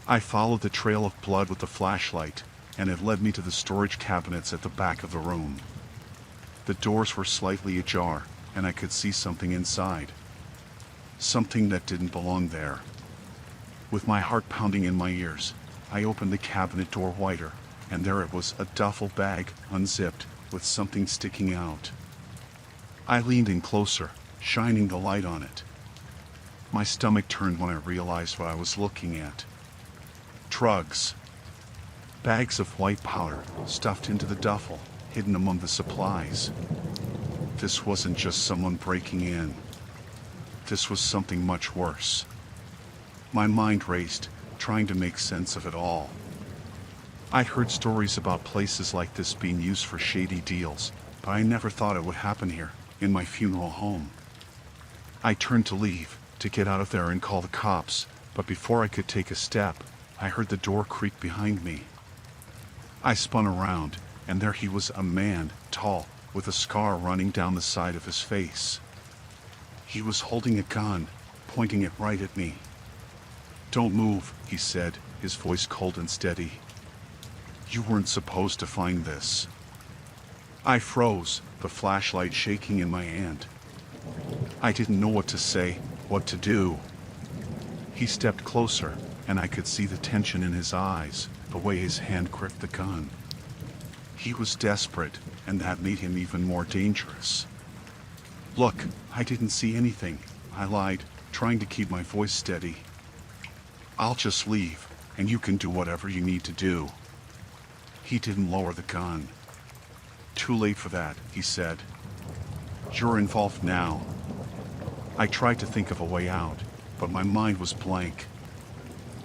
I followed the trail of blood with the flashlight, and it led me to the storage cabinets at the back of the room. The doors were slightly ajar, and I could see something inside. Something that didn't belong there. With my heart pounding in my ears, I opened the cabinet door wider, and there it was, a duffel bag, unzipped, with something sticking out. I leaned in closer, shining the light on it. My stomach turned when I realized what I was looking at. Drugs. Bags of white powder, stuffed into the duffel, hidden among the supplies. This wasn't just someone breaking in. This was something much worse. My mind raced, trying to make sense of it all. I'd heard stories about places like this being used for shady deals, but I never thought it would happen here, in my funeral home. I turned to leave, to get out of there and call the cops, but before I could take a step, I heard the door creak behind me. I spun around, and there he was, a man, tall, with a scar running down the side of his face. He was holding a gun, pointing it right at me. "Don't move," he said, his voice cold and steady. "You weren't supposed to find this." I froze, the flashlight shaking in my hand. I didn't know what to say, what to do. He stepped closer, and I could see the tension in his eyes, the way his hand gripped the gun. He was desperate, and that made him even more dangerous. "Look, I didn't see anything," I lied, trying to keep my voice steady. "I'll just leave, and you can do whatever you need to do." He didn't lower the gun. "Too late for that," he said. "You're involved now." I tried to think of a way out, but my mind was blank.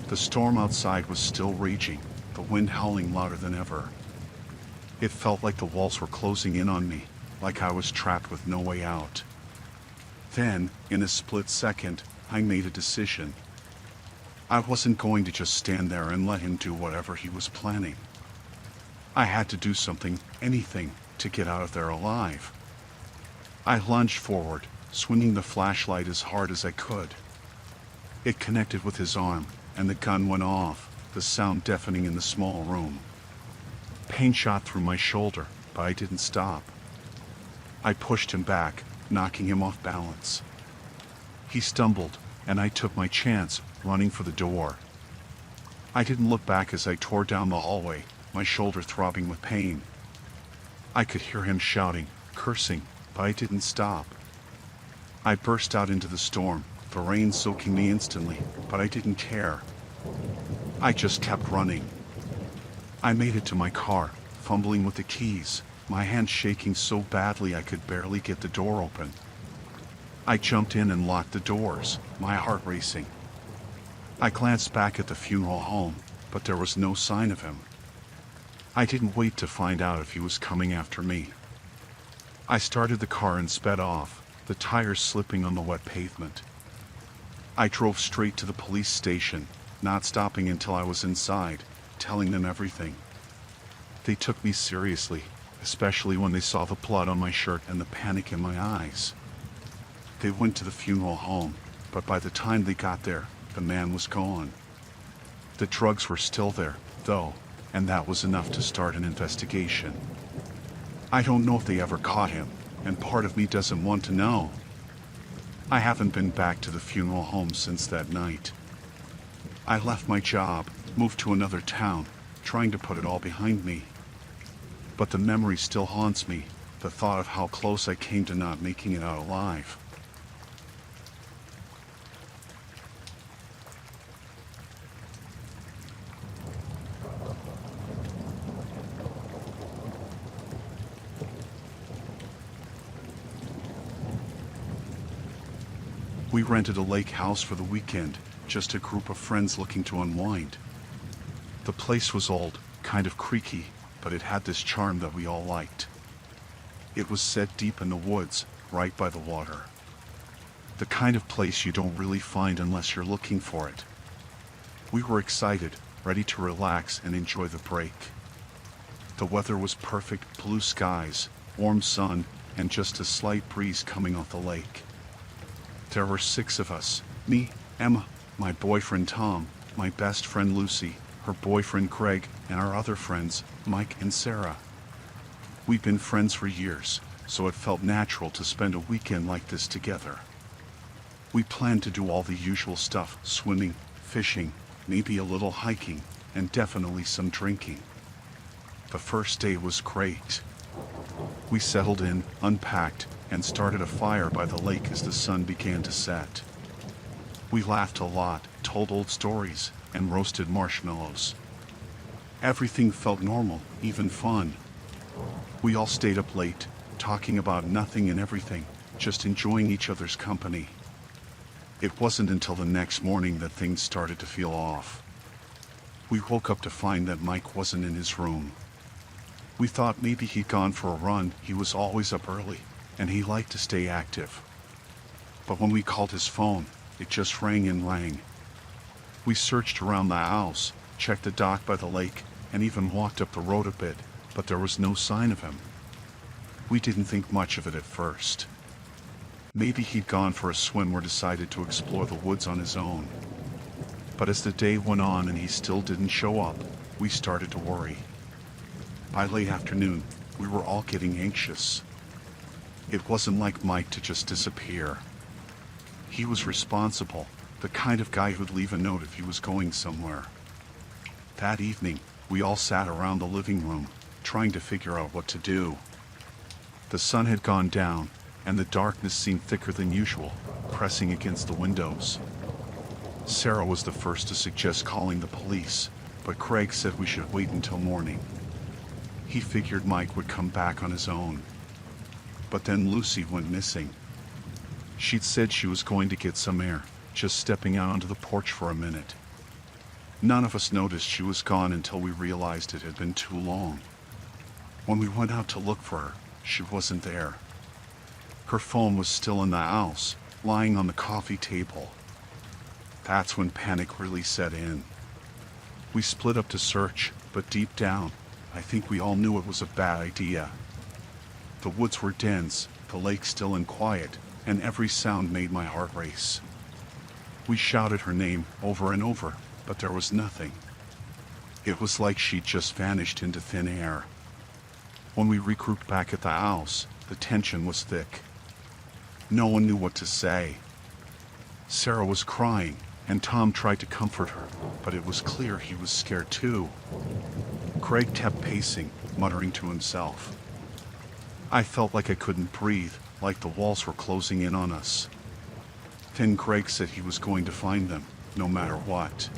The storm outside was still raging, the wind howling louder than ever. It felt like the walls were closing in on me, like I was trapped with no way out. Then, in a split second, I made a decision. I wasn't going to just stand there and let him do whatever he was planning. I had to do something, anything, to get out of there alive. I lunged forward, swinging the flashlight as hard as I could. It connected with his arm, and the gun went off, the sound deafening in the small room. Pain shot through my shoulder, but I didn't stop. I pushed him back, knocking him off balance. He stumbled, and I took my chance, running for the door. I didn't look back as I tore down the hallway, my shoulder throbbing with pain. I could hear him shouting, cursing, but I didn't stop. I burst out into the storm, the rain soaking me instantly, but I didn't care. I just kept running. I made it to my car, fumbling with the keys, my hands shaking so badly I could barely get the door open. I jumped in and locked the doors, my heart racing. I glanced back at the funeral home, but there was no sign of him. I didn't wait to find out if he was coming after me. I started the car and sped off, the tires slipping on the wet pavement. I drove straight to the police station, not stopping until I was inside, telling them everything. They took me seriously, especially when they saw the blood on my shirt and the panic in my eyes. They went to the funeral home, but by the time they got there, the man was gone. The drugs were still there, though, and that was enough to start an investigation. I don't know if they ever caught him, and part of me doesn't want to know. I haven't been back to the funeral home since that night. I left my job, moved to another town, trying to put it all behind me. But the memory still haunts me, the thought of how close I came to not making it out alive. We rented a lake house for the weekend, just a group of friends looking to unwind. The place was old, kind of creaky, but it had this charm that we all liked. It was set deep in the woods, right by the water. The kind of place you don't really find unless you're looking for it. We were excited, ready to relax and enjoy the break. The weather was perfect, blue skies, warm sun, and just a slight breeze coming off the lake. There were 6 of us, me, Emma, my boyfriend Tom, my best friend Lucy, her boyfriend Greg, and our other friends, Mike and Sarah. We've been friends for years, so it felt natural to spend a weekend like this together. We planned to do all the usual stuff, swimming, fishing, maybe a little hiking, and definitely some drinking. The first day was great. We settled in, unpacked, and started a fire by the lake as the sun began to set. We laughed a lot, told old stories, and roasted marshmallows. Everything felt normal, even fun. We all stayed up late, talking about nothing and everything, just enjoying each other's company. It wasn't until the next morning that things started to feel off. We woke up to find that Mike wasn't in his room. We thought maybe he'd gone for a run. He was always up early, and he liked to stay active. But when we called his phone, it just rang and rang. We searched around the house, checked the dock by the lake, and even walked up the road a bit, but there was no sign of him. We didn't think much of it at first. Maybe he'd gone for a swim or decided to explore the woods on his own. But as the day went on and he still didn't show up, we started to worry. By late afternoon, we were all getting anxious. It wasn't like Mike to just disappear. He was responsible, the kind of guy who'd leave a note if he was going somewhere. That evening, we all sat around the living room, trying to figure out what to do. The sun had gone down, and the darkness seemed thicker than usual, pressing against the windows. Sarah was the first to suggest calling the police, but Craig said we should wait until morning. He figured Mike would come back on his own. But then Lucy went missing. She'd said she was going to get some air, just stepping out onto the porch for a minute. None of us noticed she was gone until we realized it had been too long. When we went out to look for her, she wasn't there. Her phone was still in the house, lying on the coffee table. That's when panic really set in. We split up to search, but deep down, I think we all knew it was a bad idea. The woods were dense, the lake still and quiet, and every sound made my heart race. We shouted her name over and over, but there was nothing. It was like she'd just vanished into thin air. When we regrouped back at the house, the tension was thick. No one knew what to say. Sarah was crying, and Tom tried to comfort her, but it was clear he was scared too. Craig kept pacing, muttering to himself. I felt like I couldn't breathe, like the walls were closing in on us. Then Craig said he was going to find them, no matter what.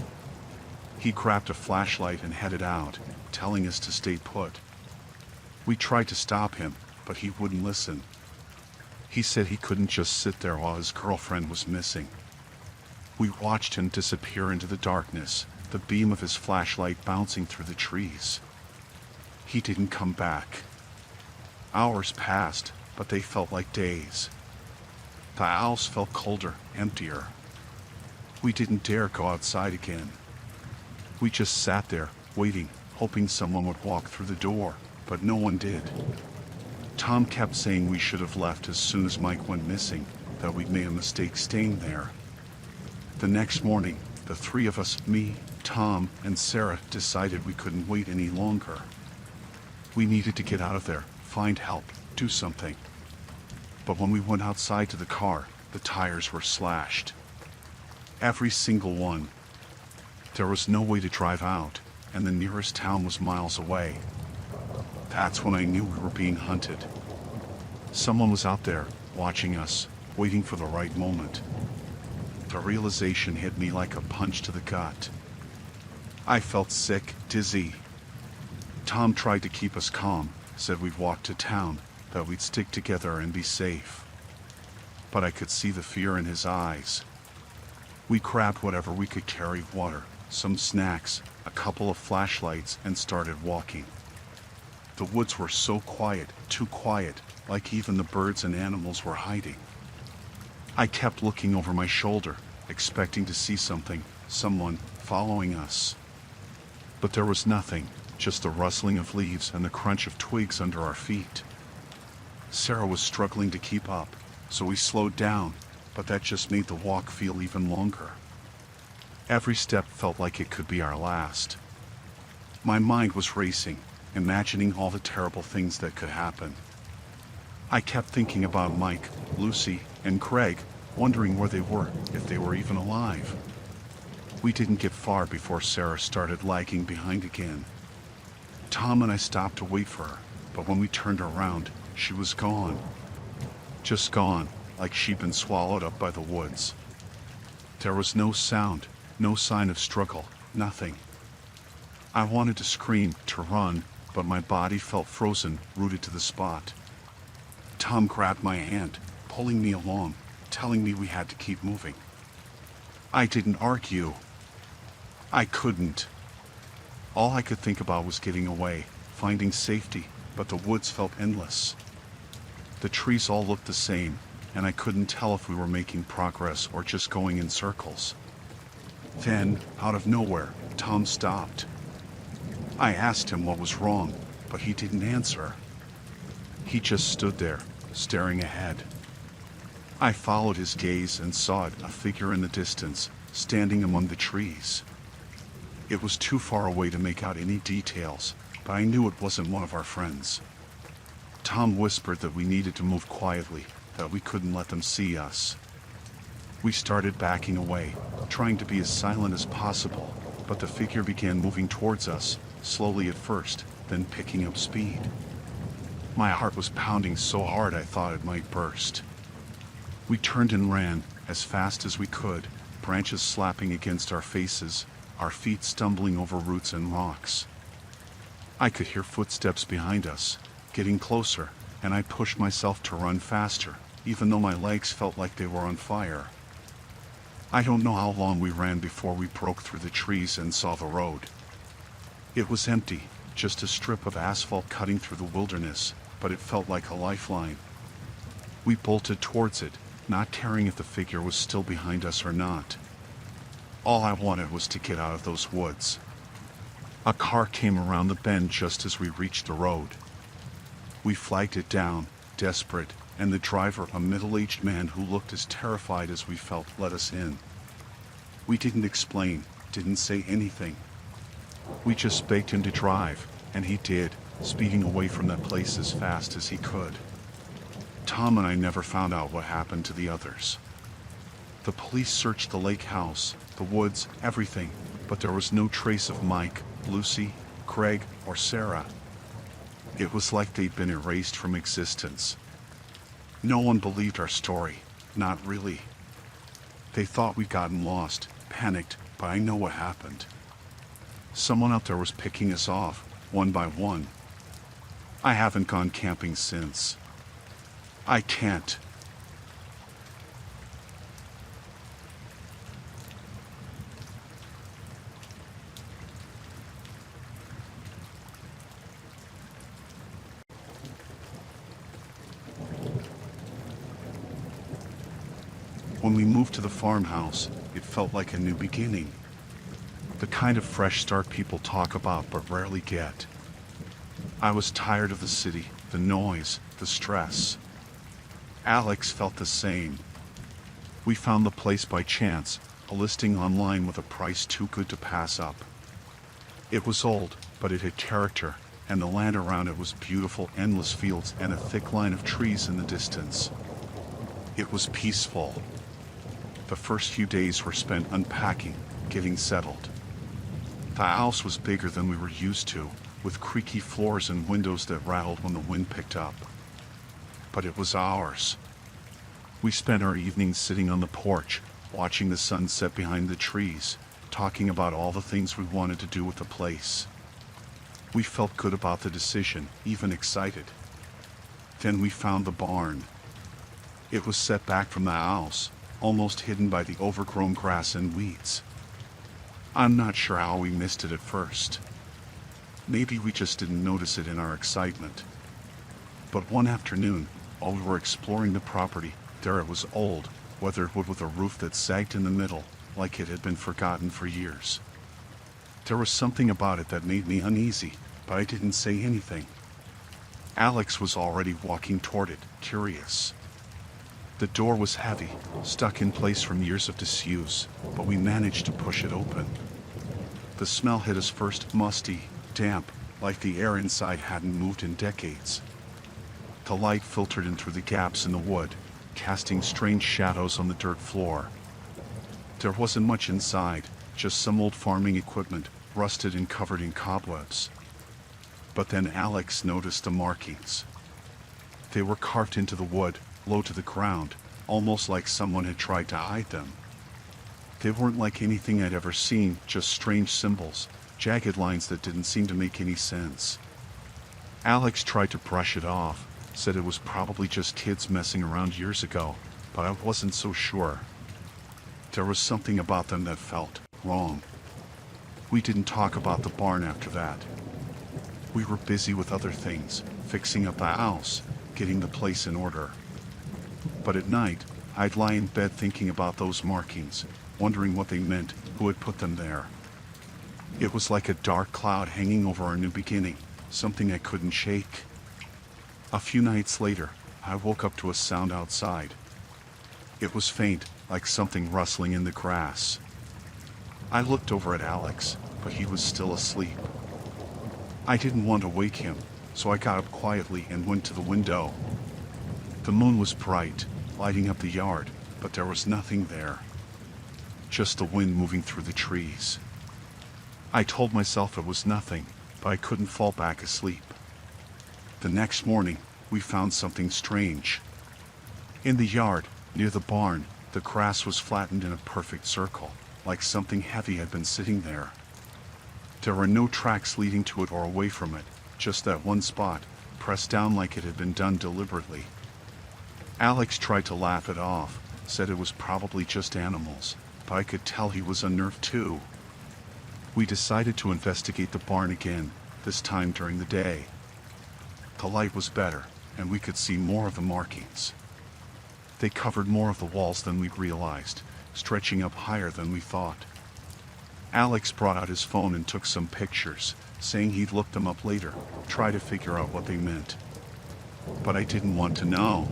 He grabbed a flashlight and headed out, telling us to stay put. We tried to stop him, but he wouldn't listen. He said he couldn't just sit there while his girlfriend was missing. We watched him disappear into the darkness, the beam of his flashlight bouncing through the trees. He didn't come back. Hours passed, but they felt like days. The house felt colder, emptier. We didn't dare go outside again. We just sat there, waiting, hoping someone would walk through the door, but no one did. Tom kept saying we should have left as soon as Mike went missing, that we'd made a mistake staying there. The next morning, the three of us, me, Tom, and Sarah, decided we couldn't wait any longer. We needed to get out of there, find help, do something. But when we went outside to the car, the tires were slashed. Every single one. There was no way to drive out, and the nearest town was miles away. That's when I knew we were being hunted. Someone was out there, watching us, waiting for the right moment. The realization hit me like a punch to the gut. I felt sick, dizzy. Tom tried to keep us calm, said we'd walk to town, that we'd stick together and be safe. But I could see the fear in his eyes. We grabbed whatever we could carry, water, some snacks, a couple of flashlights, and started walking. The woods were so quiet, too quiet, like even the birds and animals were hiding. I kept looking over my shoulder, expecting to see something, someone, following us. But there was nothing, just the rustling of leaves and the crunch of twigs under our feet. Sarah was struggling to keep up, so we slowed down, but that just made the walk feel even longer. Every step felt like it could be our last. My mind was racing, imagining all the terrible things that could happen. I kept thinking about Mike, Lucy, and Craig, wondering where they were, if they were even alive. We didn't get far before Sarah started lagging behind again. Tom and I stopped to wait for her, but when we turned around, she was gone. Just gone, like she'd been swallowed up by the woods. There was no sound, no sign of struggle, nothing. I wanted to scream, to run, but my body felt frozen, rooted to the spot. Tom grabbed my hand, pulling me along, telling me we had to keep moving. I didn't argue. I couldn't. All I could think about was getting away, finding safety, but the woods felt endless. The trees all looked the same, and I couldn't tell if we were making progress or just going in circles. Then, out of nowhere, Tom stopped. I asked him what was wrong, but he didn't answer. He just stood there, staring ahead. I followed his gaze and saw it, a figure in the distance, standing among the trees. It was too far away to make out any details, but I knew it wasn't one of our friends. Tom whispered that we needed to move quietly, that we couldn't let them see us. We started backing away, trying to be as silent as possible, but the figure began moving towards us, slowly at first, then picking up speed. My heart was pounding so hard I thought it might burst. We turned and ran, as fast as we could, branches slapping against our faces, our feet stumbling over roots and rocks. I could hear footsteps behind us, getting closer, and I pushed myself to run faster, even though my legs felt like they were on fire. I don't know how long we ran before we broke through the trees and saw the road. It was empty, just a strip of asphalt cutting through the wilderness, but it felt like a lifeline. We bolted towards it, not caring if the figure was still behind us or not. All I wanted was to get out of those woods. A car came around the bend just as we reached the road. We flagged it down, desperate, and the driver, a middle-aged man who looked as terrified as we felt, let us in. We didn't explain, didn't say anything. We just begged him to drive, and he did, speeding away from that place as fast as he could. Tom and I never found out what happened to the others. The police searched the lake house, the woods, everything, but there was no trace of Mike, Lucy, Craig, or Sarah. It was like they'd been erased from existence. No one believed our story, not really. They thought we'd gotten lost, panicked, but I know what happened. Someone out there was picking us off, one by one. I haven't gone camping since. I can't. When we moved to the farmhouse, it felt like a new beginning. The kind of fresh start people talk about but rarely get. I was tired of the city, the noise, the stress. Alex felt the same. We found the place by chance, a listing online with a price too good to pass up. It was old, but it had character, and the land around it was beautiful, endless fields and a thick line of trees in the distance. It was peaceful. The first few days were spent unpacking, getting settled. The house was bigger than we were used to, with creaky floors and windows that rattled when the wind picked up. But it was ours. We spent our evenings sitting on the porch, watching the sun set behind the trees, talking about all the things we wanted to do with the place. We felt good about the decision, even excited. Then we found the barn. It was set back from the house, almost hidden by the overgrown grass and weeds. I'm not sure how we missed it at first. Maybe we just didn't notice it in our excitement. But one afternoon, while we were exploring the property, there it was, old, weathered wood with a roof that sagged in the middle, like it had been forgotten for years. There was something about it that made me uneasy, but I didn't say anything. Alex was already walking toward it, curious. The door was heavy, stuck in place from years of disuse, but we managed to push it open. The smell hit us first, musty, damp, like the air inside hadn't moved in decades. The light filtered in through the gaps in the wood, casting strange shadows on the dirt floor. There wasn't much inside, just some old farming equipment, rusted and covered in cobwebs. But then Alex noticed the markings. They were carved into the wood, low to the ground, almost like someone had tried to hide them. They weren't like anything I'd ever seen, just strange symbols, jagged lines that didn't seem to make any sense. Alex tried to brush it off, said it was probably just kids messing around years ago, but I wasn't so sure. There was something about them that felt wrong. We didn't talk about the barn after that. We were busy with other things, fixing up the house, getting the place in order. But at night, I'd lie in bed thinking about those markings, wondering what they meant, who had put them there. It was like a dark cloud hanging over our new beginning, something I couldn't shake. A few nights later, I woke up to a sound outside. It was faint, like something rustling in the grass. I looked over at Alex, but he was still asleep. I didn't want to wake him, so I got up quietly and went to the window. The moon was bright, lighting up the yard, but there was nothing there. Just the wind moving through the trees. I told myself it was nothing, but I couldn't fall back asleep. The next morning, we found something strange. In the yard, near the barn, the grass was flattened in a perfect circle, like something heavy had been sitting there. There were no tracks leading to it or away from it, just that one spot, pressed down like it had been done deliberately. Alex tried to laugh it off, said it was probably just animals, but I could tell he was unnerved too. We decided to investigate the barn again, this time during the day. The light was better, and we could see more of the markings. They covered more of the walls than we realized, stretching up higher than we thought. Alex brought out his phone and took some pictures, saying he'd look them up later, try to figure out what they meant. But I didn't want to know.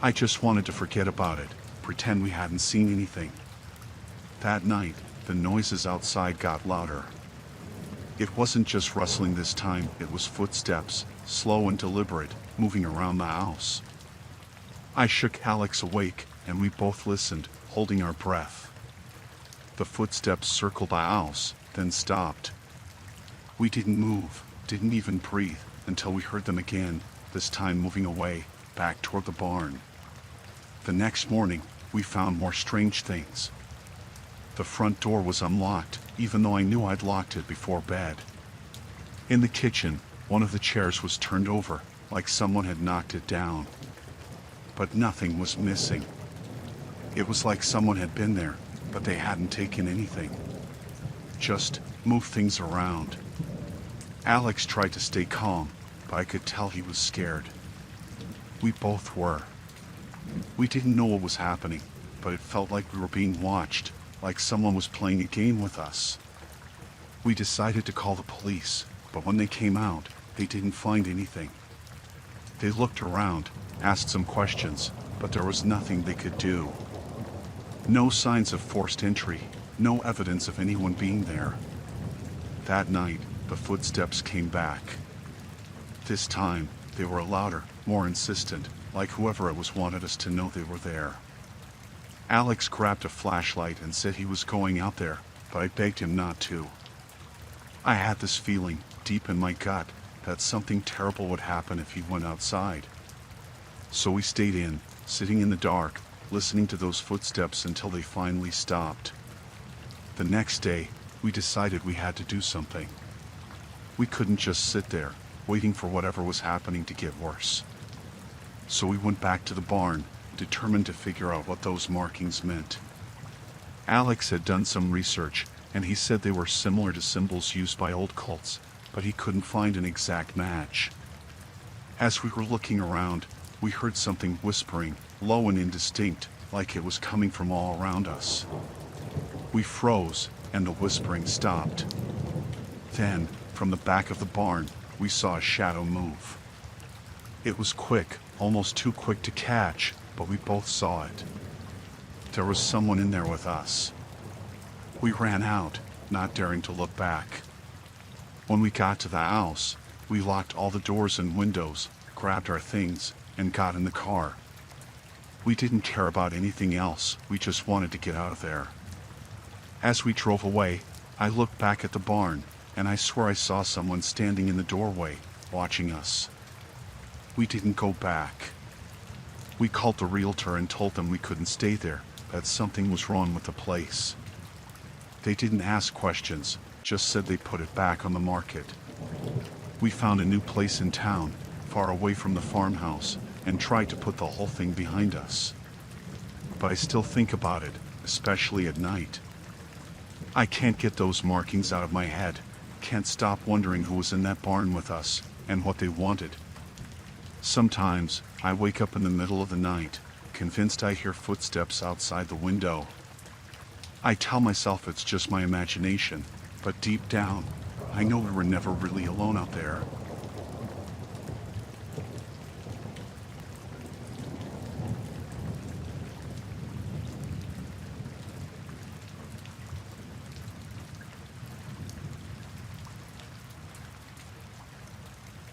I just wanted to forget about it, pretend we hadn't seen anything. That night, the noises outside got louder. It wasn't just rustling this time, it was footsteps, slow and deliberate, moving around the house. I shook Alex awake, and we both listened, holding our breath. The footsteps circled the house, then stopped. We didn't move, didn't even breathe, until we heard them again, this time moving away, back toward the barn. The next morning, we found more strange things. The front door was unlocked, even though I knew I'd locked it before bed. In the kitchen, one of the chairs was turned over, like someone had knocked it down. But nothing was missing. It was like someone had been there, but they hadn't taken anything. Just moved things around. Alex tried to stay calm, but I could tell he was scared. We both were. We didn't know what was happening, but it felt like we were being watched, like someone was playing a game with us. We decided to call the police, but when they came out, they didn't find anything. They looked around, asked some questions, but there was nothing they could do. No signs of forced entry, no evidence of anyone being there. That night, the footsteps came back. This time, they were louder, more insistent, like whoever it was wanted us to know they were there. Alex grabbed a flashlight and said he was going out there, but I begged him not to. I had this feeling, deep in my gut, that something terrible would happen if he went outside. So we stayed in, sitting in the dark, listening to those footsteps until they finally stopped. The next day, we decided we had to do something. We couldn't just sit there, waiting for whatever was happening to get worse. So we went back to the barn, determined to figure out what those markings meant. Alex had done some research, and he said they were similar to symbols used by old cults, but he couldn't find an exact match. As we were looking around, we heard something whispering, low and indistinct, like it was coming from all around us. We froze, and the whispering stopped. Then, from the back of the barn, we saw a shadow move. It was quick, almost too quick to catch, but we both saw it. There was someone in there with us. We ran out, not daring to look back. When we got to the house, we locked all the doors and windows, grabbed our things, and got in the car. We didn't care about anything else, we just wanted to get out of there. As we drove away, I looked back at the barn, and I swear I saw someone standing in the doorway, watching us. We didn't go back. We called the realtor and told them we couldn't stay there, that something was wrong with the place. They didn't ask questions, just said they put it back on the market. We found a new place in town, far away from the farmhouse, and tried to put the whole thing behind us. But I still think about it, especially at night. I can't get those markings out of my head, can't stop wondering who was in that barn with us, and what they wanted. Sometimes, I wake up in the middle of the night, convinced I hear footsteps outside the window. I tell myself it's just my imagination, but deep down, I know we were never really alone out there.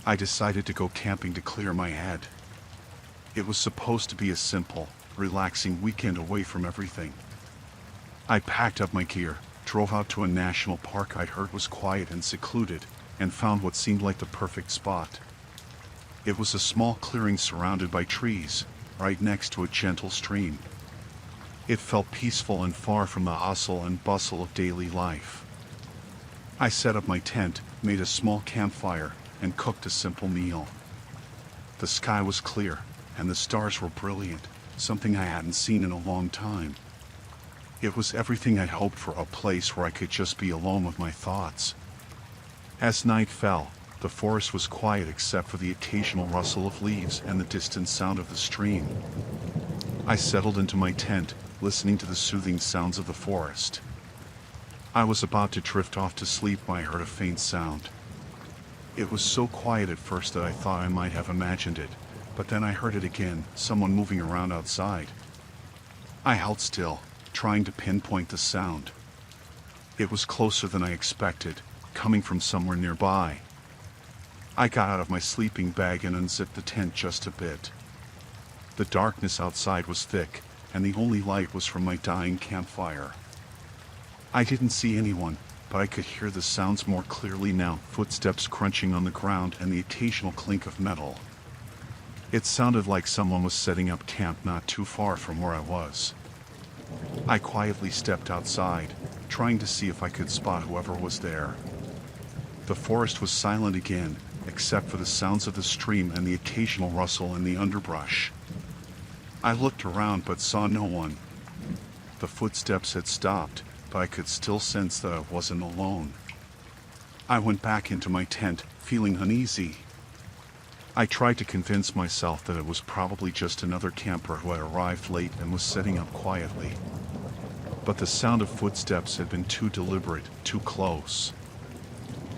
I decided to go camping to clear my head. It was supposed to be a simple, relaxing weekend away from everything. I packed up my gear, drove out to a national park I'd heard was quiet and secluded, and found what seemed like the perfect spot. It was a small clearing surrounded by trees, right next to a gentle stream. It felt peaceful and far from the hustle and bustle of daily life. I set up my tent, made a small campfire, and cooked a simple meal. The sky was clear, and the stars were brilliant, something I hadn't seen in a long time. It was everything I'd hoped for, a place where I could just be alone with my thoughts. As night fell, the forest was quiet except for the occasional rustle of leaves and the distant sound of the stream. I settled into my tent, listening to the soothing sounds of the forest. I was about to drift off to sleep when I heard a faint sound. It was so quiet at first that I thought I might have imagined it, but then I heard it again, someone moving around outside. I held still, trying to pinpoint the sound. It was closer than I expected, coming from somewhere nearby. I got out of my sleeping bag and unzipped the tent just a bit. The darkness outside was thick, and the only light was from my dying campfire. I didn't see anyone, but I could hear the sounds more clearly now, footsteps crunching on the ground and the occasional clink of metal. It sounded like someone was setting up camp not too far from where I was. I quietly stepped outside, trying to see if I could spot whoever was there. The forest was silent again, except for the sounds of the stream and the occasional rustle in the underbrush. I looked around but saw no one. The footsteps had stopped, but I could still sense that I wasn't alone. I went back into my tent, feeling uneasy. I tried to convince myself that it was probably just another camper who had arrived late and was setting up quietly. But the sound of footsteps had been too deliberate, too close.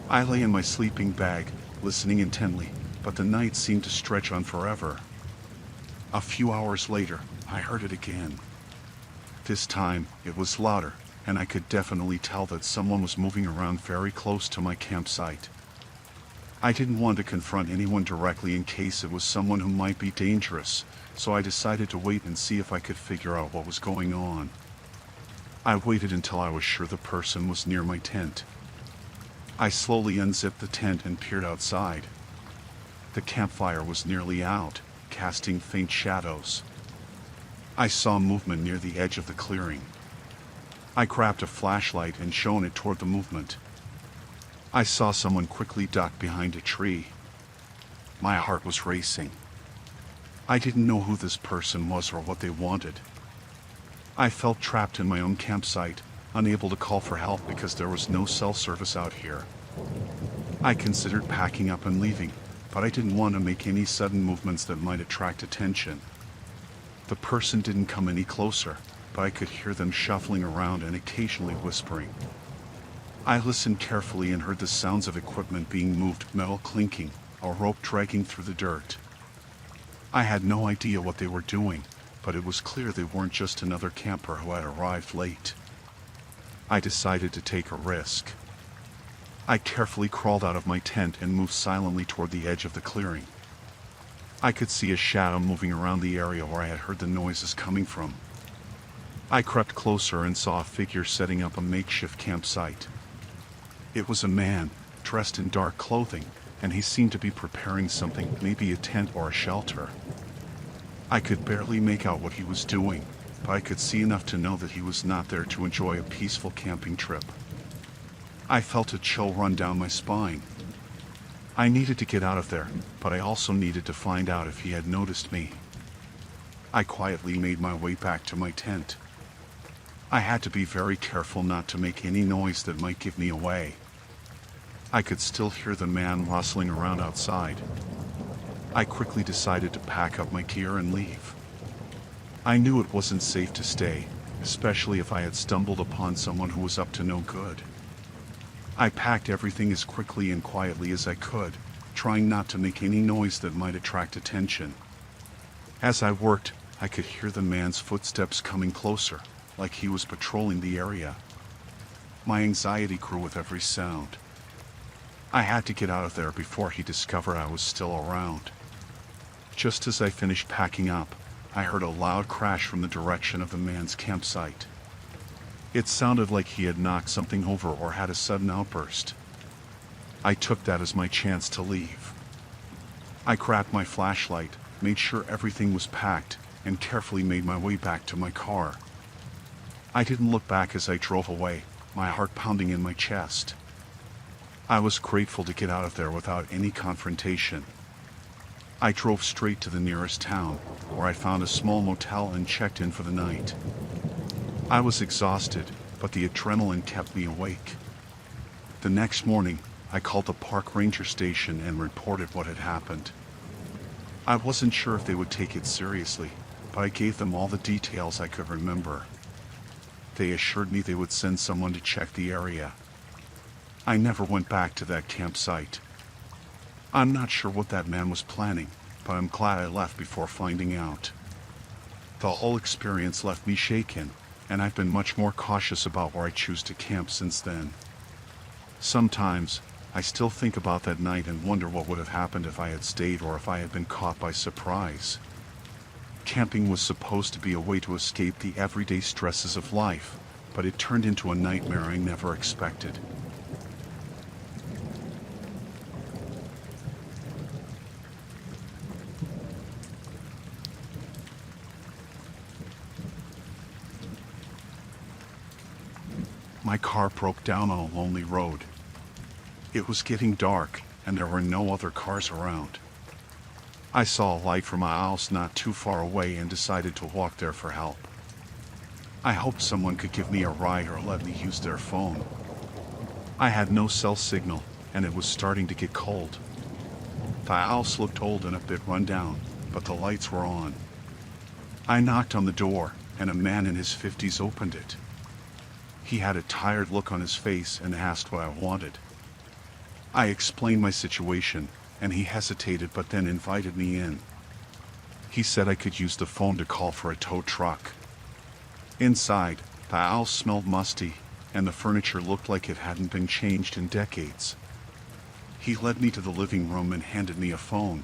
I lay in my sleeping bag, listening intently, but the night seemed to stretch on forever. A few hours later, I heard it again. This time, it was louder, and I could definitely tell that someone was moving around very close to my campsite. I didn't want to confront anyone directly in case it was someone who might be dangerous, so I decided to wait and see if I could figure out what was going on. I waited until I was sure the person was near my tent. I slowly unzipped the tent and peered outside. The campfire was nearly out, casting faint shadows. I saw movement near the edge of the clearing. I grabbed a flashlight and shone it toward the movement. I saw someone quickly duck behind a tree. My heart was racing. I didn't know who this person was or what they wanted. I felt trapped in my own campsite, unable to call for help because there was no cell service out here. I considered packing up and leaving, but I didn't want to make any sudden movements that might attract attention. The person didn't come any closer, but I could hear them shuffling around and occasionally whispering. I listened carefully and heard the sounds of equipment being moved, metal clinking, a rope dragging through the dirt. I had no idea what they were doing, but it was clear they weren't just another camper who had arrived late. I decided to take a risk. I carefully crawled out of my tent and moved silently toward the edge of the clearing. I could see a shadow moving around the area where I had heard the noises coming from. I crept closer and saw a figure setting up a makeshift campsite. It was a man, dressed in dark clothing, and he seemed to be preparing something, maybe a tent or a shelter. I could barely make out what he was doing, but I could see enough to know that he was not there to enjoy a peaceful camping trip. I felt a chill run down my spine. I needed to get out of there, but I also needed to find out if he had noticed me. I quietly made my way back to my tent. I had to be very careful not to make any noise that might give me away. I could still hear the man rustling around outside. I quickly decided to pack up my gear and leave. I knew it wasn't safe to stay, especially if I had stumbled upon someone who was up to no good. I packed everything as quickly and quietly as I could, trying not to make any noise that might attract attention. As I worked, I could hear the man's footsteps coming closer, like he was patrolling the area. My anxiety grew with every sound. I had to get out of there before he discovered I was still around. Just as I finished packing up, I heard a loud crash from the direction of the man's campsite. It sounded like he had knocked something over or had a sudden outburst. I took that as my chance to leave. I grabbed my flashlight, made sure everything was packed, and carefully made my way back to my car. I didn't look back as I drove away, my heart pounding in my chest. I was grateful to get out of there without any confrontation. I drove straight to the nearest town, where I found a small motel and checked in for the night. I was exhausted, but the adrenaline kept me awake. The next morning, I called the park ranger station and reported what had happened. I wasn't sure if they would take it seriously, but I gave them all the details I could remember. They assured me they would send someone to check the area. I never went back to that campsite. I'm not sure what that man was planning, but I'm glad I left before finding out. The whole experience left me shaken, and I've been much more cautious about where I choose to camp since then. Sometimes, I still think about that night and wonder what would have happened if I had stayed or if I had been caught by surprise. Camping was supposed to be a way to escape the everyday stresses of life, but it turned into a nightmare I never expected. My car broke down on a lonely road. It was getting dark, and there were no other cars around. I saw a light from a house not too far away and decided to walk there for help. I hoped someone could give me a ride or let me use their phone. I had no cell signal, and it was starting to get cold. The house looked old and a bit run down, but the lights were on. I knocked on the door, and a man in his 50s opened it. He had a tired look on his face and asked what I wanted. I explained my situation, and he hesitated but then invited me in. He said I could use the phone to call for a tow truck. Inside, the house smelled musty, and the furniture looked like it hadn't been changed in decades. He led me to the living room and handed me a phone.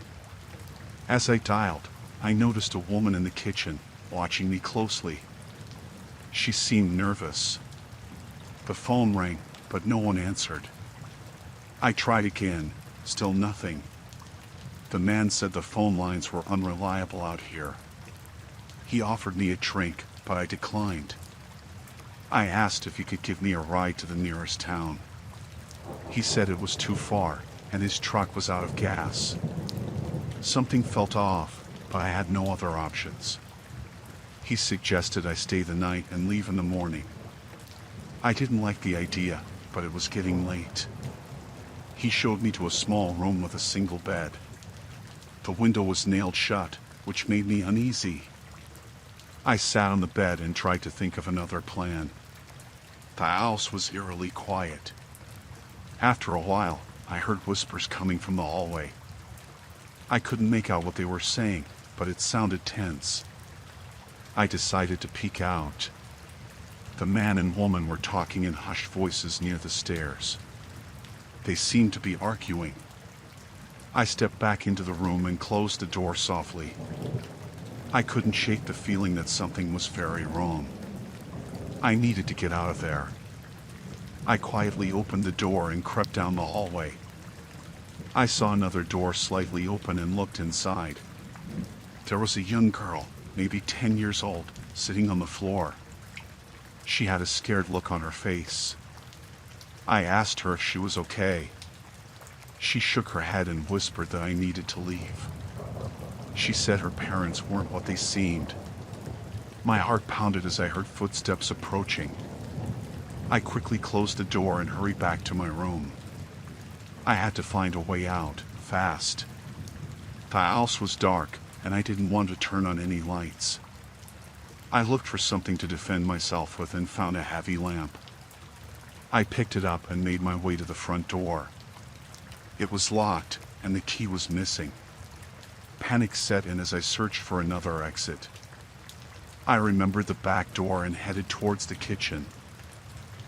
As I dialed, I noticed a woman in the kitchen, watching me closely. She seemed nervous. The phone rang, but no one answered. I tried again, still nothing. The man said the phone lines were unreliable out here. He offered me a drink, but I declined. I asked if he could give me a ride to the nearest town. He said it was too far, and his truck was out of gas. Something felt off, but I had no other options. He suggested I stay the night and leave in the morning. I didn't like the idea, but it was getting late. He showed me to a small room with a single bed. The window was nailed shut, which made me uneasy. I sat on the bed and tried to think of another plan. The house was eerily quiet. After a while, I heard whispers coming from the hallway. I couldn't make out what they were saying, but it sounded tense. I decided to peek out. The man and woman were talking in hushed voices near the stairs. They seemed to be arguing. I stepped back into the room and closed the door softly. I couldn't shake the feeling that something was very wrong. I needed to get out of there. I quietly opened the door and crept down the hallway. I saw another door slightly open and looked inside. There was a young girl, maybe 10 years old, sitting on the floor. She had a scared look on her face. I asked her if she was okay. She shook her head and whispered that I needed to leave. She said her parents weren't what they seemed. My heart pounded as I heard footsteps approaching. I quickly closed the door and hurried back to my room. I had to find a way out, fast. The house was dark, and I didn't want to turn on any lights. I looked for something to defend myself with and found a heavy lamp. I picked it up and made my way to the front door. It was locked, and the key was missing. Panic set in as I searched for another exit. I remembered the back door and headed towards the kitchen.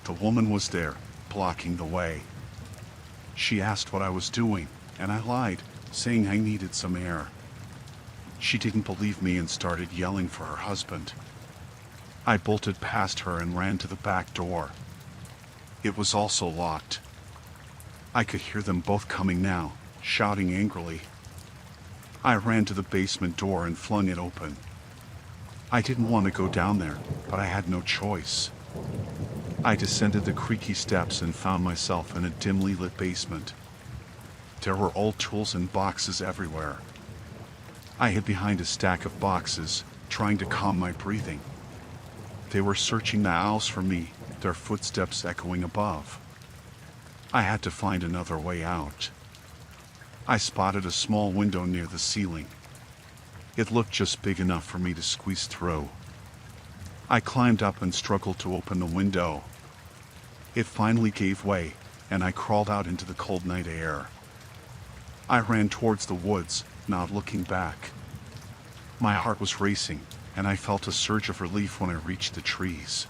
The woman was there, blocking the way. She asked what I was doing, and I lied, saying I needed some air. She didn't believe me and started yelling for her husband. I bolted past her and ran to the back door. It was also locked. I could hear them both coming now, shouting angrily. I ran to the basement door and flung it open. I didn't want to go down there, but I had no choice. I descended the creaky steps and found myself in a dimly lit basement. There were old tools and boxes everywhere. I hid behind a stack of boxes, trying to calm my breathing. They were searching the house for me, their footsteps echoing above. I had to find another way out. I spotted a small window near the ceiling. It looked just big enough for me to squeeze through. I climbed up and struggled to open the window. It finally gave way, and I crawled out into the cold night air. I ran towards the woods, not looking back. My heart was racing, and I felt a surge of relief when I reached the trees.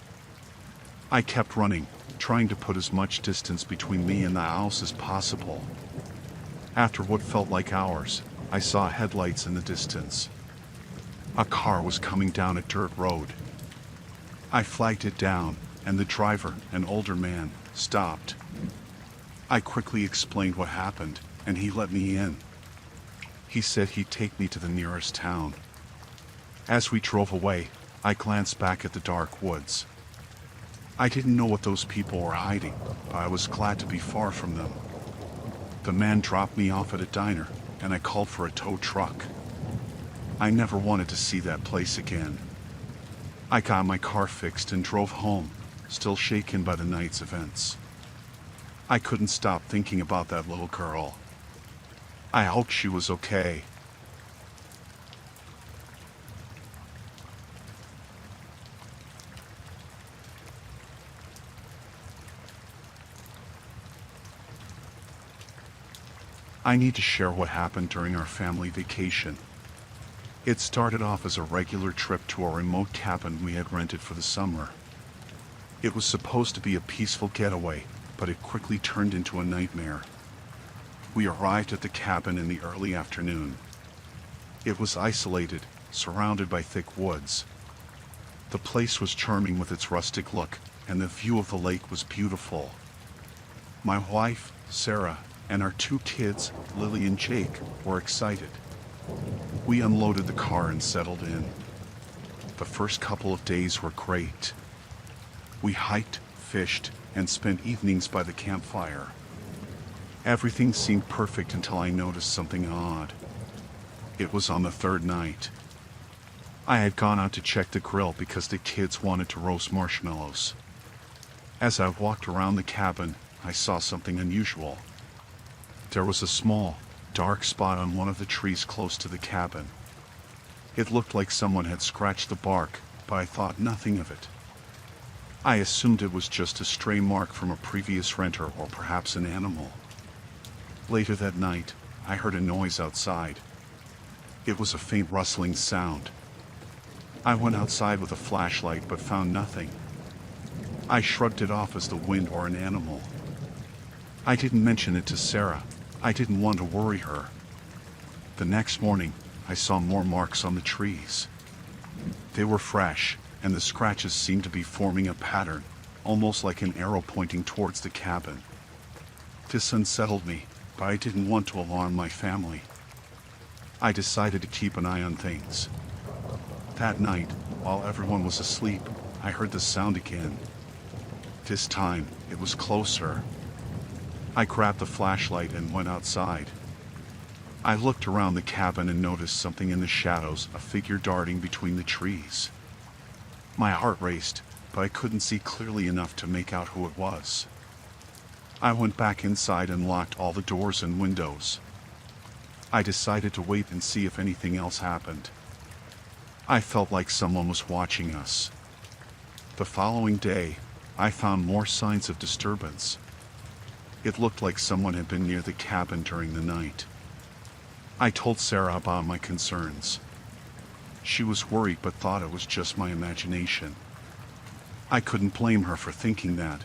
I kept running, trying to put as much distance between me and the house as possible. After what felt like hours, I saw headlights in the distance. A car was coming down a dirt road. I flagged it down, and the driver, an older man, stopped. I quickly explained what happened, and he let me in. He said he'd take me to the nearest town. As we drove away, I glanced back at the dark woods. I didn't know what those people were hiding, but I was glad to be far from them. The man dropped me off at a diner, and I called for a tow truck. I never wanted to see that place again. I got my car fixed and drove home, still shaken by the night's events. I couldn't stop thinking about that little girl. I hoped she was okay. I need to share what happened during our family vacation. It started off as a regular trip to a remote cabin we had rented for the summer. It was supposed to be a peaceful getaway, but it quickly turned into a nightmare. We arrived at the cabin in the early afternoon. It was isolated, surrounded by thick woods. The place was charming with its rustic look, and the view of the lake was beautiful. My wife, Sarah, and our 2 kids, Lily and Jake, were excited. We unloaded the car and settled in. The first couple of days were great. We hiked, fished, and spent evenings by the campfire. Everything seemed perfect until I noticed something odd. It was on the 3rd night. I had gone out to check the grill because the kids wanted to roast marshmallows. As I walked around the cabin, I saw something unusual. There was a small, dark spot on one of the trees close to the cabin. It looked like someone had scratched the bark, but I thought nothing of it. I assumed it was just a stray mark from a previous renter or perhaps an animal. Later that night, I heard a noise outside. It was a faint rustling sound. I went outside with a flashlight but found nothing. I shrugged it off as the wind or an animal. I didn't mention it to Sarah. I didn't want to worry her. The next morning, I saw more marks on the trees. They were fresh, and the scratches seemed to be forming a pattern, almost like an arrow pointing towards the cabin. This unsettled me, but I didn't want to alarm my family. I decided to keep an eye on things. That night, while everyone was asleep, I heard the sound again. This time, it was closer. I grabbed the flashlight and went outside. I looked around the cabin and noticed something in the shadows, a figure darting between the trees. My heart raced, but I couldn't see clearly enough to make out who it was. I went back inside and locked all the doors and windows. I decided to wait and see if anything else happened. I felt like someone was watching us. The following day, I found more signs of disturbance. It looked like someone had been near the cabin during the night. I told Sarah about my concerns. She was worried but thought it was just my imagination. I couldn't blame her for thinking that.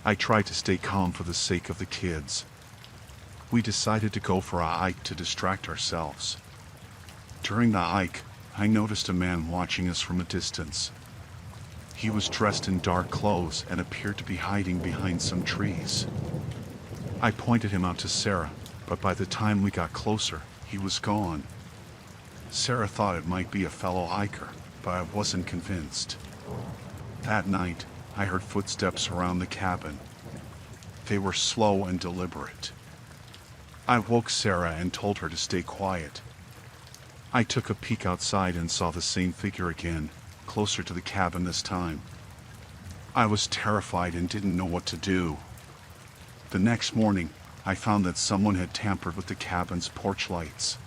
I tried to stay calm for the sake of the kids. We decided to go for a hike to distract ourselves. During the hike, I noticed a man watching us from a distance. He was dressed in dark clothes and appeared to be hiding behind some trees. I pointed him out to Sarah, but by the time we got closer, he was gone. Sarah thought it might be a fellow hiker, but I wasn't convinced. That night, I heard footsteps around the cabin. They were slow and deliberate. I woke Sarah and told her to stay quiet. I took a peek outside and saw the same figure again, closer to the cabin this time. I was terrified and didn't know what to do. The next morning, I found that someone had tampered with the cabin's porch lights.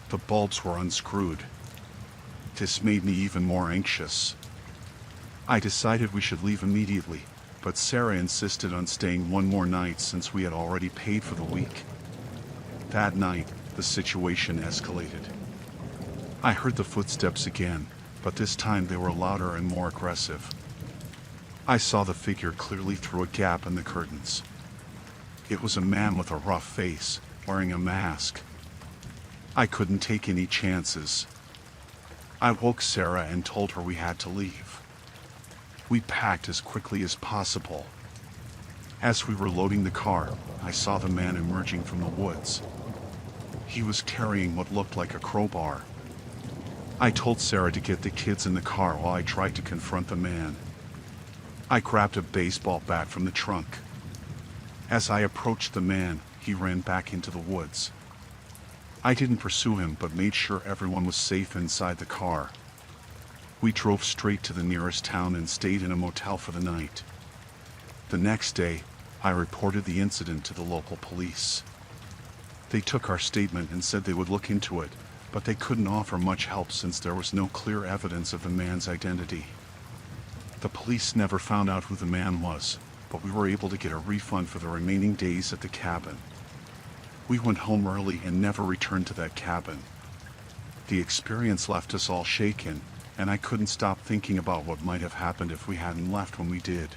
The bulbs were unscrewed. This made me even more anxious. I decided we should leave immediately, but Sarah insisted on staying one more night since we had already paid for the week. That night, the situation escalated. I heard the footsteps again, but this time they were louder and more aggressive. I saw the figure clearly through a gap in the curtains. It was a man with a rough face, wearing a mask. I couldn't take any chances. I woke Sarah and told her we had to leave. We packed as quickly as possible. As we were loading the car, I saw the man emerging from the woods. He was carrying what looked like a crowbar. I told Sarah to get the kids in the car while I tried to confront the man. I grabbed a baseball bat from the trunk. As I approached the man, he ran back into the woods. I didn't pursue him but made sure everyone was safe inside the car. We drove straight to the nearest town and stayed in a motel for the night. The next day, I reported the incident to the local police. They took our statement and said they would look into it, but they couldn't offer much help since there was no clear evidence of the man's identity. The police never found out who the man was, but we were able to get a refund for the remaining days at the cabin. We went home early and never returned to that cabin. The experience left us all shaken, and I couldn't stop thinking about what might have happened if we hadn't left when we did.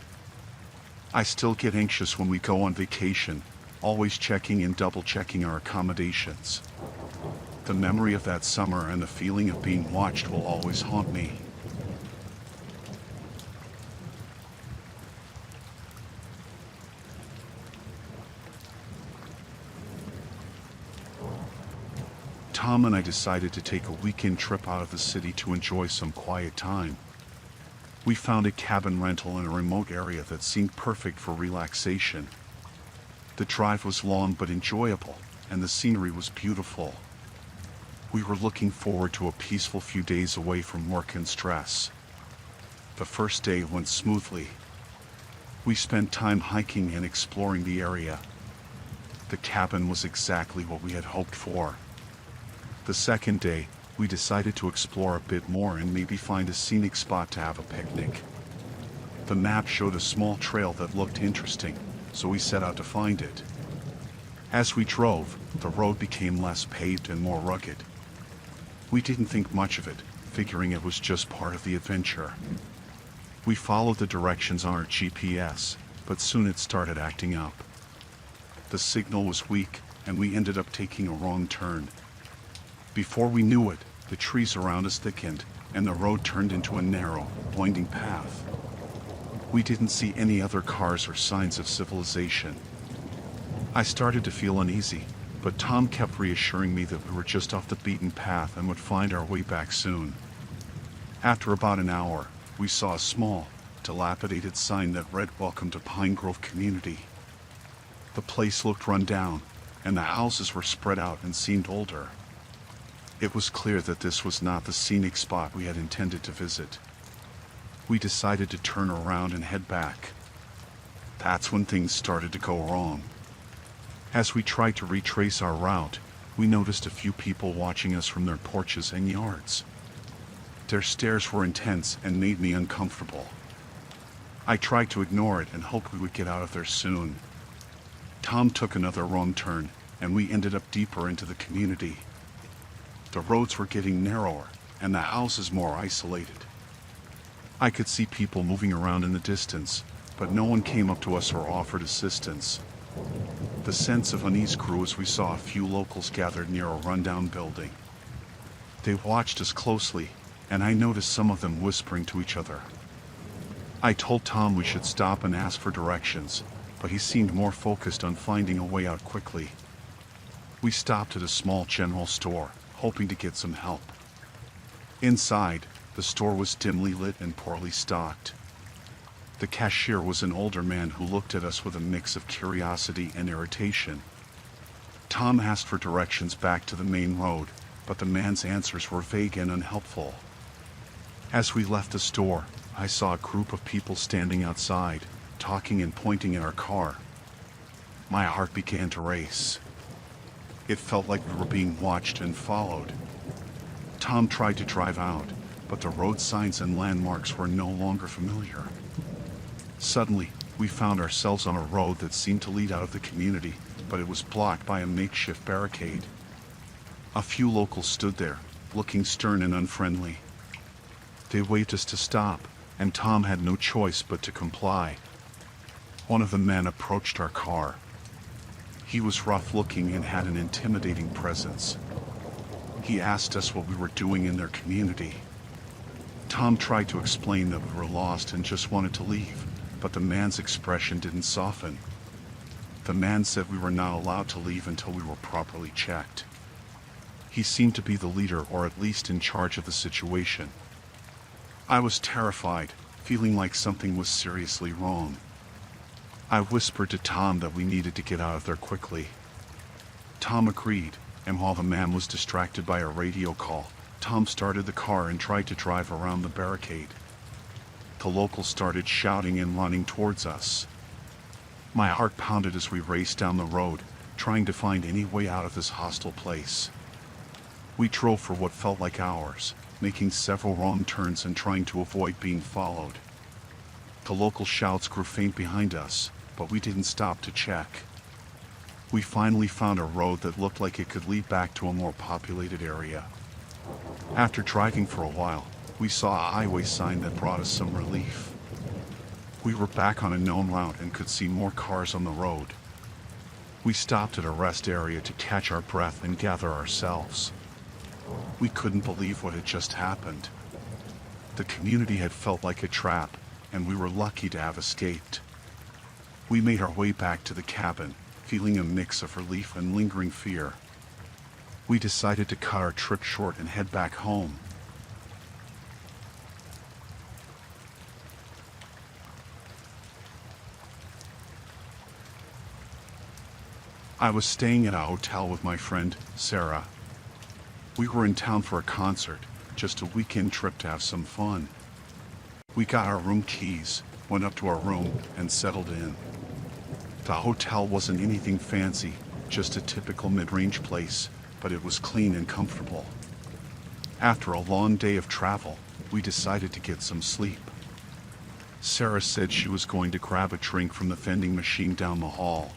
I still get anxious when we go on vacation, always checking and double-checking our accommodations. The memory of that summer and the feeling of being watched will always haunt me. Tom and I decided to take a weekend trip out of the city to enjoy some quiet time. We found a cabin rental in a remote area that seemed perfect for relaxation. The drive was long but enjoyable, and the scenery was beautiful. We were looking forward to a peaceful few days away from work and stress. The first day went smoothly. We spent time hiking and exploring the area. The cabin was exactly what we had hoped for. The second day, we decided to explore a bit more and maybe find a scenic spot to have a picnic. The map showed a small trail that looked interesting, so we set out to find it. As we drove, the road became less paved and more rugged. We didn't think much of it, figuring it was just part of the adventure. We followed the directions on our GPS, but soon it started acting up. The signal was weak, and we ended up taking a wrong turn. Before we knew it, the trees around us thickened, and the road turned into a narrow, winding path. We didn't see any other cars or signs of civilization. I started to feel uneasy, but Tom kept reassuring me that we were just off the beaten path and would find our way back soon. After about an hour, we saw a small, dilapidated sign that read "Welcome to Pine Grove Community." The place looked run down, and the houses were spread out and seemed older. It was clear that this was not the scenic spot we had intended to visit. We decided to turn around and head back. That's when things started to go wrong. As we tried to retrace our route, we noticed a few people watching us from their porches and yards. Their stares were intense and made me uncomfortable. I tried to ignore it and hoped we would get out of there soon. Tom took another wrong turn, and we ended up deeper into the community. The roads were getting narrower, and the houses more isolated. I could see people moving around in the distance, but no one came up to us or offered assistance. The sense of unease grew as we saw a few locals gathered near a rundown building. They watched us closely, and I noticed some of them whispering to each other. I told Tom we should stop and ask for directions, but he seemed more focused on finding a way out quickly. We stopped at a small general store, hoping to get some help. Inside, the store was dimly lit and poorly stocked. The cashier was an older man who looked at us with a mix of curiosity and irritation. Tom asked for directions back to the main road, but the man's answers were vague and unhelpful. As we left the store, I saw a group of people standing outside, talking and pointing at our car. My heart began to race. It felt like we were being watched and followed. Tom tried to drive out, but the road signs and landmarks were no longer familiar. Suddenly, we found ourselves on a road that seemed to lead out of the community, but it was blocked by a makeshift barricade. A few locals stood there, looking stern and unfriendly. They waved us to stop, and Tom had no choice but to comply. One of the men approached our car. He was rough-looking and had an intimidating presence. He asked us what we were doing in their community. Tom tried to explain that we were lost and just wanted to leave, but the man's expression didn't soften. The man said we were not allowed to leave until we were properly checked. He seemed to be the leader, or at least in charge of the situation. I was terrified, feeling like something was seriously wrong. I whispered to Tom that we needed to get out of there quickly. Tom agreed, and while the man was distracted by a radio call, Tom started the car and tried to drive around the barricade. The locals started shouting and running towards us. My heart pounded as we raced down the road, trying to find any way out of this hostile place. We drove for what felt like hours, making several wrong turns and trying to avoid being followed. The local shouts grew faint behind us, but we didn't stop to check. We finally found a road that looked like it could lead back to a more populated area. After driving for a while, we saw a highway sign that brought us some relief. We were back on a known route and could see more cars on the road. We stopped at a rest area to catch our breath and gather ourselves. We couldn't believe what had just happened. The community had felt like a trap, and we were lucky to have escaped. We made our way back to the cabin, feeling a mix of relief and lingering fear. We decided to cut our trip short and head back home. I was staying at a hotel with my friend, Sarah. We were in town for a concert, just a weekend trip to have some fun. We got our room keys, went up to our room, and settled in. The hotel wasn't anything fancy, just a typical mid-range place, but it was clean and comfortable. After a long day of travel, we decided to get some sleep. Sarah said she was going to grab a drink from the vending machine down the hall.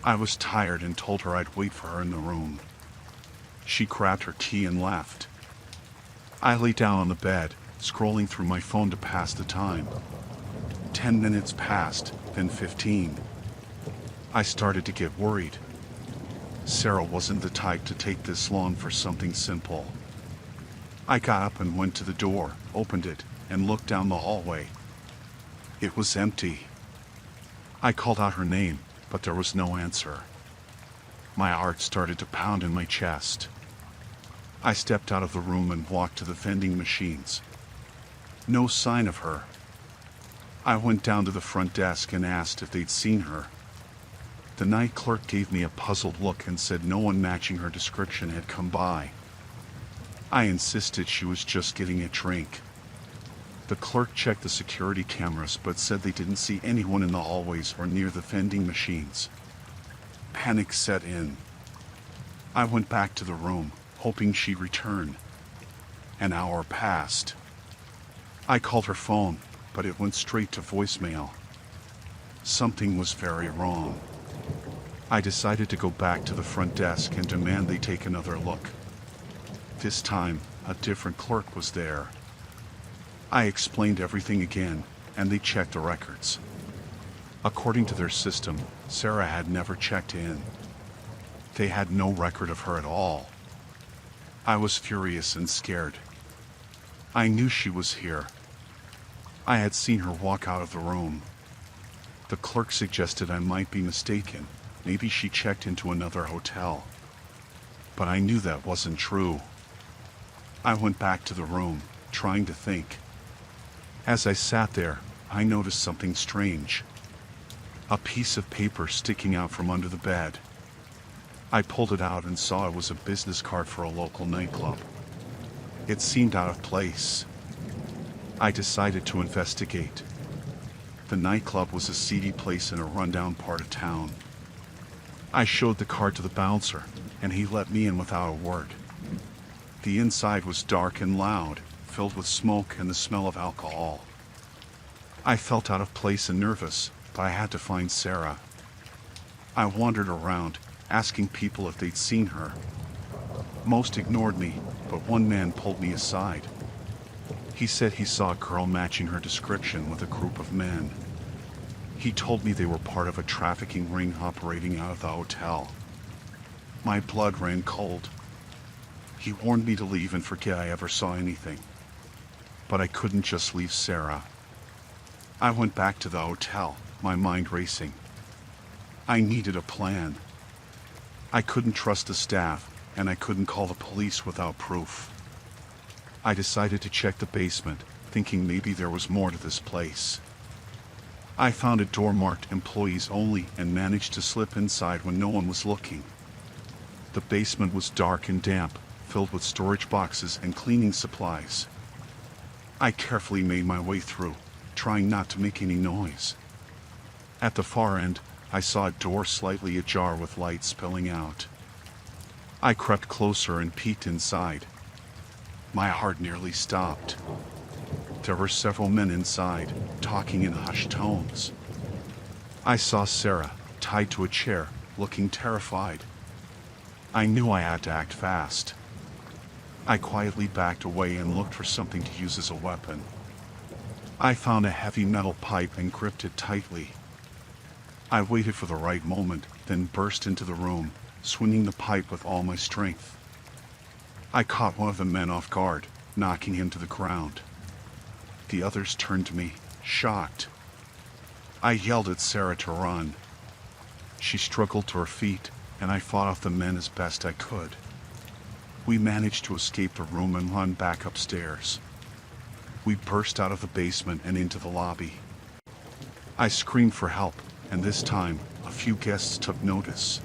I was tired and told her I'd wait for her in the room. She grabbed her key and left. I lay down on the bed, scrolling through my phone to pass the time. 10 minutes passed, then 15. I started to get worried. Sarah wasn't the type to take this long for something simple. I got up and went to the door, opened it, and looked down the hallway. It was empty. I called out her name, but there was no answer. My heart started to pound in my chest. I stepped out of the room and walked to the vending machines. No sign of her. I went down to the front desk and asked if they'd seen her. The night clerk gave me a puzzled look and said no one matching her description had come by. I insisted she was just getting a drink. The clerk checked the security cameras but said they didn't see anyone in the hallways or near the vending machines. Panic set in. I went back to the room, hoping she'd return. An hour passed. I called her phone, but it went straight to voicemail. Something was very wrong. I decided to go back to the front desk and demand they take another look. This time, a different clerk was there. I explained everything again, and they checked the records. According to their system, Sarah had never checked in. They had no record of her at all. I was furious and scared. I knew she was here. I had seen her walk out of the room. The clerk suggested I might be mistaken. Maybe she checked into another hotel. But I knew that wasn't true. I went back to the room, trying to think. As I sat there, I noticed something strange. A piece of paper sticking out from under the bed. I pulled it out and saw it was a business card for a local nightclub. It seemed out of place. I decided to investigate. The nightclub was a seedy place in a rundown part of town. I showed the card to the bouncer, and he let me in without a word. The inside was dark and loud, filled with smoke and the smell of alcohol. I felt out of place and nervous, but I had to find Sarah. I wandered around, asking people if they'd seen her. Most ignored me, but one man pulled me aside. He said he saw a girl matching her description with a group of men. He told me they were part of a trafficking ring operating out of the hotel. My blood ran cold. He warned me to leave and forget I ever saw anything. But I couldn't just leave Sarah. I went back to the hotel, my mind racing. I needed a plan. I couldn't trust the staff, and I couldn't call the police without proof. I decided to check the basement, thinking maybe there was more to this place. I found a door marked employees only and managed to slip inside when no one was looking. The basement was dark and damp, filled with storage boxes and cleaning supplies. I carefully made my way through, trying not to make any noise. At the far end, I saw a door slightly ajar with light spilling out. I crept closer and peeked inside. My heart nearly stopped. There were several men inside, talking in hushed tones. I saw Sarah, tied to a chair, looking terrified. I knew I had to act fast. I quietly backed away and looked for something to use as a weapon. I found a heavy metal pipe and gripped it tightly. I waited for the right moment, then burst into the room, swinging the pipe with all my strength. I caught one of the men off guard, knocking him to the ground. The others turned to me, shocked. I yelled at Sarah to run. She struggled to her feet, and I fought off the men as best I could. We managed to escape the room and run back upstairs. We burst out of the basement and into the lobby. I screamed for help, and this time, a few guests took notice.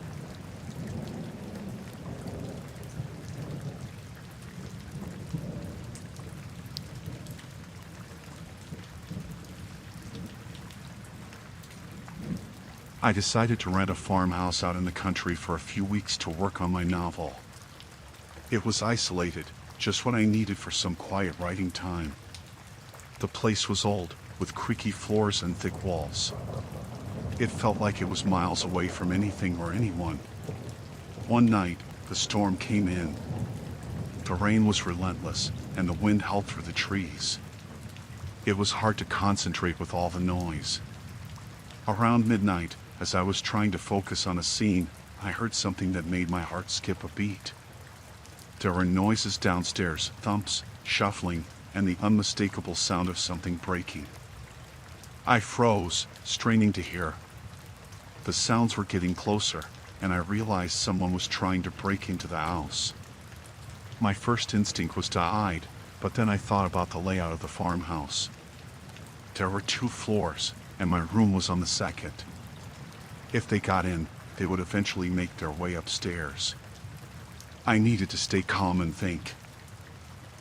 I decided to rent a farmhouse out in the country for a few weeks to work on my novel. It was isolated, just what I needed for some quiet writing time. The place was old, with creaky floors and thick walls. It felt like it was miles away from anything or anyone. One night, the storm came in. The rain was relentless, and the wind howled through the trees. It was hard to concentrate with all the noise. Around midnight, as I was trying to focus on a scene, I heard something that made my heart skip a beat. There were noises downstairs, thumps, shuffling, and the unmistakable sound of something breaking. I froze, straining to hear. The sounds were getting closer, and I realized someone was trying to break into the house. My first instinct was to hide, but then I thought about the layout of the farmhouse. There were 2 floors, and my room was on the second. If they got in, they would eventually make their way upstairs. I needed to stay calm and think.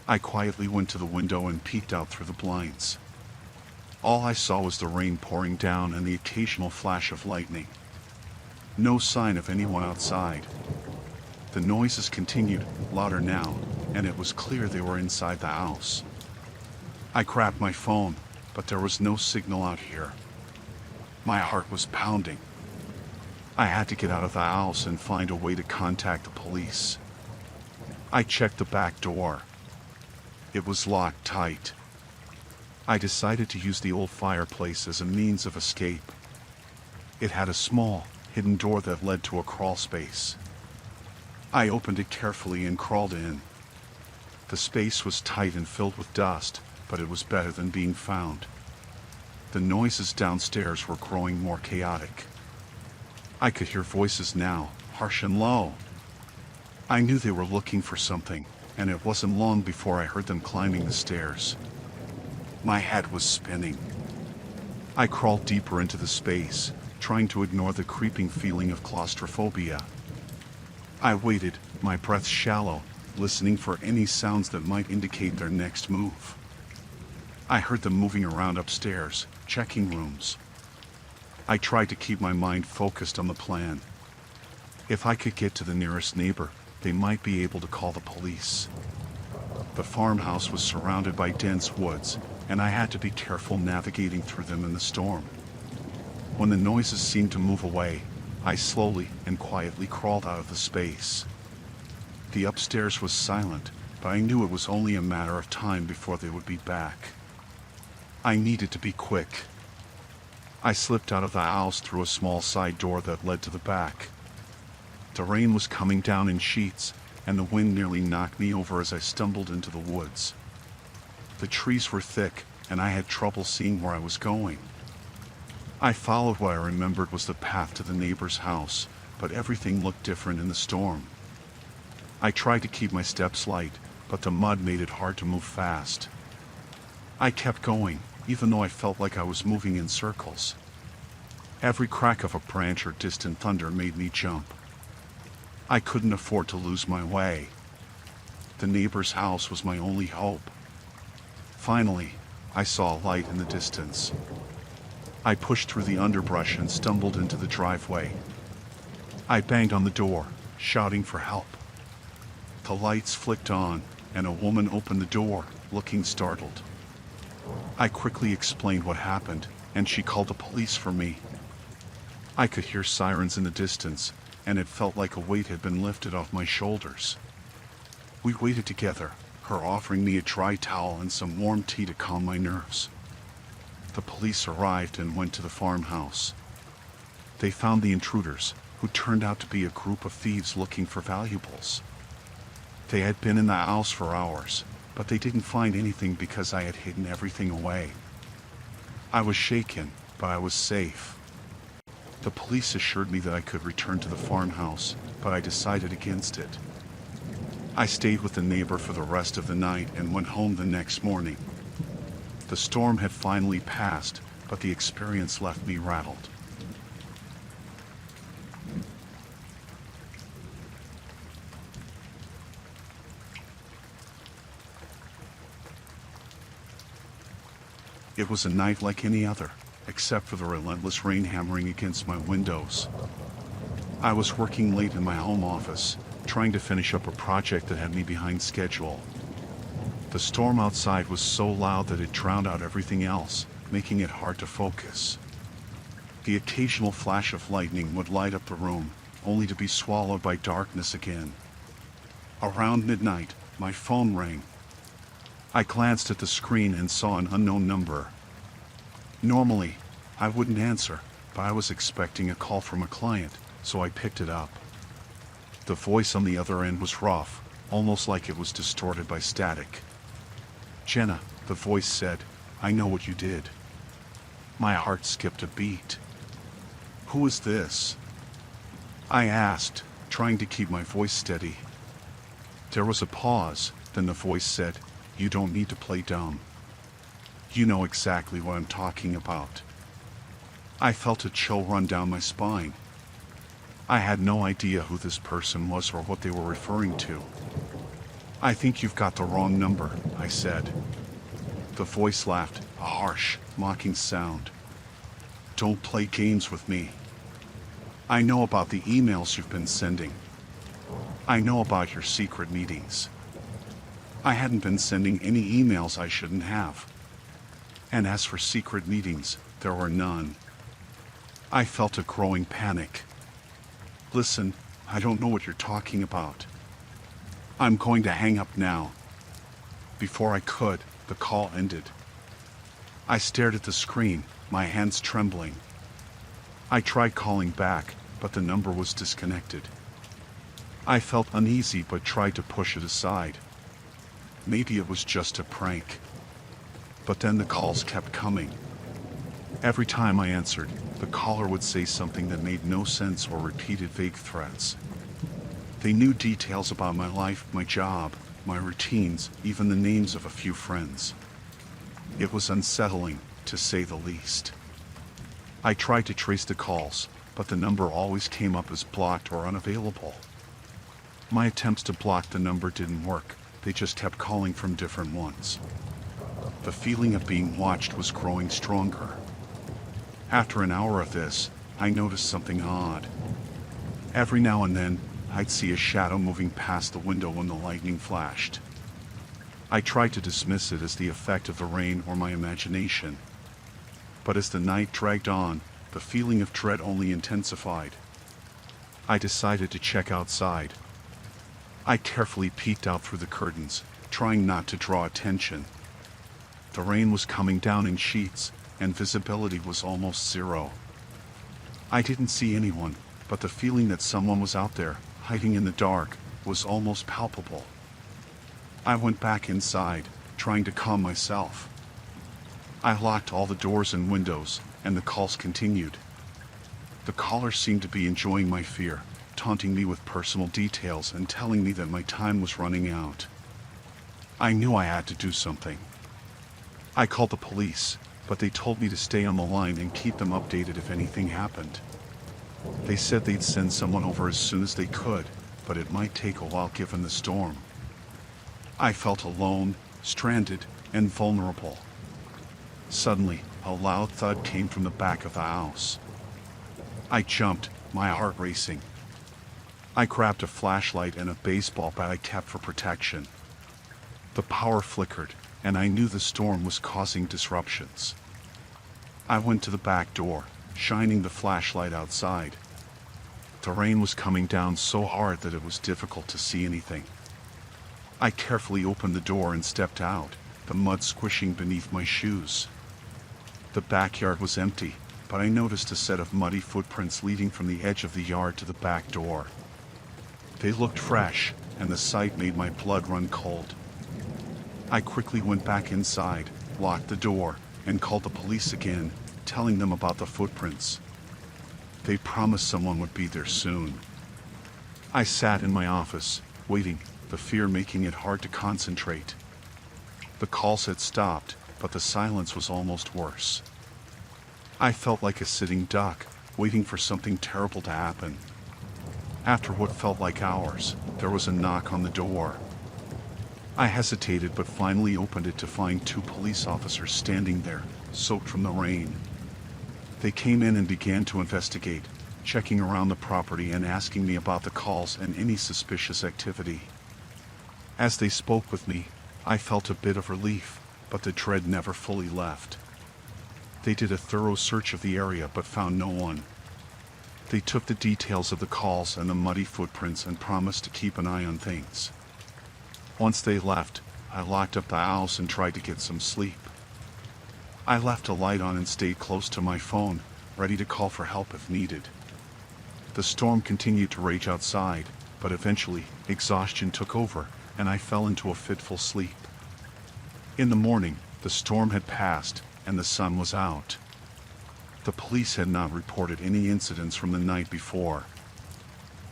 I quietly went to the window and peeked out through the blinds. All I saw was the rain pouring down and the occasional flash of lightning. No sign of anyone outside. The noises continued, louder now, and it was clear they were inside the house. I grabbed my phone, but there was no signal out here. My heart was pounding. I had to get out of the house and find a way to contact the police. I checked the back door. It was locked tight. I decided to use the old fireplace as a means of escape. It had a small, hidden door that led to a crawl space. I opened it carefully and crawled in. The space was tight and filled with dust, but it was better than being found. The noises downstairs were growing more chaotic. I could hear voices now, harsh and low. I knew they were looking for something, and it wasn't long before I heard them climbing the stairs. My head was spinning. I crawled deeper into the space, trying to ignore the creeping feeling of claustrophobia. I waited, my breath shallow, listening for any sounds that might indicate their next move. I heard them moving around upstairs, checking rooms. I tried to keep my mind focused on the plan. If I could get to the nearest neighbor, they might be able to call the police. The farmhouse was surrounded by dense woods, and I had to be careful navigating through them in the storm. When the noises seemed to move away, I slowly and quietly crawled out of the space. The upstairs was silent, but I knew it was only a matter of time before they would be back. I needed to be quick. I slipped out of the house through a small side door that led to the back. The rain was coming down in sheets, and the wind nearly knocked me over as I stumbled into the woods. The trees were thick, and I had trouble seeing where I was going. I followed what I remembered was the path to the neighbor's house, but everything looked different in the storm. I tried to keep my steps light, but the mud made it hard to move fast. I kept going, even though I felt like I was moving in circles. Every crack of a branch or distant thunder made me jump. I couldn't afford to lose my way. The neighbor's house was my only hope. Finally, I saw a light in the distance. I pushed through the underbrush and stumbled into the driveway. I banged on the door, shouting for help. The lights flicked on, and a woman opened the door, looking startled. I quickly explained what happened, and she called the police for me. I could hear sirens in the distance, and it felt like a weight had been lifted off my shoulders. We waited together, her offering me a dry towel and some warm tea to calm my nerves. The police arrived and went to the farmhouse. They found the intruders, who turned out to be a group of thieves looking for valuables. They had been in the house for hours, but they didn't find anything because I had hidden everything away. I was shaken, but I was safe. The police assured me that I could return to the farmhouse, but I decided against it. I stayed with the neighbor for the rest of the night and went home the next morning. The storm had finally passed, but the experience left me rattled. It was a night like any other, except for the relentless rain hammering against my windows. I was working late in my home office, trying to finish up a project that had me behind schedule. The storm outside was so loud that it drowned out everything else, making it hard to focus. The occasional flash of lightning would light up the room, only to be swallowed by darkness again. Around midnight, my phone rang. I glanced at the screen and saw an unknown number. Normally, I wouldn't answer, but I was expecting a call from a client, so I picked it up. The voice on the other end was rough, almost like it was distorted by static. "Jenna," the voice said, "I know what you did." My heart skipped a beat. "Who is this?" I asked, trying to keep my voice steady. There was a pause, then the voice said, "You don't need to play dumb. You know exactly what I'm talking about." I felt a chill run down my spine. I had no idea who this person was or what they were referring to. "I think you've got the wrong number," I said. The voice laughed, a harsh, mocking sound. "Don't play games with me. I know about the emails you've been sending. I know about your secret meetings. I hadn't been sending any emails I shouldn't have. And as for secret meetings, there were none." I felt a growing panic. "Listen, I don't know what you're talking about. I'm going to hang up now." Before I could, the call ended. I stared at the screen, my hands trembling. I tried calling back, but the number was disconnected. I felt uneasy but tried to push it aside. Maybe it was just a prank. But then the calls kept coming. Every time I answered, the caller would say something that made no sense or repeated vague threats. They knew details about my life, my job, my routines, even the names of a few friends. It was unsettling, to say the least. I tried to trace the calls, but the number always came up as blocked or unavailable. My attempts to block the number didn't work, they just kept calling from different ones. The feeling of being watched was growing stronger. After an hour of this, I noticed something odd. Every now and then, I'd see a shadow moving past the window when the lightning flashed. I tried to dismiss it as the effect of the rain or my imagination. But as the night dragged on, the feeling of dread only intensified. I decided to check outside. I carefully peeked out through the curtains, trying not to draw attention. The rain was coming down in sheets, and visibility was almost zero. I didn't see anyone, but the feeling that someone was out there, hiding in the dark, was almost palpable. I went back inside, trying to calm myself. I locked all the doors and windows, and the calls continued. The callers seemed to be enjoying my fear, taunting me with personal details and telling me that my time was running out. I knew I had to do something. I called the police, but they told me to stay on the line and keep them updated if anything happened. They said they'd send someone over as soon as they could, but it might take a while given the storm. I felt alone, stranded, and vulnerable. Suddenly, a loud thud came from the back of the house. I jumped, my heart racing. I grabbed a flashlight and a baseball bat I kept for protection. The power flickered, and I knew the storm was causing disruptions. I went to the back door, shining the flashlight outside. The rain was coming down so hard that it was difficult to see anything. I carefully opened the door and stepped out, the mud squishing beneath my shoes. The backyard was empty, but I noticed a set of muddy footprints leading from the edge of the yard to the back door. They looked fresh, and the sight made my blood run cold. I quickly went back inside, locked the door, and called the police again, telling them about the footprints. They promised someone would be there soon. I sat in my office, waiting, the fear making it hard to concentrate. The calls had stopped, but the silence was almost worse. I felt like a sitting duck, waiting for something terrible to happen. After what felt like hours, there was a knock on the door. I hesitated but finally opened it to find 2 police officers standing there, soaked from the rain. They came in and began to investigate, checking around the property and asking me about the calls and any suspicious activity. As they spoke with me, I felt a bit of relief, but the dread never fully left. They did a thorough search of the area but found no one. They took the details of the calls and the muddy footprints and promised to keep an eye on things. Once they left, I locked up the house and tried to get some sleep. I left a light on and stayed close to my phone, ready to call for help if needed. The storm continued to rage outside, but eventually, exhaustion took over, and I fell into a fitful sleep. In the morning, the storm had passed, and the sun was out. The police had not reported any incidents from the night before.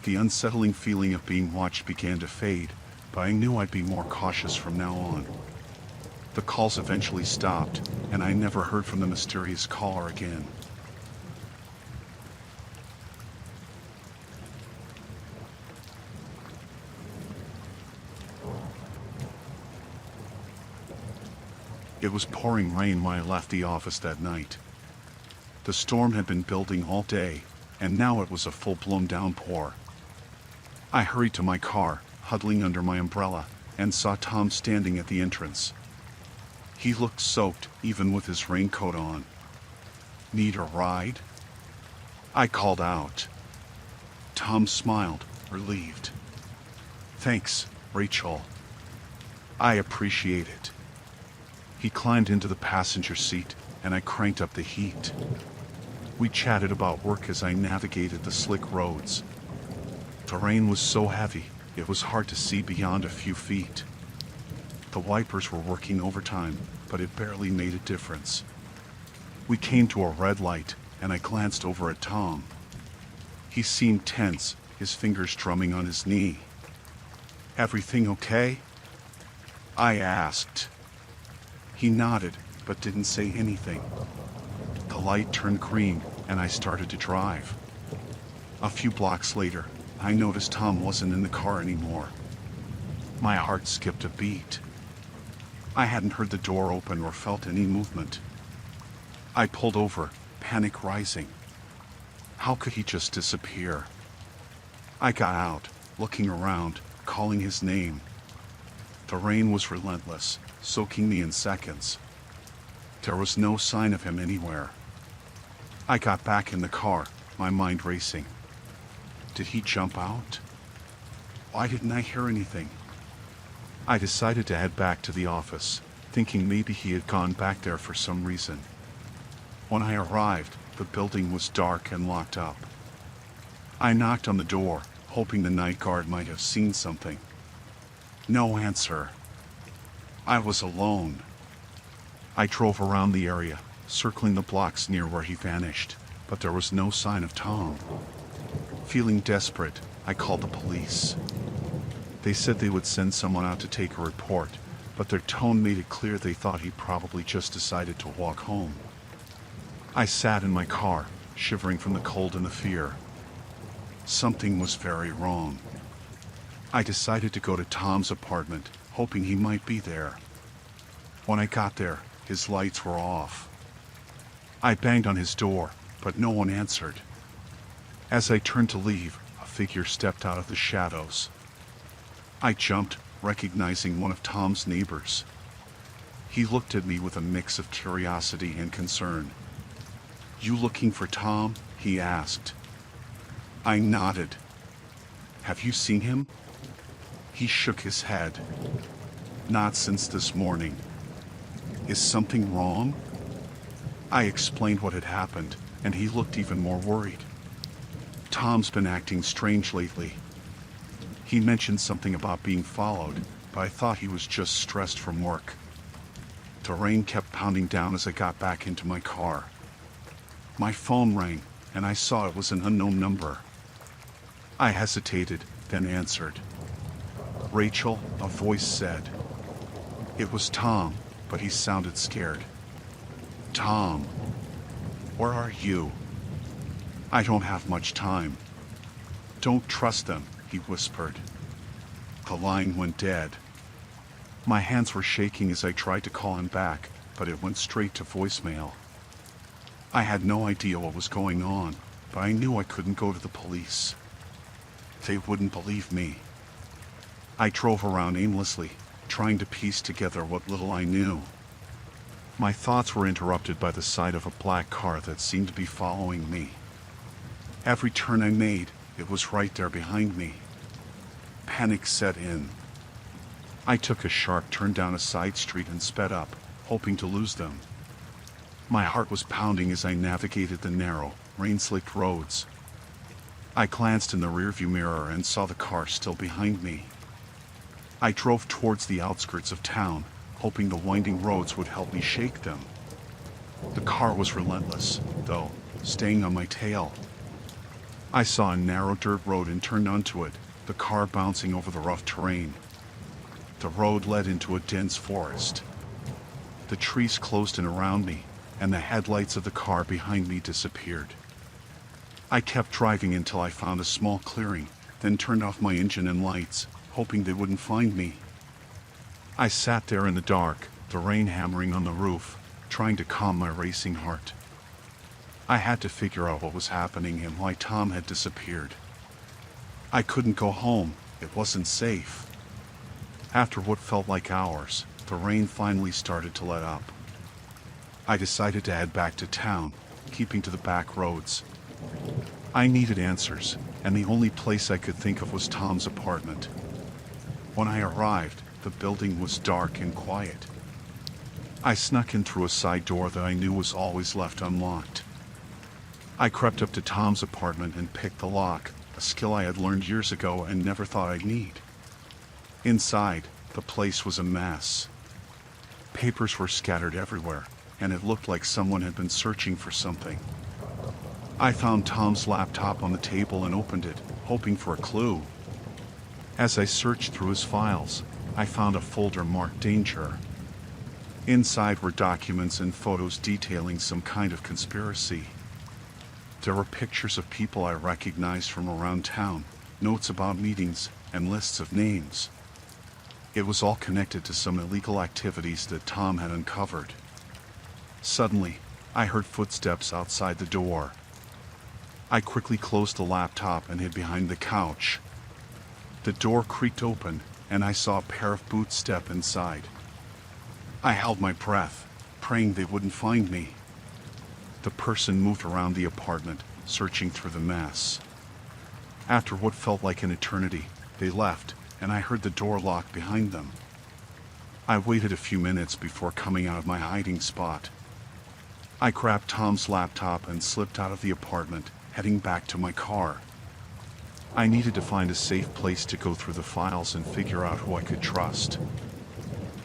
The unsettling feeling of being watched began to fade, but I knew I'd be more cautious from now on. The calls eventually stopped, and I never heard from the mysterious caller again. It was pouring rain when I left the office that night. The storm had been building all day, and now it was a full-blown downpour. I hurried to my car, huddling under my umbrella, and saw Tom standing at the entrance. He looked soaked, even with his raincoat on. "Need a ride?" I called out. Tom smiled, relieved. "Thanks, Rachel. I appreciate it." He climbed into the passenger seat, and I cranked up the heat. We chatted about work as I navigated the slick roads. The rain was so heavy, it was hard to see beyond a few feet. The wipers were working overtime, but it barely made a difference. We came to a red light, and I glanced over at Tom. He seemed tense, his fingers drumming on his knee. "Everything okay?" I asked. He nodded, but didn't say anything. The light turned green, and I started to drive. A few blocks later, I noticed Tom wasn't in the car anymore. My heart skipped a beat. I hadn't heard the door open or felt any movement. I pulled over, panic rising. How could he just disappear? I got out, looking around, calling his name. The rain was relentless, soaking me in seconds. There was no sign of him anywhere. I got back in the car, my mind racing. Did he jump out? Why didn't I hear anything? I decided to head back to the office, thinking maybe he had gone back there for some reason. When I arrived, the building was dark and locked up. I knocked on the door, hoping the night guard might have seen something. No answer. I was alone. I drove around the area, circling the blocks near where he vanished, but there was no sign of Tom. Feeling desperate, I called the police. They said they would send someone out to take a report, but their tone made it clear they thought he probably just decided to walk home. I sat in my car, shivering from the cold and the fear. Something was very wrong. I decided to go to Tom's apartment, hoping he might be there. When I got there, his lights were off. I banged on his door, but no one answered. As I turned to leave, a figure stepped out of the shadows. I jumped, recognizing one of Tom's neighbors. He looked at me with a mix of curiosity and concern. "You looking for Tom?" he asked. I nodded. "Have you seen him?" He shook his head. "Not since this morning." "Is something wrong?" I explained what had happened, and he looked even more worried. "Tom's been acting strange lately. He mentioned something about being followed, but I thought he was just stressed from work." The rain kept pounding down as I got back into my car. My phone rang, and I saw it was an unknown number. I hesitated, then answered. "Rachel," a voice said. It was Tom, but he sounded scared. "Tom, where are you?" "I don't have much time." "Don't trust them," he whispered. The line went dead. My hands were shaking as I tried to call him back, but it went straight to voicemail. I had no idea what was going on, but I knew I couldn't go to the police. They wouldn't believe me. I drove around aimlessly, trying to piece together what little I knew. My thoughts were interrupted by the sight of a black car that seemed to be following me. Every turn I made, it was right there behind me. Panic set in. I took a sharp turn down a side street and sped up, hoping to lose them. My heart was pounding as I navigated the narrow, rain-slicked roads. I glanced in the rearview mirror and saw the car still behind me. I drove towards the outskirts of town, hoping the winding roads would help me shake them. The car was relentless, though, staying on my tail. I saw a narrow dirt road and turned onto it, the car bouncing over the rough terrain. The road led into a dense forest. The trees closed in around me, and the headlights of the car behind me disappeared. I kept driving until I found a small clearing, then turned off my engine and lights, hoping they wouldn't find me. I sat there in the dark, the rain hammering on the roof, trying to calm my racing heart. I had to figure out what was happening and why Tom had disappeared. I couldn't go home, it wasn't safe. After what felt like hours, the rain finally started to let up. I decided to head back to town, keeping to the back roads. I needed answers, and the only place I could think of was Tom's apartment. When I arrived, the building was dark and quiet. I snuck in through a side door that I knew was always left unlocked. I crept up to Tom's apartment and picked the lock, a skill I had learned years ago and never thought I'd need. Inside, the place was a mess. Papers were scattered everywhere, and it looked like someone had been searching for something. I found Tom's laptop on the table and opened it, hoping for a clue. As I searched through his files, I found a folder marked Danger. Inside were documents and photos detailing some kind of conspiracy. There were pictures of people I recognized from around town, notes about meetings, and lists of names. It was all connected to some illegal activities that Tom had uncovered. Suddenly, I heard footsteps outside the door. I quickly closed the laptop and hid behind the couch. The door creaked open, and I saw a pair of boots step inside. I held my breath, praying they wouldn't find me. The person moved around the apartment, searching through the mess. After what felt like an eternity, they left, and I heard the door lock behind them. I waited a few minutes before coming out of my hiding spot. I grabbed Tom's laptop and slipped out of the apartment, heading back to my car. I needed to find a safe place to go through the files and figure out who I could trust.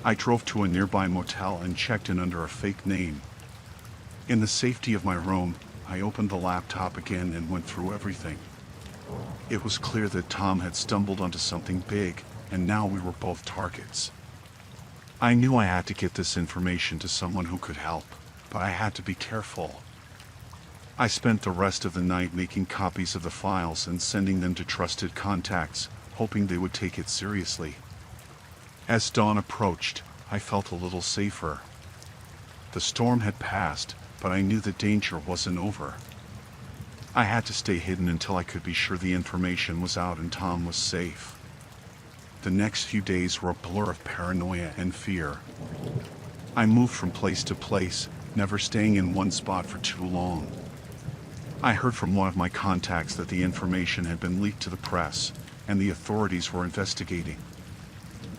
I drove to a nearby motel and checked in under a fake name. In the safety of my room, I opened the laptop again and went through everything. It was clear that Tom had stumbled onto something big, and now we were both targets. I knew I had to get this information to someone who could help, but I had to be careful. I spent the rest of the night making copies of the files and sending them to trusted contacts, hoping they would take it seriously. As dawn approached, I felt a little safer. The storm had passed, but I knew the danger wasn't over. I had to stay hidden until I could be sure the information was out and Tom was safe. The next few days were a blur of paranoia and fear. I moved from place to place, never staying in one spot for too long. I heard from one of my contacts that the information had been leaked to the press, and the authorities were investigating.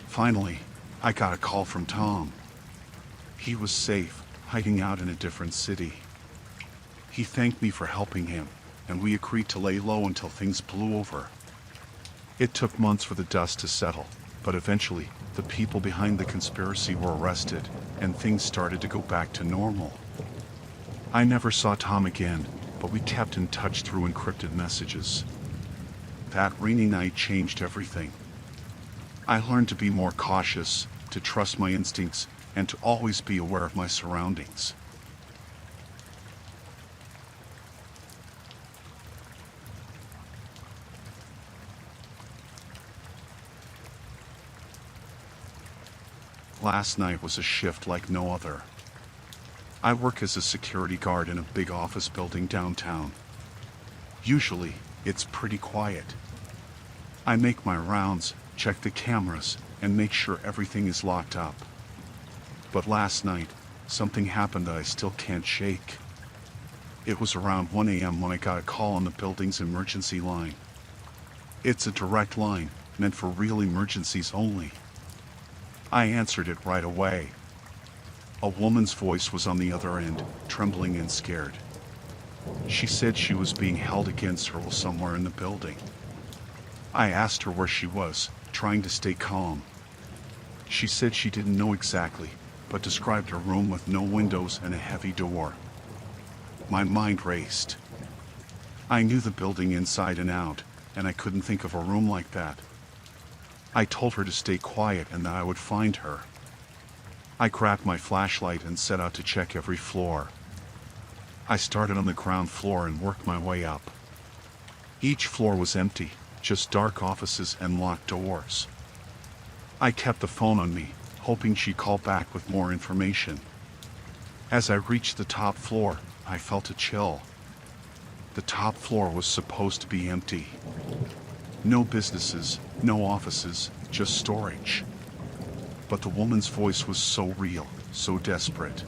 Finally, I got a call from Tom. He was safe, hiding out in a different city. He thanked me for helping him, and we agreed to lay low until things blew over. It took months for the dust to settle, but eventually, the people behind the conspiracy were arrested, and things started to go back to normal. I never saw Tom again, but we kept in touch through encrypted messages. That rainy night changed everything. I learned to be more cautious, to trust my instincts, and to always be aware of my surroundings. Last night was a shift like no other. I work as a security guard in a big office building downtown. Usually, it's pretty quiet. I make my rounds, check the cameras, and make sure everything is locked up. But last night, something happened that I still can't shake. It was around 1 a.m. when I got a call on the building's emergency line. It's a direct line, meant for real emergencies only. I answered it right away. A woman's voice was on the other end, trembling and scared. She said she was being held against her will somewhere in the building. I asked her where she was, trying to stay calm. She said she didn't know exactly, but described a room with no windows and a heavy door. My mind raced. I knew the building inside and out, and I couldn't think of a room like that. I told her to stay quiet and that I would find her. I grabbed my flashlight and set out to check every floor. I started on the ground floor and worked my way up. Each floor was empty, just dark offices and locked doors. I kept the phone on me, hoping she'd call back with more information. As I reached the top floor, I felt a chill. The top floor was supposed to be empty. No businesses, no offices, just storage. But the woman's voice was so real, so desperate.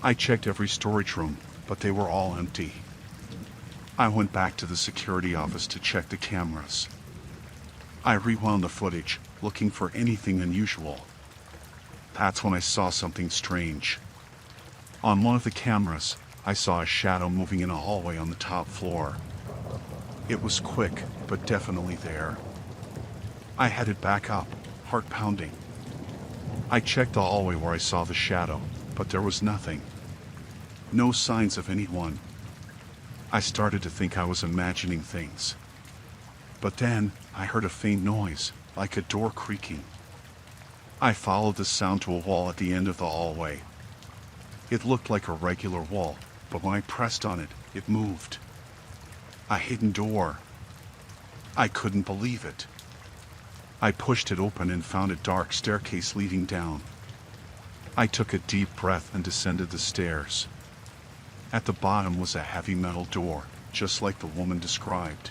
I checked every storage room, but they were all empty. I went back to the security office to check the cameras. I rewound the footage, looking for anything unusual. That's when I saw something strange. On one of the cameras, I saw a shadow moving in a hallway on the top floor. It was quick, but definitely there. I headed back up, heart pounding. I checked the hallway where I saw the shadow, but there was nothing. No signs of anyone. I started to think I was imagining things. But then, I heard a faint noise, like a door creaking. I followed the sound to a wall at the end of the hallway. It looked like a regular wall, but when I pressed on it, it moved. A hidden door. I couldn't believe it. I pushed it open and found a dark staircase leading down. I took a deep breath and descended the stairs. At the bottom was a heavy metal door, just like the woman described.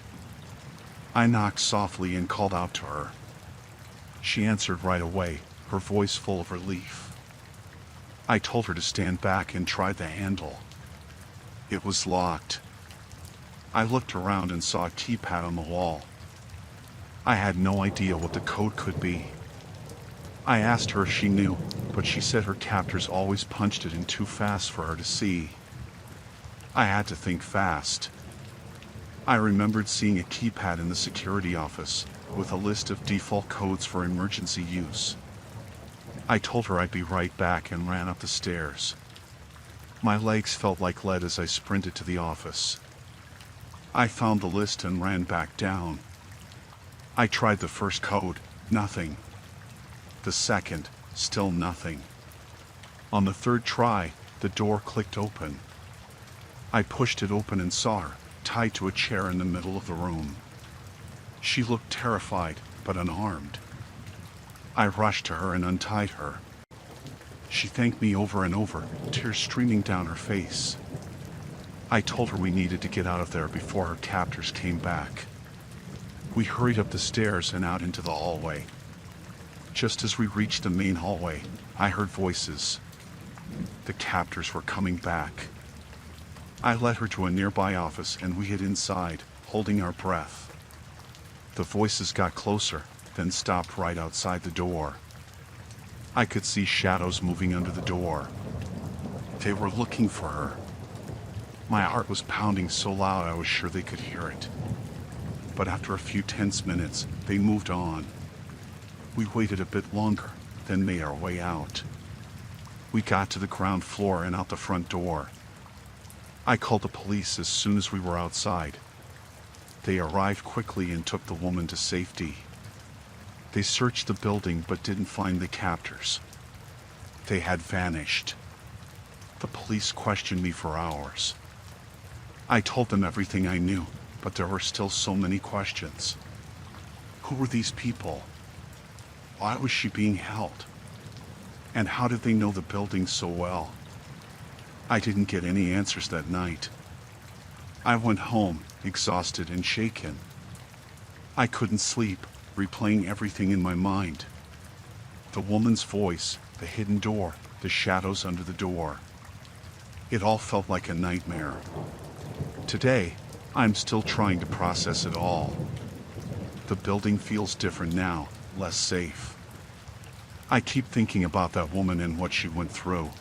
I knocked softly and called out to her. She answered right away, her voice full of relief. I told her to stand back and tried the handle. It was locked. I looked around and saw a keypad on the wall. I had no idea what the code could be. I asked her if she knew, but she said her captors always punched it in too fast for her to see. I had to think fast. I remembered seeing a keypad in the security office, with a list of default codes for emergency use. I told her I'd be right back and ran up the stairs. My legs felt like lead as I sprinted to the office. I found the list and ran back down. I tried the first code, nothing. The second, still nothing. On the third try, the door clicked open. I pushed it open and saw her, tied to a chair in the middle of the room. She looked terrified, but unarmed. I rushed to her and untied her. She thanked me over and over, tears streaming down her face. I told her we needed to get out of there before her captors came back. We hurried up the stairs and out into the hallway. Just as we reached the main hallway, I heard voices. The captors were coming back. I led her to a nearby office and we hid inside, holding our breath. The voices got closer, then stopped right outside the door. I could see shadows moving under the door. They were looking for her. My heart was pounding so loud I was sure they could hear it. But after a few tense minutes, they moved on. We waited a bit longer, then made our way out. We got to the ground floor and out the front door. I called the police as soon as we were outside. They arrived quickly and took the woman to safety. They searched the building but didn't find the captors. They had vanished. The police questioned me for hours. I told them everything I knew, but there were still so many questions. Who were these people? Why was she being held? And how did they know the building so well? I didn't get any answers that night. I went home, exhausted and shaken. I couldn't sleep, replaying everything in my mind. The woman's voice, the hidden door, the shadows under the door. It all felt like a nightmare. Today, I'm still trying to process it all. The building feels different now, less safe. I keep thinking about that woman and what she went through.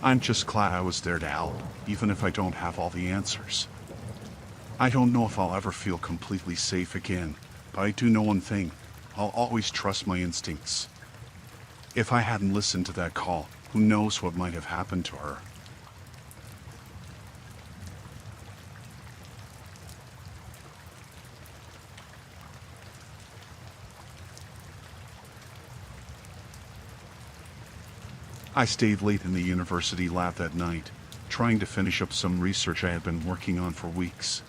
I'm just glad I was there to help, even if I don't have all the answers. I don't know if I'll ever feel completely safe again, but I do know one thing: I'll always trust my instincts. If I hadn't listened to that call, who knows what might have happened to her. I stayed late in the university lab that night, trying to finish up some research I had been working on for weeks.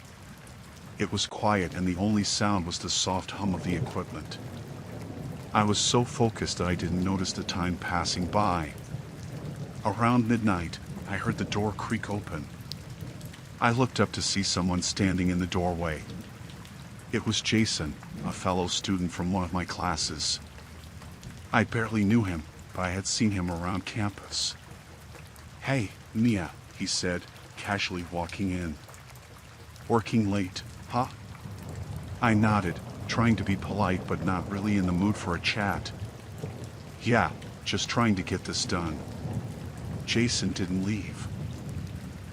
It was quiet and the only sound was the soft hum of the equipment. I was so focused that I didn't notice the time passing by. Around midnight, I heard the door creak open. I looked up to see someone standing in the doorway. It was Jason, a fellow student from one of my classes. I barely knew him, but I had seen him around campus. "Hey, Mia," he said, casually walking in. "Working late, huh?" I nodded, trying to be polite but not really in the mood for a chat. "Yeah, just trying to get this done." Jason didn't leave.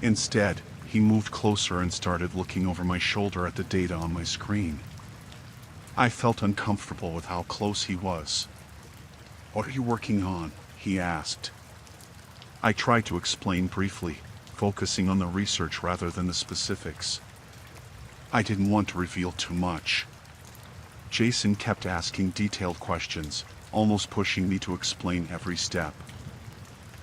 Instead, he moved closer and started looking over my shoulder at the data on my screen. I felt uncomfortable with how close he was. "What are you working on?" he asked. I tried to explain briefly, focusing on the research rather than the specifics. I didn't want to reveal too much. Jason kept asking detailed questions, almost pushing me to explain every step.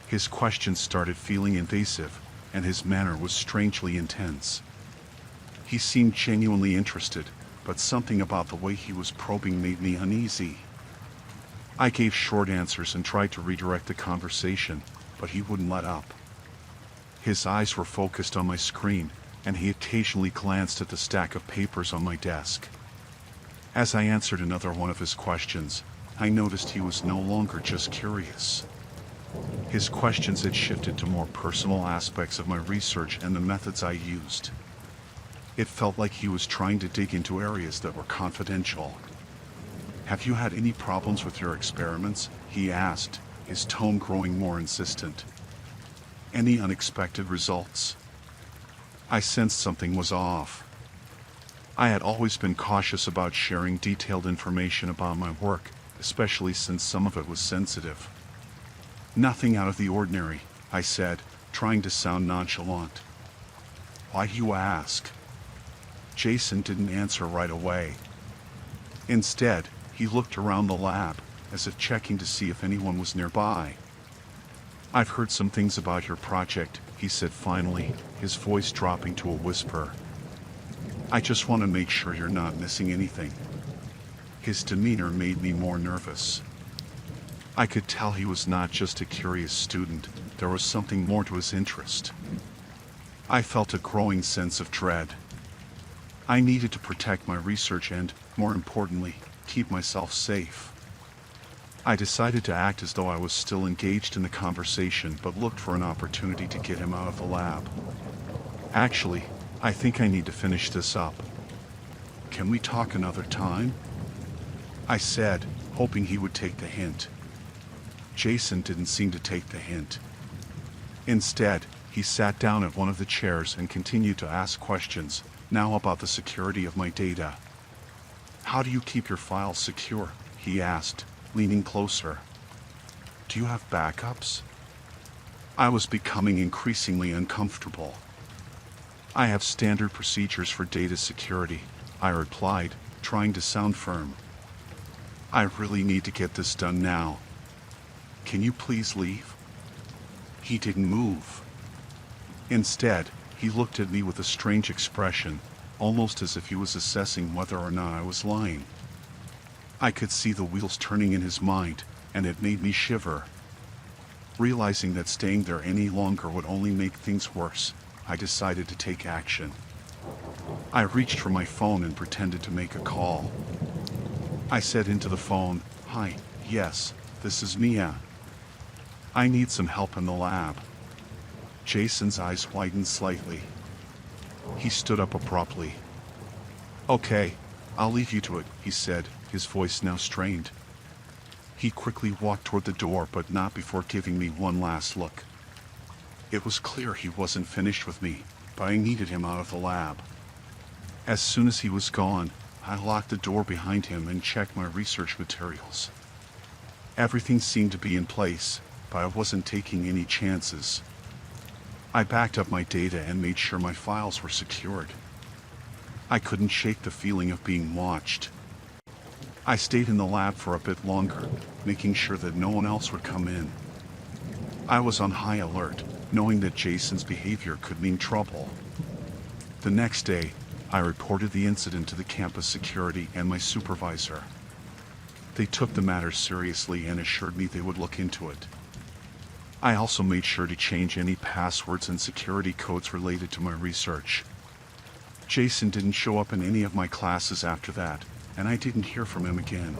His questions started feeling invasive, and his manner was strangely intense. He seemed genuinely interested, but something about the way he was probing made me uneasy. I gave short answers and tried to redirect the conversation, but he wouldn't let up. His eyes were focused on my screen, and he occasionally glanced at the stack of papers on my desk. As I answered another one of his questions, I noticed he was no longer just curious. His questions had shifted to more personal aspects of my research and the methods I used. It felt like he was trying to dig into areas that were confidential. "Have you had any problems with your experiments?" he asked, his tone growing more insistent. "Any unexpected results?" I sensed something was off. I had always been cautious about sharing detailed information about my work, especially since some of it was sensitive. "Nothing out of the ordinary," I said, trying to sound nonchalant. "Why do you ask?" Jason didn't answer right away. Instead, he looked around the lab, as if checking to see if anyone was nearby. "I've heard some things about your project," he said finally, his voice dropping to a whisper. "I just want to make sure you're not missing anything." His demeanor made me more nervous. I could tell he was not just a curious student, there was something more to his interest. I felt a growing sense of dread. I needed to protect my research and, more importantly, keep myself safe. I decided to act as though I was still engaged in the conversation, but looked for an opportunity to get him out of the lab. "Actually, I think I need to finish this up. Can we talk another time?" I said, hoping he would take the hint. Jason didn't seem to take the hint. Instead, he sat down at one of the chairs and continued to ask questions, now about the security of my data. "How do you keep your files secure?" he asked, leaning closer. "Do you have backups?" I was becoming increasingly uncomfortable. "I have standard procedures for data security," I replied, trying to sound firm. "I really need to get this done now. Can you please leave?" He didn't move. Instead, he looked at me with a strange expression, almost as if he was assessing whether or not I was lying. I could see the wheels turning in his mind, and it made me shiver. Realizing that staying there any longer would only make things worse, I decided to take action. I reached for my phone and pretended to make a call. I said into the phone, "Hi, yes, this is Mia. I need some help in the lab." Jason's eyes widened slightly. He stood up abruptly. "Okay, I'll leave you to it," he said, his voice now strained. He quickly walked toward the door, but not before giving me one last look. It was clear he wasn't finished with me, but I needed him out of the lab. As soon as he was gone, I locked the door behind him and checked my research materials. Everything seemed to be in place, but I wasn't taking any chances. I backed up my data and made sure my files were secured. I couldn't shake the feeling of being watched. I stayed in the lab for a bit longer, making sure that no one else would come in. I was on high alert, knowing that Jason's behavior could mean trouble. The next day, I reported the incident to the campus security and my supervisor. They took the matter seriously and assured me they would look into it. I also made sure to change any passwords and security codes related to my research. Jason didn't show up in any of my classes after that, and I didn't hear from him again.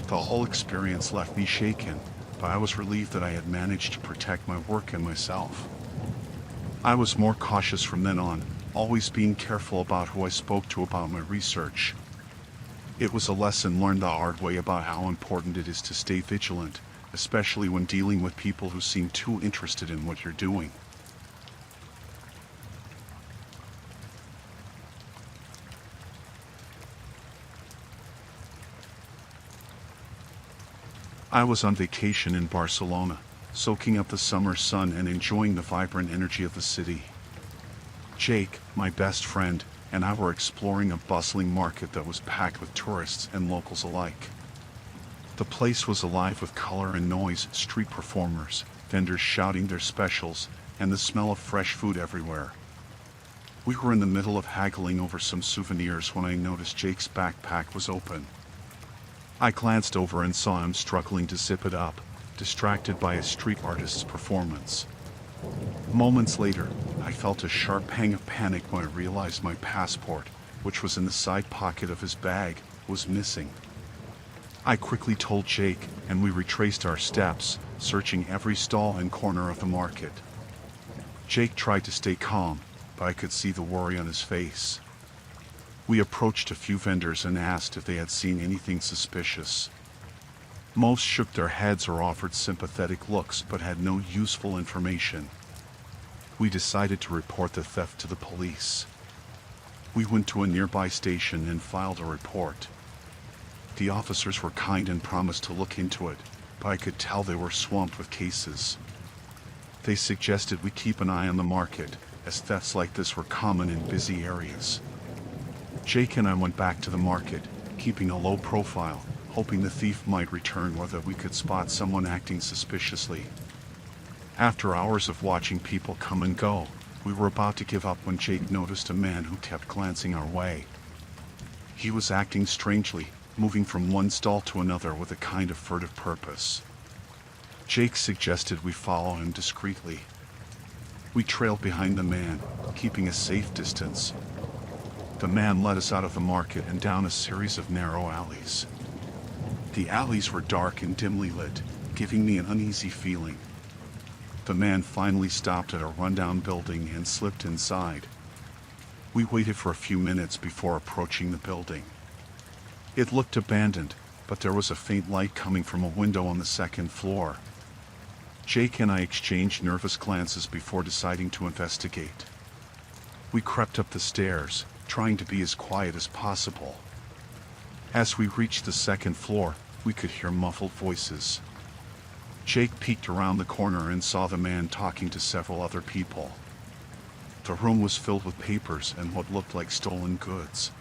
The whole experience left me shaken, but I was relieved that I had managed to protect my work and myself. I was more cautious from then on, always being careful about who I spoke to about my research. It was a lesson learned the hard way about how important it is to stay vigilant, especially when dealing with people who seem too interested in what you're doing. I was on vacation in Barcelona, soaking up the summer sun and enjoying the vibrant energy of the city. Jake, my best friend, and I were exploring a bustling market that was packed with tourists and locals alike. The place was alive with color and noise, street performers, vendors shouting their specials, and the smell of fresh food everywhere. We were in the middle of haggling over some souvenirs when I noticed Jake's backpack was open. I glanced over and saw him struggling to zip it up, distracted by a street artist's performance. Moments later, I felt a sharp pang of panic when I realized my passport, which was in the side pocket of his bag, was missing. I quickly told Jake, and we retraced our steps, searching every stall and corner of the market. Jake tried to stay calm, but I could see the worry on his face. We approached a few vendors and asked if they had seen anything suspicious. Most shook their heads or offered sympathetic looks but had no useful information. We decided to report the theft to the police. We went to a nearby station and filed a report. The officers were kind and promised to look into it, but I could tell they were swamped with cases. They suggested we keep an eye on the market, as thefts like this were common in busy areas. Jake and I went back to the market, keeping a low profile, hoping the thief might return or that we could spot someone acting suspiciously. After hours of watching people come and go, we were about to give up when Jake noticed a man who kept glancing our way. He was acting strangely, moving from one stall to another with a kind of furtive purpose. Jake suggested we follow him discreetly. We trailed behind the man, keeping a safe distance. The man led us out of the market and down a series of narrow alleys. The alleys were dark and dimly lit, giving me an uneasy feeling. The man finally stopped at a rundown building and slipped inside. We waited for a few minutes before approaching the building. It looked abandoned, but there was a faint light coming from a window on the second floor. Jake and I exchanged nervous glances before deciding to investigate. We crept up the stairs, trying to be as quiet as possible. As we reached the second floor, we could hear muffled voices. Jake peeked around the corner and saw the man talking to several other people. The room was filled with papers and what looked like stolen goods.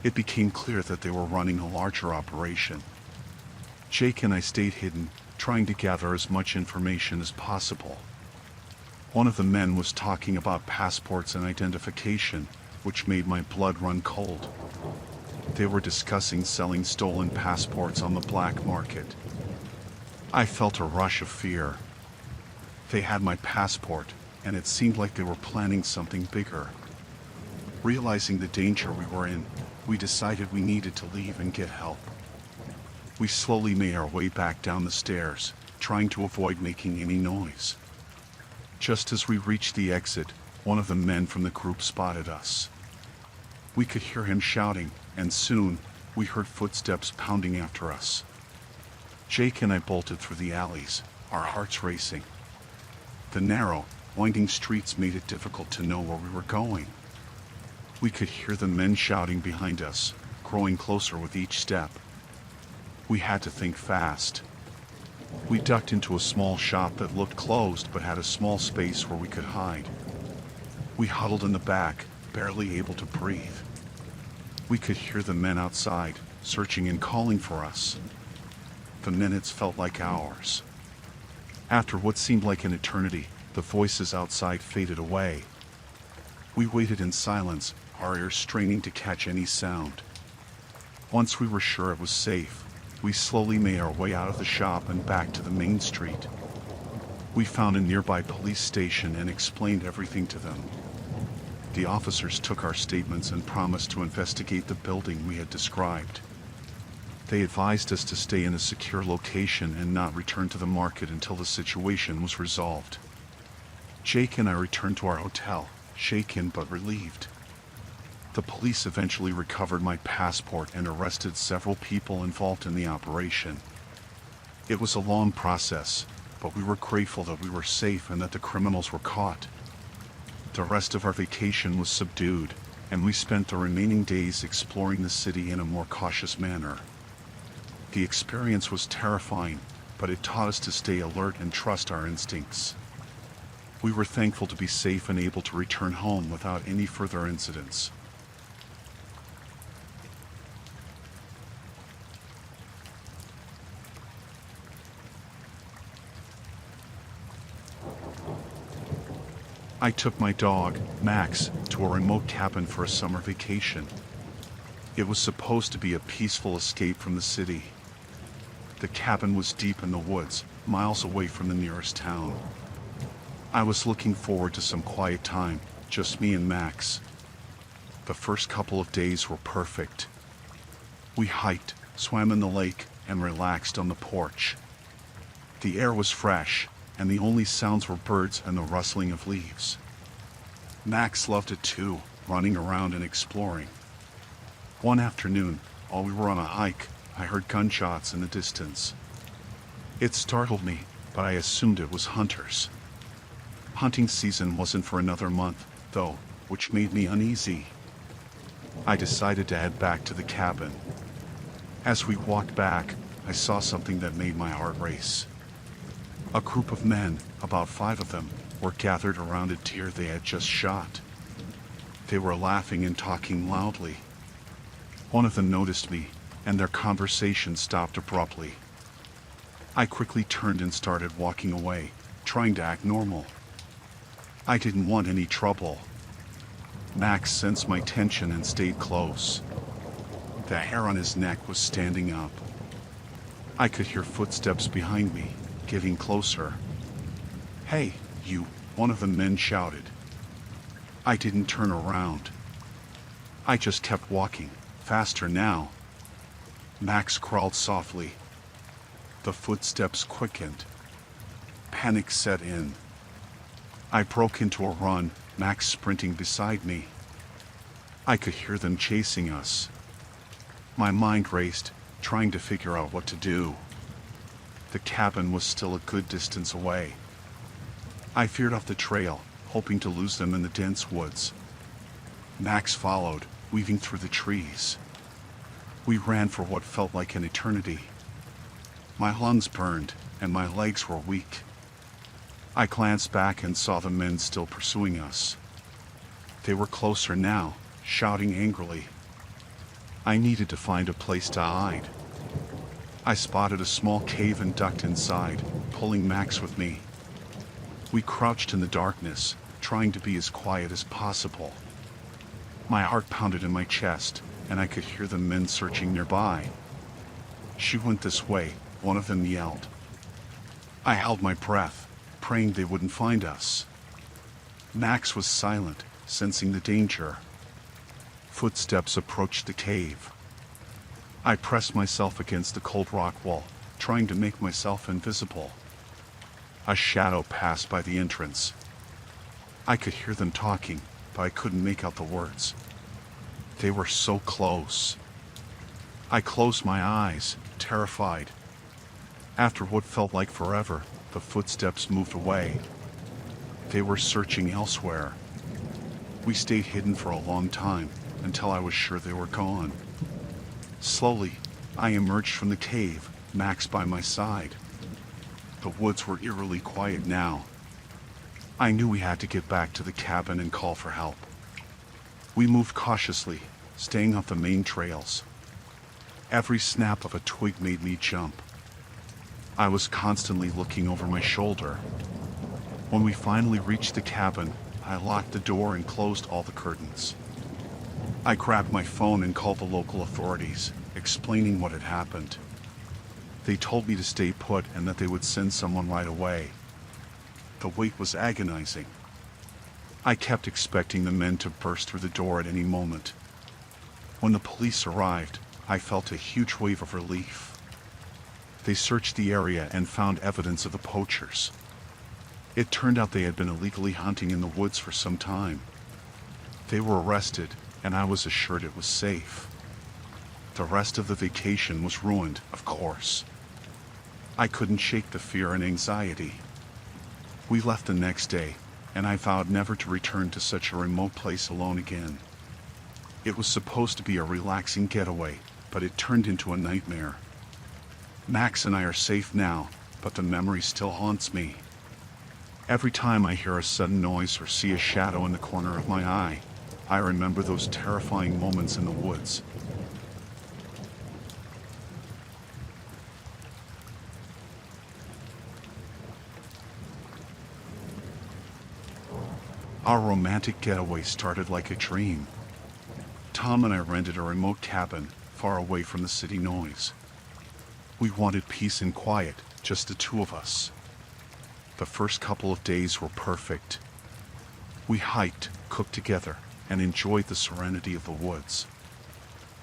It became clear that they were running a larger operation. Jake and I stayed hidden, trying to gather as much information as possible. One of the men was talking about passports and identification, which made my blood run cold. They were discussing selling stolen passports on the black market. I felt a rush of fear. They had my passport, and it seemed like they were planning something bigger. Realizing the danger we were in, we decided we needed to leave and get help. We slowly made our way back down the stairs, trying to avoid making any noise. Just as we reached the exit, one of the men from the group spotted us. We could hear him shouting, and soon, we heard footsteps pounding after us. Jake and I bolted through the alleys, our hearts racing. The narrow, winding streets made it difficult to know where we were going. We could hear the men shouting behind us, growing closer with each step. We had to think fast. We ducked into a small shop that looked closed but had a small space where we could hide. We huddled in the back, barely able to breathe. We could hear the men outside, searching and calling for us. The minutes felt like hours. After what seemed like an eternity, the voices outside faded away. We waited in silence, our ears straining to catch any sound. Once we were sure it was safe, we slowly made our way out of the shop and back to the main street. We found a nearby police station and explained everything to them. The officers took our statements and promised to investigate the building we had described. They advised us to stay in a secure location and not return to the market until the situation was resolved. Jake and I returned to our hotel, shaken but relieved. The police eventually recovered my passport and arrested several people involved in the operation. It was a long process, but we were grateful that we were safe and that the criminals were caught. The rest of our vacation was subdued, and we spent the remaining days exploring the city in a more cautious manner. The experience was terrifying, but it taught us to stay alert and trust our instincts. We were thankful to be safe and able to return home without any further incidents. I took my dog, Max, to a remote cabin for a summer vacation. It was supposed to be a peaceful escape from the city. The cabin was deep in the woods, miles away from the nearest town. I was looking forward to some quiet time, just me and Max. The first couple of days were perfect. We hiked, swam in the lake, and relaxed on the porch. The air was fresh, and the only sounds were birds and the rustling of leaves. Max loved it too, running around and exploring. One afternoon, while we were on a hike, I heard gunshots in the distance. It startled me, but I assumed it was hunters. Hunting season wasn't for another month, though, which made me uneasy. I decided to head back to the cabin. As we walked back, I saw something that made my heart race. A group of men, about 5 of them, were gathered around a deer they had just shot. They were laughing and talking loudly. One of them noticed me, and their conversation stopped abruptly. I quickly turned and started walking away, trying to act normal. I didn't want any trouble. Max sensed my tension and stayed close. The hair on his neck was standing up. I could hear footsteps behind me, getting closer. "Hey, you," one of the men shouted. I didn't turn around. I just kept walking, faster now. Max crawled softly. The footsteps quickened. Panic set in. I broke into a run, Max sprinting beside me. I could hear them chasing us. My mind raced, trying to figure out what to do. The cabin was still a good distance away. I veered off the trail, hoping to lose them in the dense woods. Max followed, weaving through the trees. We ran for what felt like an eternity. My lungs burned, and my legs were weak. I glanced back and saw the men still pursuing us. They were closer now, shouting angrily. I needed to find a place to hide. I spotted a small cave and ducked inside, pulling Max with me. We crouched in the darkness, trying to be as quiet as possible. My heart pounded in my chest, and I could hear the men searching nearby. "She went this way," one of them yelled. I held my breath, praying they wouldn't find us. Max was silent, sensing the danger. Footsteps approached the cave. I pressed myself against the cold rock wall, trying to make myself invisible. A shadow passed by the entrance. I could hear them talking, but I couldn't make out the words. They were so close. I closed my eyes, terrified. After what felt like forever, the footsteps moved away. They were searching elsewhere. We stayed hidden for a long time, until I was sure they were gone. Slowly, I emerged from the cave, Max by my side. The woods were eerily quiet now. I knew we had to get back to the cabin and call for help. We moved cautiously, staying off the main trails. Every snap of a twig made me jump. I was constantly looking over my shoulder. When we finally reached the cabin, I locked the door and closed all the curtains. I grabbed my phone and called the local authorities, explaining what had happened. They told me to stay put and that they would send someone right away. The wait was agonizing. I kept expecting the men to burst through the door at any moment. When the police arrived, I felt a huge wave of relief. They searched the area and found evidence of the poachers. It turned out they had been illegally hunting in the woods for some time. They were arrested, and I was assured it was safe. The rest of the vacation was ruined, of course. I couldn't shake the fear and anxiety. We left the next day, and I vowed never to return to such a remote place alone again. It was supposed to be a relaxing getaway, but it turned into a nightmare. Max and I are safe now, but the memory still haunts me. Every time I hear a sudden noise or see a shadow in the corner of my eye, I remember those terrifying moments in the woods. Our romantic getaway started like a dream. Tom and I rented a remote cabin far away from the city noise. We wanted peace and quiet, just the two of us. The first couple of days were perfect. We hiked, cooked together, and enjoyed the serenity of the woods.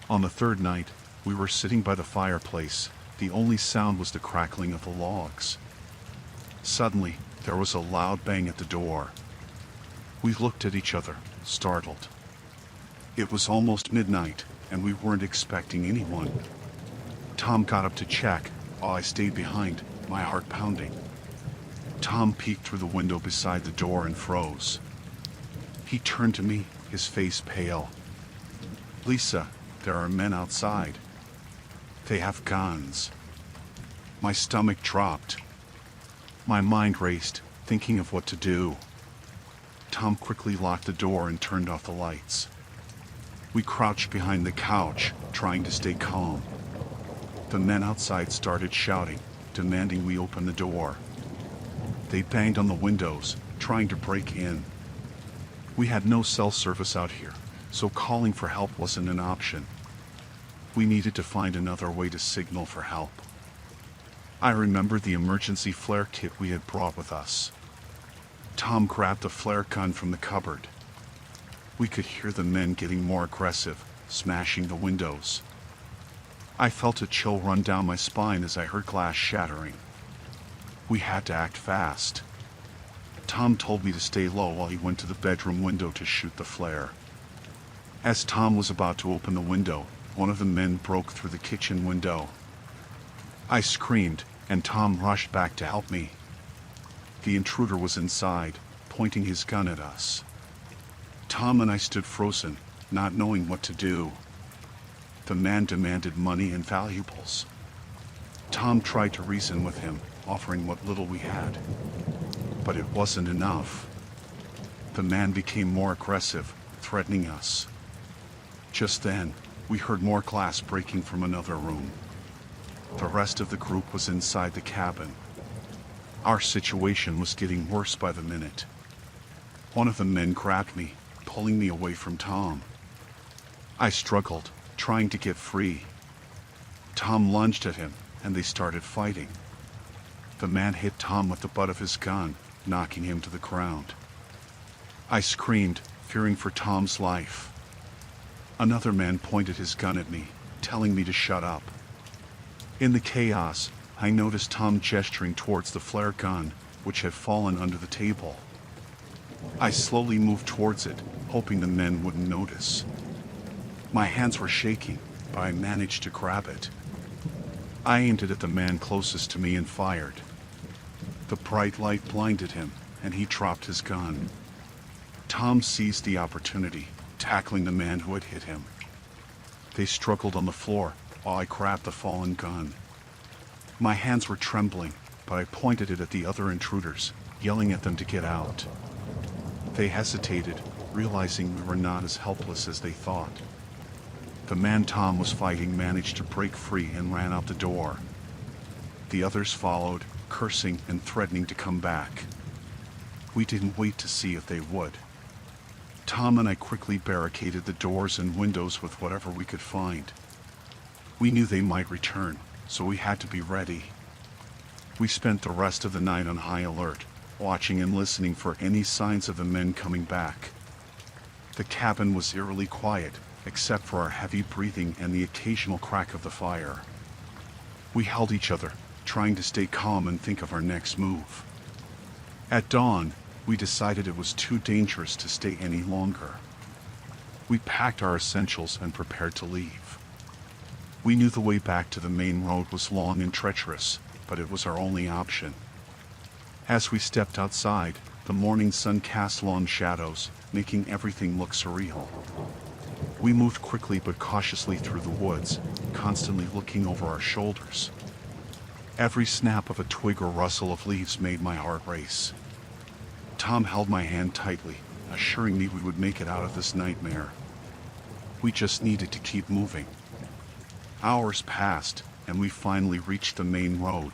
On the third night, we were sitting by the fireplace. The only sound was the crackling of the logs. Suddenly, there was a loud bang at the door. We looked at each other, startled. It was almost midnight, and we weren't expecting anyone. Tom got up to check, while I stayed behind, my heart pounding. Tom peeked through the window beside the door and froze. He turned to me, his face pale. "Lisa, there are men outside. They have guns." My stomach dropped. My mind raced, thinking of what to do. Tom quickly locked the door and turned off the lights. We crouched behind the couch, trying to stay calm. The men outside started shouting, demanding we open the door. They banged on the windows, trying to break in. We had no cell service out here, so calling for help wasn't an option. We needed to find another way to signal for help. I remembered the emergency flare kit we had brought with us. Tom grabbed a flare gun from the cupboard. We could hear the men getting more aggressive, smashing the windows. I felt a chill run down my spine as I heard glass shattering. We had to act fast. Tom told me to stay low while he went to the bedroom window to shoot the flare. As Tom was about to open the window, one of the men broke through the kitchen window. I screamed, and Tom rushed back to help me. The intruder was inside, pointing his gun at us. Tom and I stood frozen, not knowing what to do. The man demanded money and valuables. Tom tried to reason with him, offering what little we had. But it wasn't enough. The man became more aggressive, threatening us. Just then, we heard more glass breaking from another room. The rest of the group was inside the cabin. Our situation was getting worse by the minute. One of the men grabbed me, pulling me away from Tom. I struggled, trying to get free. Tom lunged at him, and they started fighting. The man hit Tom with the butt of his gun, knocking him to the ground. I screamed, fearing for Tom's life. Another man pointed his gun at me, telling me to shut up. In the chaos, I noticed Tom gesturing towards the flare gun, which had fallen under the table. I slowly moved towards it, hoping the men wouldn't notice. My hands were shaking, but I managed to grab it. I aimed it at the man closest to me and fired. The bright light blinded him, and he dropped his gun. Tom seized the opportunity, tackling the man who had hit him. They struggled on the floor while I grabbed the fallen gun. My hands were trembling, but I pointed it at the other intruders, yelling at them to get out. They hesitated, realizing we were not as helpless as they thought. The man Tom was fighting managed to break free and ran out the door. The others followed, cursing and threatening to come back. We didn't wait to see if they would. Tom and I quickly barricaded the doors and windows with whatever we could find. We knew they might return, so we had to be ready. We spent the rest of the night on high alert, watching and listening for any signs of the men coming back. The cabin was eerily quiet, except for our heavy breathing and the occasional crack of the fire. We held each other, trying to stay calm and think of our next move. At dawn, we decided it was too dangerous to stay any longer. We packed our essentials and prepared to leave. We knew the way back to the main road was long and treacherous, but it was our only option. As we stepped outside, the morning sun cast long shadows, making everything look surreal. We moved quickly but cautiously through the woods, constantly looking over our shoulders. Every snap of a twig or rustle of leaves made my heart race. Tom held my hand tightly, assuring me we would make it out of this nightmare. We just needed to keep moving. Hours passed, and we finally reached the main road.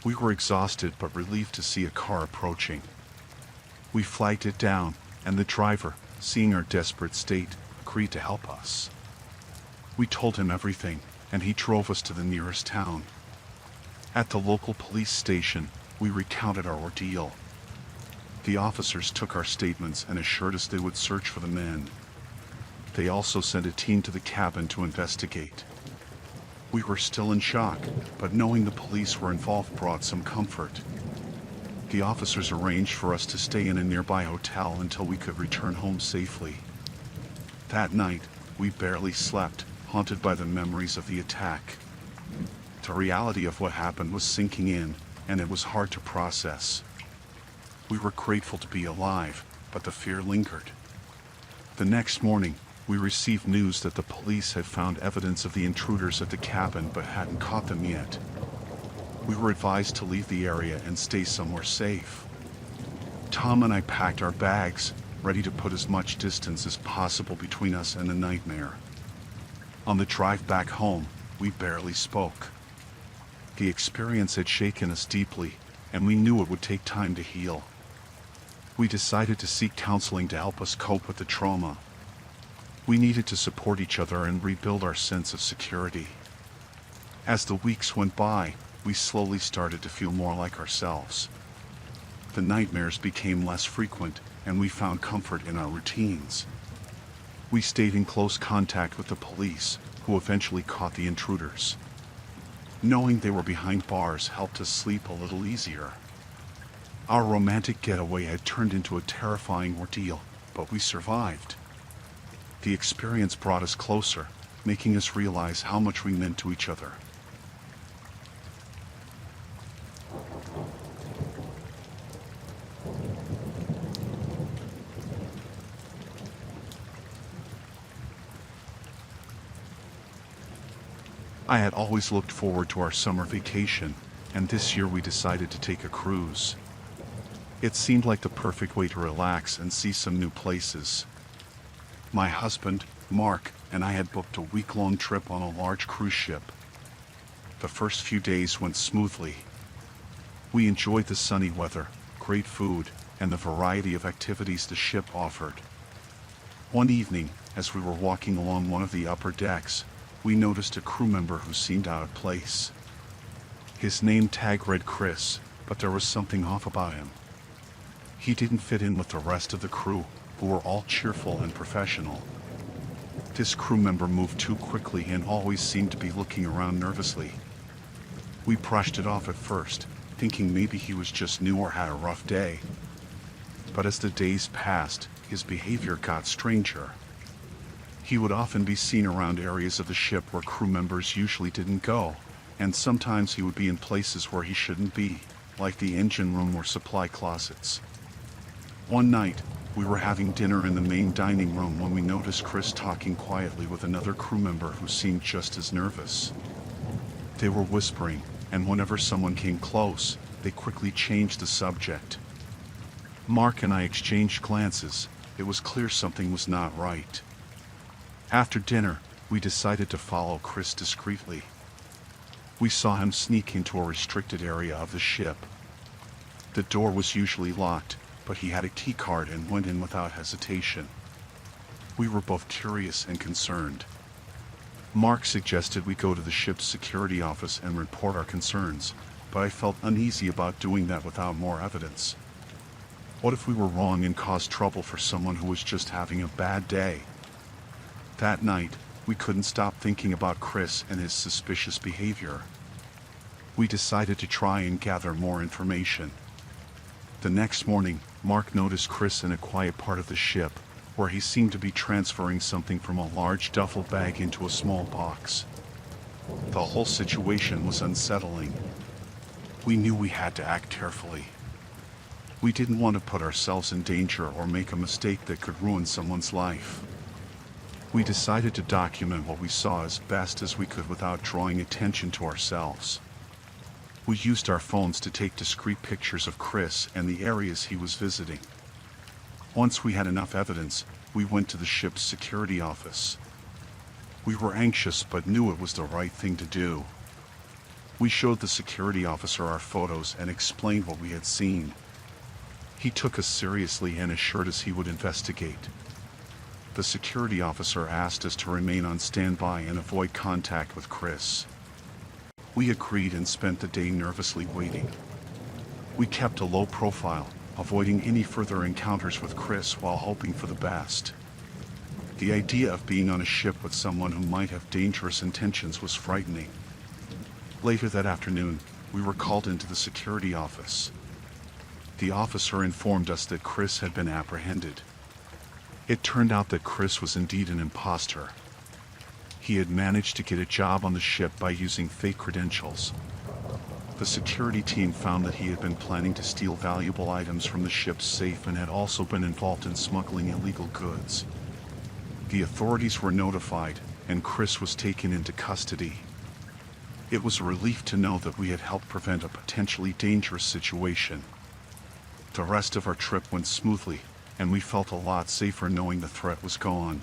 We were exhausted but relieved to see a car approaching. We flagged it down, and the driver, seeing our desperate state, agreed to help us. We told him everything, and he drove us to the nearest town. At the local police station, we recounted our ordeal. The officers took our statements and assured us they would search for the men. They also sent a team to the cabin to investigate. We were still in shock, but knowing the police were involved brought some comfort. The officers arranged for us to stay in a nearby hotel until we could return home safely. That night, we barely slept, haunted by the memories of the attack. The reality of what happened was sinking in, and it was hard to process. We were grateful to be alive, but the fear lingered. The next morning, we received news that the police had found evidence of the intruders at the cabin but hadn't caught them yet. We were advised to leave the area and stay somewhere safe. Tom and I packed our bags, ready to put as much distance as possible between us and the nightmare. On the drive back home, we barely spoke. The experience had shaken us deeply, and we knew it would take time to heal. We decided to seek counseling to help us cope with the trauma. We needed to support each other and rebuild our sense of security. As the weeks went by, we slowly started to feel more like ourselves. The nightmares became less frequent, and we found comfort in our routines. We stayed in close contact with the police, who eventually caught the intruders. Knowing they were behind bars helped us sleep a little easier. Our romantic getaway had turned into a terrifying ordeal, but we survived. The experience brought us closer, making us realize how much we meant to each other. I had always looked forward to our summer vacation, and this year we decided to take a cruise. It seemed like the perfect way to relax and see some new places. My husband, Mark, and I had booked a week-long trip on a large cruise ship. The first few days went smoothly. We enjoyed the sunny weather, great food, and the variety of activities the ship offered. One evening, as we were walking along one of the upper decks, we noticed a crew member who seemed out of place. His name tag read Chris, but there was something off about him. He didn't fit in with the rest of the crew, who were all cheerful and professional. This crew member moved too quickly and always seemed to be looking around nervously. We brushed it off at first, thinking maybe he was just new or had a rough day. But as the days passed, his behavior got stranger. He would often be seen around areas of the ship where crew members usually didn't go, and sometimes he would be in places where he shouldn't be, like the engine room or supply closets. One night, we were having dinner in the main dining room when we noticed Chris talking quietly with another crew member who seemed just as nervous. They were whispering, and whenever someone came close, they quickly changed the subject. Mark and I exchanged glances. It was clear something was not right. After dinner, we decided to follow Chris discreetly. We saw him sneak into a restricted area of the ship. The door was usually locked, but he had a key card and went in without hesitation. We were both curious and concerned. Mark suggested we go to the ship's security office and report our concerns, but I felt uneasy about doing that without more evidence. What if we were wrong and caused trouble for someone who was just having a bad day? That night, we couldn't stop thinking about Chris and his suspicious behavior. We decided to try and gather more information. The next morning, Mark noticed Chris in a quiet part of the ship, where he seemed to be transferring something from a large duffel bag into a small box. The whole situation was unsettling. We knew we had to act carefully. We didn't want to put ourselves in danger or make a mistake that could ruin someone's life. We decided to document what we saw as best as we could without drawing attention to ourselves. We used our phones to take discreet pictures of Chris and the areas he was visiting. Once we had enough evidence, we went to the ship's security office. We were anxious but knew it was the right thing to do. We showed the security officer our photos and explained what we had seen. He took us seriously and assured us he would investigate. The security officer asked us to remain on standby and avoid contact with Chris. We agreed and spent the day nervously waiting. We kept a low profile, avoiding any further encounters with Chris while hoping for the best. The idea of being on a ship with someone who might have dangerous intentions was frightening. Later that afternoon, we were called into the security office. The officer informed us that Chris had been apprehended. It turned out that Chris was indeed an imposter. He had managed to get a job on the ship by using fake credentials. The security team found that he had been planning to steal valuable items from the ship's safe and had also been involved in smuggling illegal goods. The authorities were notified, and Chris was taken into custody. It was a relief to know that we had helped prevent a potentially dangerous situation. The rest of our trip went smoothly, and we felt a lot safer knowing the threat was gone.